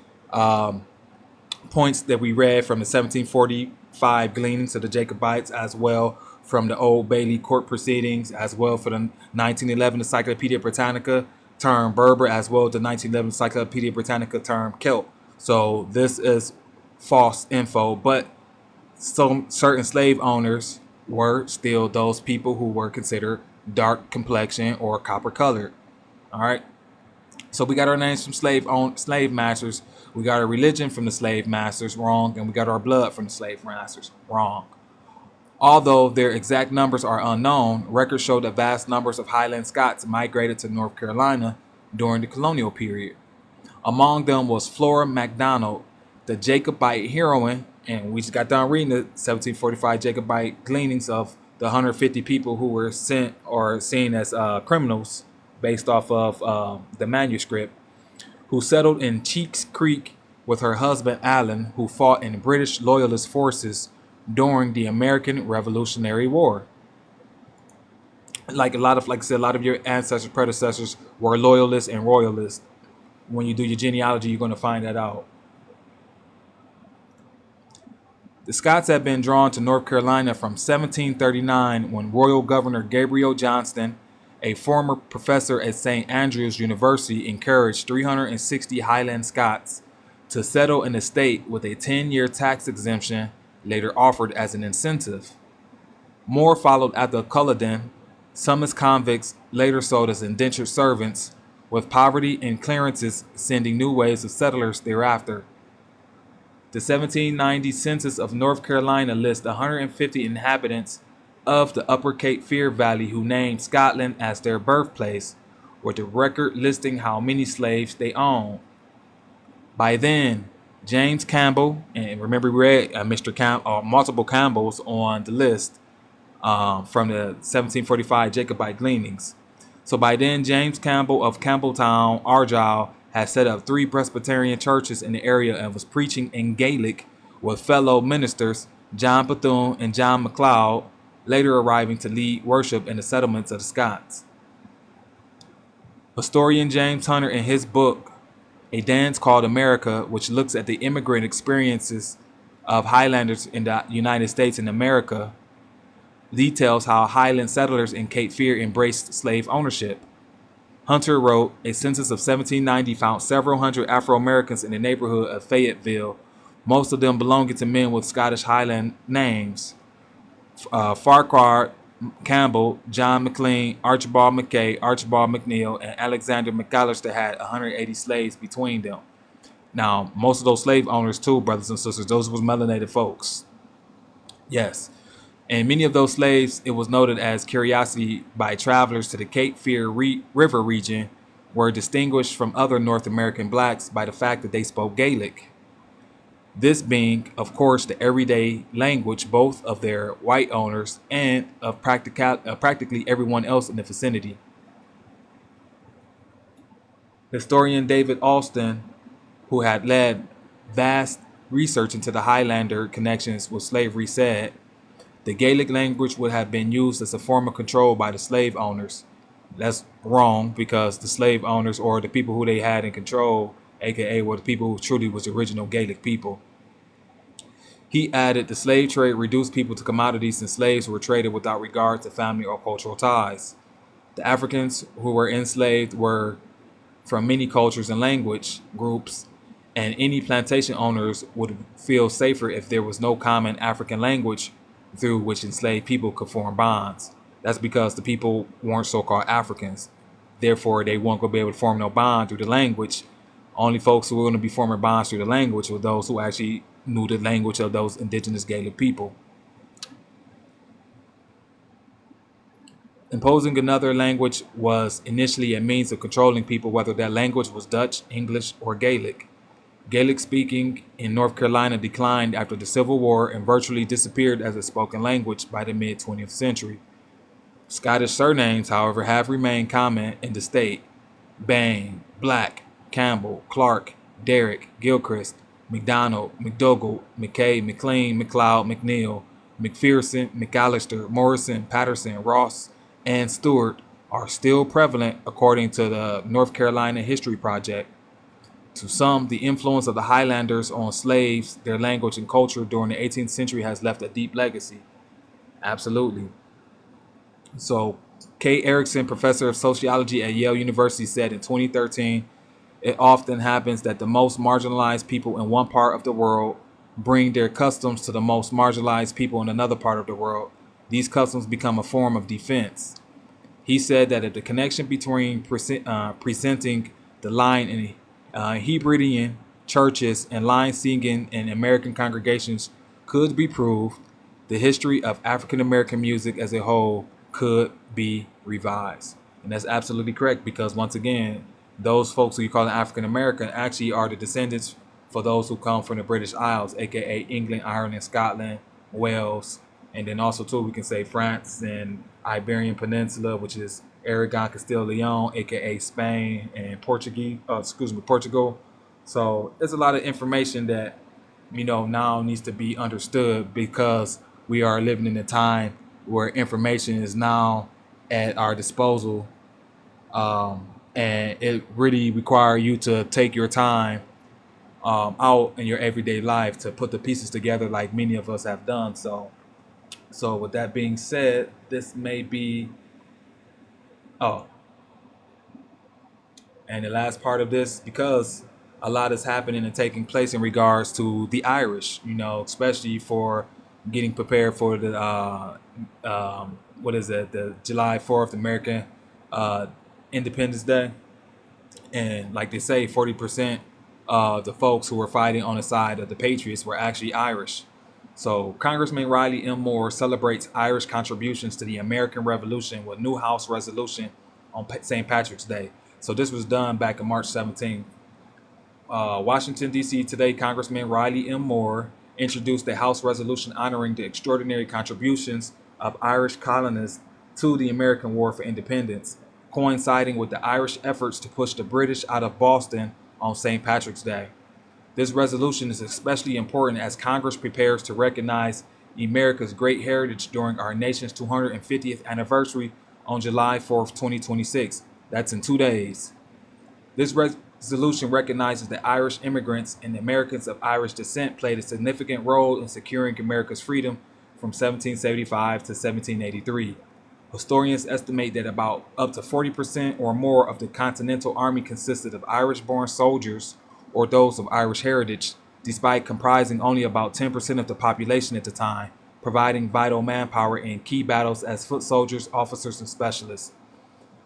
points that we read from the 1745 gleanings of the Jacobites, as well from the Old Bailey court proceedings, as well for the 1911 Encyclopaedia Britannica term Berber, as well as the 1911 Encyclopaedia Britannica term Celt. So this is false info, but some certain slave owners were still those people who were considered dark complexion or copper colored. All right. So we got our names from slave masters. We got our religion from the slave masters, wrong, and we got our blood from the slave masters, wrong. Although their exact numbers are unknown, records show that vast numbers of Highland Scots migrated to North Carolina during the colonial period. Among them was Flora MacDonald, the Jacobite heroine, and we just got done reading the 1745 Jacobite gleanings of the 150 people who were sent or seen as criminals based off of the manuscript, who settled in Cheeks Creek with her husband Allen, who fought in British Loyalist forces during the American Revolutionary War. Like I said, a lot of your ancestors, predecessors were loyalists and royalists. When you do your genealogy, you're going to find that out. The Scots had been drawn to North Carolina from 1739 when Royal Governor Gabriel Johnston, a former professor at St. Andrews University, encouraged 360 Highland Scots to settle in the state with a 10-year tax exemption later offered as an incentive. More followed after Culloden, some as convicts, later sold as indentured servants, with poverty and clearances sending new waves of settlers thereafter. The 1790 census of North Carolina lists 150 inhabitants of the Upper Cape Fear Valley who named Scotland as their birthplace, with the record listing how many slaves they owned. By then, James Campbell, and remember we read multiple Campbells on the list from the 1745 Jacobite gleanings. So by then, James Campbell of Campbelltown, Argyll, had set up 3 Presbyterian churches in the area and was preaching in Gaelic with fellow ministers John Bethune and John MacLeod, later arriving to lead worship in the settlements of the Scots. Historian James Hunter, in his book, A Dance Called America, which looks at the immigrant experiences of Highlanders in the United States and America, details how Highland settlers in Cape Fear embraced slave ownership. Hunter wrote, a census of 1790 found several hundred Afro-Americans in the neighborhood of Fayetteville, most of them belonging to men with Scottish Highland names. Farquhar Campbell, John McLean, Archibald McKay, Archibald McNeil, and Alexander McAllister had 180 slaves between them. Now, most of those slave owners too, brothers and sisters, those was melanated folks. Yes. And many of those slaves, it was noted as curiosity by travelers to the Cape Fear River region, were distinguished from other North American blacks by the fact that they spoke Gaelic. This being, of course, the everyday language both of their white owners and of practically everyone else in the vicinity. Historian David Alston, who had led vast research into the Highlander connections with slavery, said, the Gaelic language would have been used as a form of control by the slave owners. That's wrong, because the slave owners, or the people who they had in control, aka were the people who truly was the original Gaelic people. He added the slave trade reduced people to commodities, and slaves were traded without regard to family or cultural ties. The Africans who were enslaved were from many cultures and language groups, and any plantation owners would feel safer if there was no common African language through which enslaved people could form bonds. That's because the people weren't so-called Africans. Therefore, they weren't going to be able to form no bond through the language. Only folks who were going to be forming bonds through the language were those who actually knew the language of those indigenous Gaelic people. Imposing another language was initially a means of controlling people, whether that language was Dutch, English, or Gaelic. Gaelic speaking in North Carolina declined after the Civil War and virtually disappeared as a spoken language by the mid 20th century. Scottish surnames, however, have remained common in the state. Bain, Black, Campbell, Clark, Derrick, Gilchrist, McDonald, McDougall, McKay, McLean, McLeod, McNeil, McPherson, McAllister, Morrison, Patterson, Ross, and Stewart are still prevalent according to the North Carolina History Project. To some, the influence of the Highlanders on slaves, their language and culture during the 18th century has left a deep legacy. Absolutely. So, Kay Erickson, professor of sociology at Yale University, said in 2013, it often happens that the most marginalized people in one part of the world bring their customs to the most marginalized people in another part of the world. These customs become a form of defense. He said that if the connection between presenting the line in Hebridean churches and line singing in American congregations could be proved, the history of African American music as a whole could be revised. And that's absolutely correct, because once again, those folks who you call African American actually are the descendants for those who come from the British Isles, aka England, Ireland, Scotland, Wales, and then also too we can say France and Iberian Peninsula, which is Aragon, Castile, Leon, aka Spain, and Portugal. So there's a lot of information that now needs to be understood, because we are living in a time where information is now at our disposal, and it really requires you to take your time out in your everyday life to put the pieces together, like many of us have done. So with that being said, this may be and the last part of this, because a lot is happening and taking place in regards to the Irish, especially for getting prepared for the the July 4th American Independence Day. And like they say, 40% of the folks who were fighting on the side of the Patriots were actually Irish. So Congressman Riley M. Moore celebrates Irish contributions to the American Revolution with new House resolution on St. Patrick's Day. So this was done back on March 17th. Washington, D.C. today, Congressman Riley M. Moore introduced a House resolution honoring the extraordinary contributions of Irish colonists to the American War for Independence, coinciding with the Irish efforts to push the British out of Boston on St. Patrick's Day. This resolution is especially important as Congress prepares to recognize America's great heritage during our nation's 250th anniversary on July 4th, 2026. That's in 2 days. This resolution recognizes that Irish immigrants and Americans of Irish descent played a significant role in securing America's freedom from 1775 to 1783. Historians estimate that about up to 40% or more of the Continental Army consisted of Irish-born soldiers or those of Irish heritage, despite comprising only about 10% of the population at the time, providing vital manpower in key battles as foot soldiers, officers, and specialists.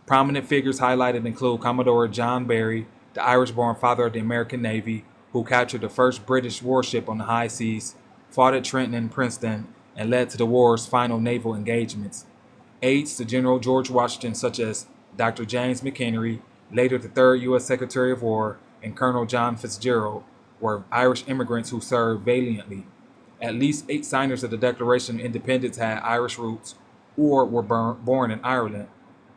Prominent figures highlighted include Commodore John Barry, the Irish-born father of the American Navy, who captured the first British warship on the high seas, fought at Trenton and Princeton, and led to the war's final naval engagements. Aides to General George Washington, such as Dr. James McHenry, later the 3rd U.S. Secretary of War, and Colonel John Fitzgerald, were Irish immigrants who served valiantly. At least 8 signers of the Declaration of Independence had Irish roots or were born in Ireland.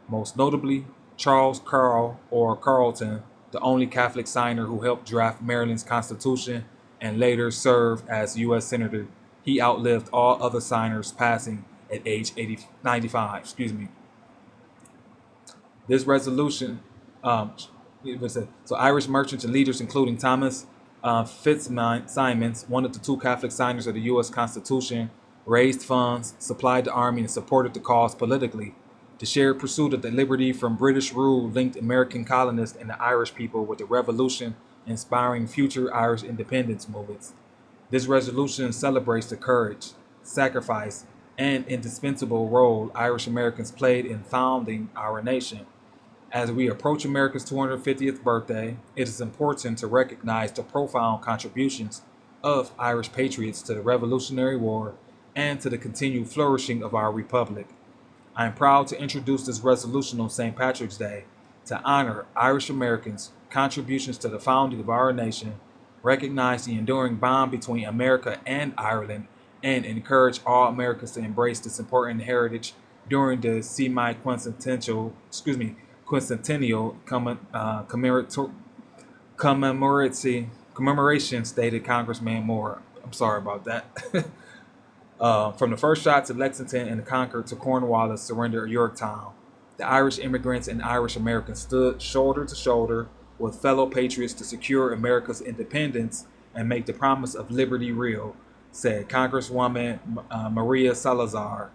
Most notably, Charles Carl or Carleton, the only Catholic signer who helped draft Maryland's Constitution and later served as U.S. Senator. He outlived all other signers, passing at age 95. This resolution, so Irish merchants and leaders, including Thomas Fitzsimons, one of the 2 Catholic signers of the U.S. Constitution, raised funds, supplied the army, and supported the cause politically. The shared pursuit of the liberty from British rule linked American colonists and the Irish people with the revolution, inspiring future Irish independence movements. This resolution celebrates the courage, sacrifice, and indispensable role Irish Americans played in founding our nation. As we approach America's 250th birthday, it is important to recognize the profound contributions of Irish patriots to the Revolutionary War and to the continued flourishing of our republic. I am proud to introduce this resolution on St. Patrick's Day to honor Irish Americans' contributions to the founding of our nation, recognize the enduring bond between America and Ireland, and encourage all Americans to embrace this important heritage during the quincentennial commemoration, stated Congressman Moore. I'm sorry about that. From the first shot to Lexington and Concord to Cornwallis surrender at Yorktown, the Irish immigrants and Irish Americans stood shoulder to shoulder with fellow patriots to secure America's independence and make the promise of liberty real, said Congresswoman Maria Salazar.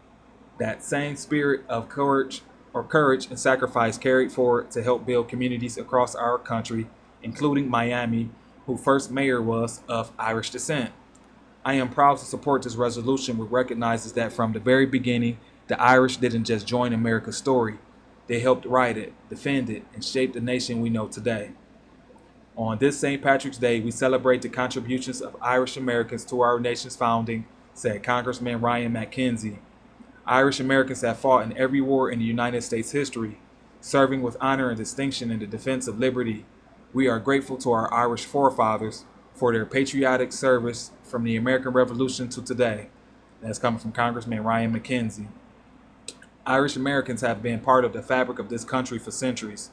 That same spirit of courage and sacrifice carried forward to help build communities across our country, including Miami, whose first mayor was of Irish descent. I am proud to support this resolution, which recognizes that from the very beginning, the Irish didn't just join America's story. They helped write it, defend it, and shape the nation we know today. On this St. Patrick's Day, we celebrate the contributions of Irish Americans to our nation's founding, said Congressman Ryan McKenzie. Irish Americans have fought in every war in the United States history, serving with honor and distinction in the defense of liberty. We are grateful to our Irish forefathers for their patriotic service from the American Revolution to today. That's coming from Congressman Ryan McKenzie. Irish Americans have been part of the fabric of this country for centuries.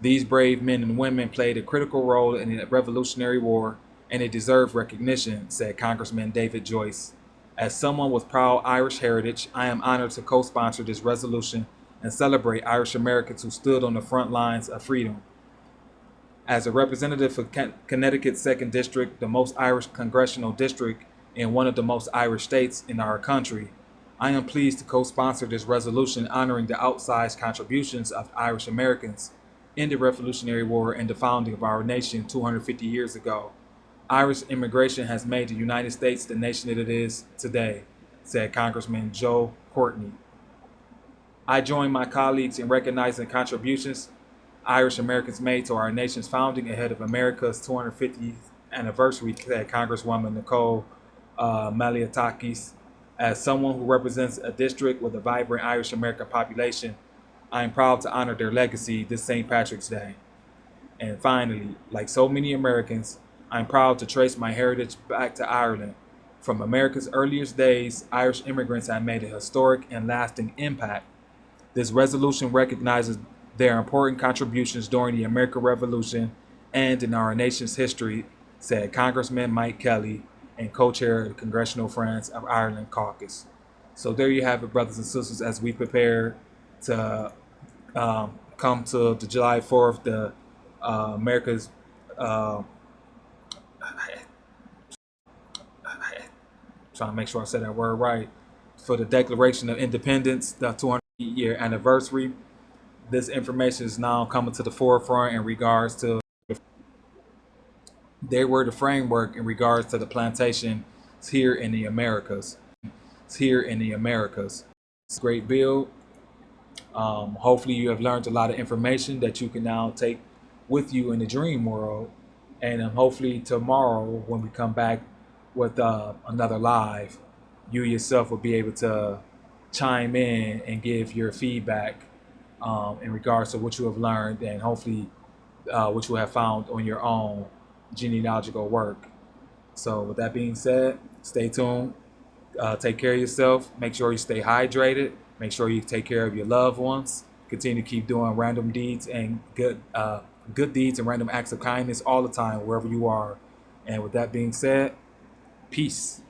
These brave men and women played a critical role in the Revolutionary War, and they deserve recognition, said Congressman David Joyce. As someone with proud Irish heritage, I am honored to co-sponsor this resolution and celebrate Irish Americans who stood on the front lines of freedom. As a representative for Connecticut's 2nd District, the most Irish congressional district in one of the most Irish states in our country, I am pleased to co-sponsor this resolution honoring the outsized contributions of Irish Americans in the Revolutionary War and the founding of our nation 250 years ago. Irish immigration has made the United States the nation that it is today, said Congressman Joe Courtney. I join my colleagues in recognizing contributions Irish Americans made to our nation's founding ahead of America's 250th anniversary, said Congresswoman Nicole Malliotakis. As someone who represents a district with a vibrant Irish American population, I am proud to honor their legacy this St. Patrick's Day. And finally, like so many Americans, I'm proud to trace my heritage back to Ireland. From America's earliest days, Irish immigrants have made a historic and lasting impact. This resolution recognizes their important contributions during the American Revolution and in our nation's history, said Congressman Mike Kelly and co-chair of the Congressional Friends of Ireland Caucus. So there you have it, brothers and sisters, as we prepare to come to the July 4th, the America's trying to make sure I said that word right, for the Declaration of Independence, the 200-year anniversary. This information is now coming to the forefront in regards to, they were the framework in regards to the plantation here in the Americas. It's here in the Americas. It's a great bill. Hopefully you have learned a lot of information that you can now take with you in the dream world. And hopefully tomorrow when we come back with another live, you yourself will be able to chime in and give your feedback in regards to what you have learned and hopefully what you have found on your own genealogical work. So with that being said, stay tuned, take care of yourself, make sure you stay hydrated, make sure you take care of your loved ones, continue to keep doing random deeds and good deeds and random acts of kindness all the time, wherever you are. And with that being said, peace.